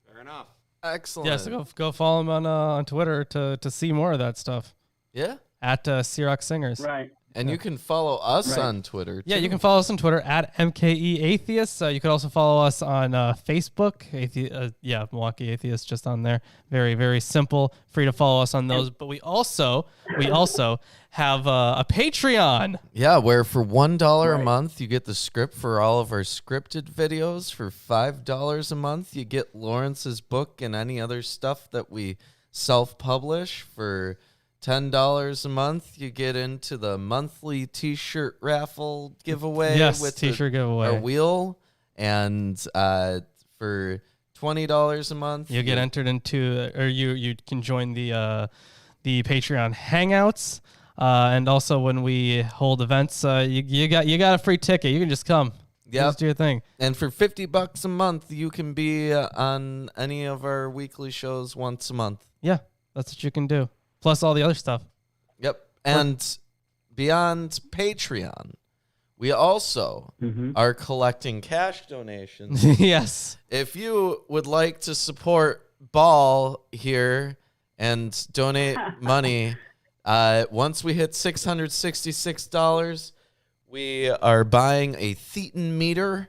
Fair enough. Excellent. Yeah, so go follow him on Twitter to see more of that stuff. Yeah. At Sirach Singers. Right. And you can follow us on Twitter, too. Yeah, you can follow us on Twitter at MKE Atheists. You can also follow us on Facebook. Milwaukee Atheists, just on there. Very, very simple. Free to follow us on those. But we also have a Patreon. Yeah, where for $1 a month, you get the script for all of our scripted videos. For $5 a month, you get Lawrence's book and any other stuff that we self-publish. For $10 a month, you get into the monthly T-shirt raffle giveaway. Yes, with T-shirt giveaway. Our wheel. And for $20 a month, you get entered into, or you can join the Patreon Hangouts. And also when we hold events, you got a free ticket. You can just come. Yeah, just do your thing. And for $50 a month, you can be on any of our weekly shows once a month. Yeah, that's what you can do. Plus all the other stuff. Yep. And beyond Patreon, we also are collecting cash donations. Yes. If you would like to support Ball here and donate money, once we hit $666, we are buying a Thetan meter.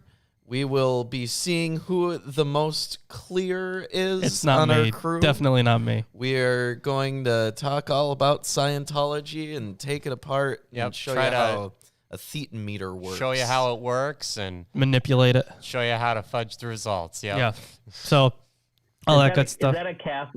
We will be seeing who the most clear is It's not on me. our crew. Definitely not me. We are going to talk all about Scientology and take it apart and show you how a Thetan meter works. Show you how it works and Manipulate it. show you how to fudge the results. Yep. Yeah. So all that good stuff. Is that a calf?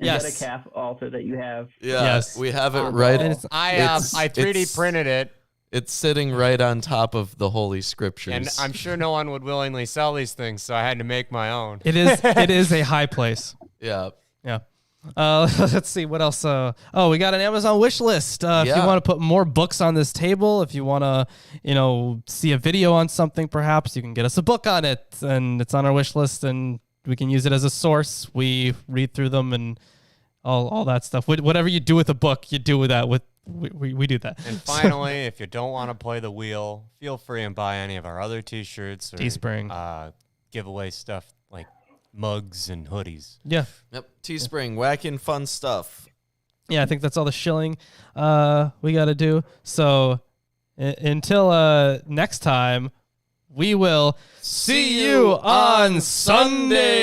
Yes. Is that a calf altar that you have? Yeah, Yes. we have it right. And it's- I 3D printed it, It's sitting right on top of the Holy Scriptures. and I'm sure no one would willingly sell these things, so I had to make my own. It is a high place. yeah. Yeah. Let's see what else. We got an Amazon wish list. If you Yeah. want to put more books on this table, if you want to, see a video on something, perhaps you can get us a book on it, and it's on our wish list, and we can use it as a source. We read through them and all that stuff. Whatever you do with a book, you do with that. We do that. And finally, if you don't want to play the wheel, feel free and buy any of our other T-shirts or Teespring. giveaway stuff like mugs and hoodies. Yeah. Yep. Teespring, whacking fun stuff. Yeah, I think that's all the shilling we got to do. So until next time, we will see you on Sunday.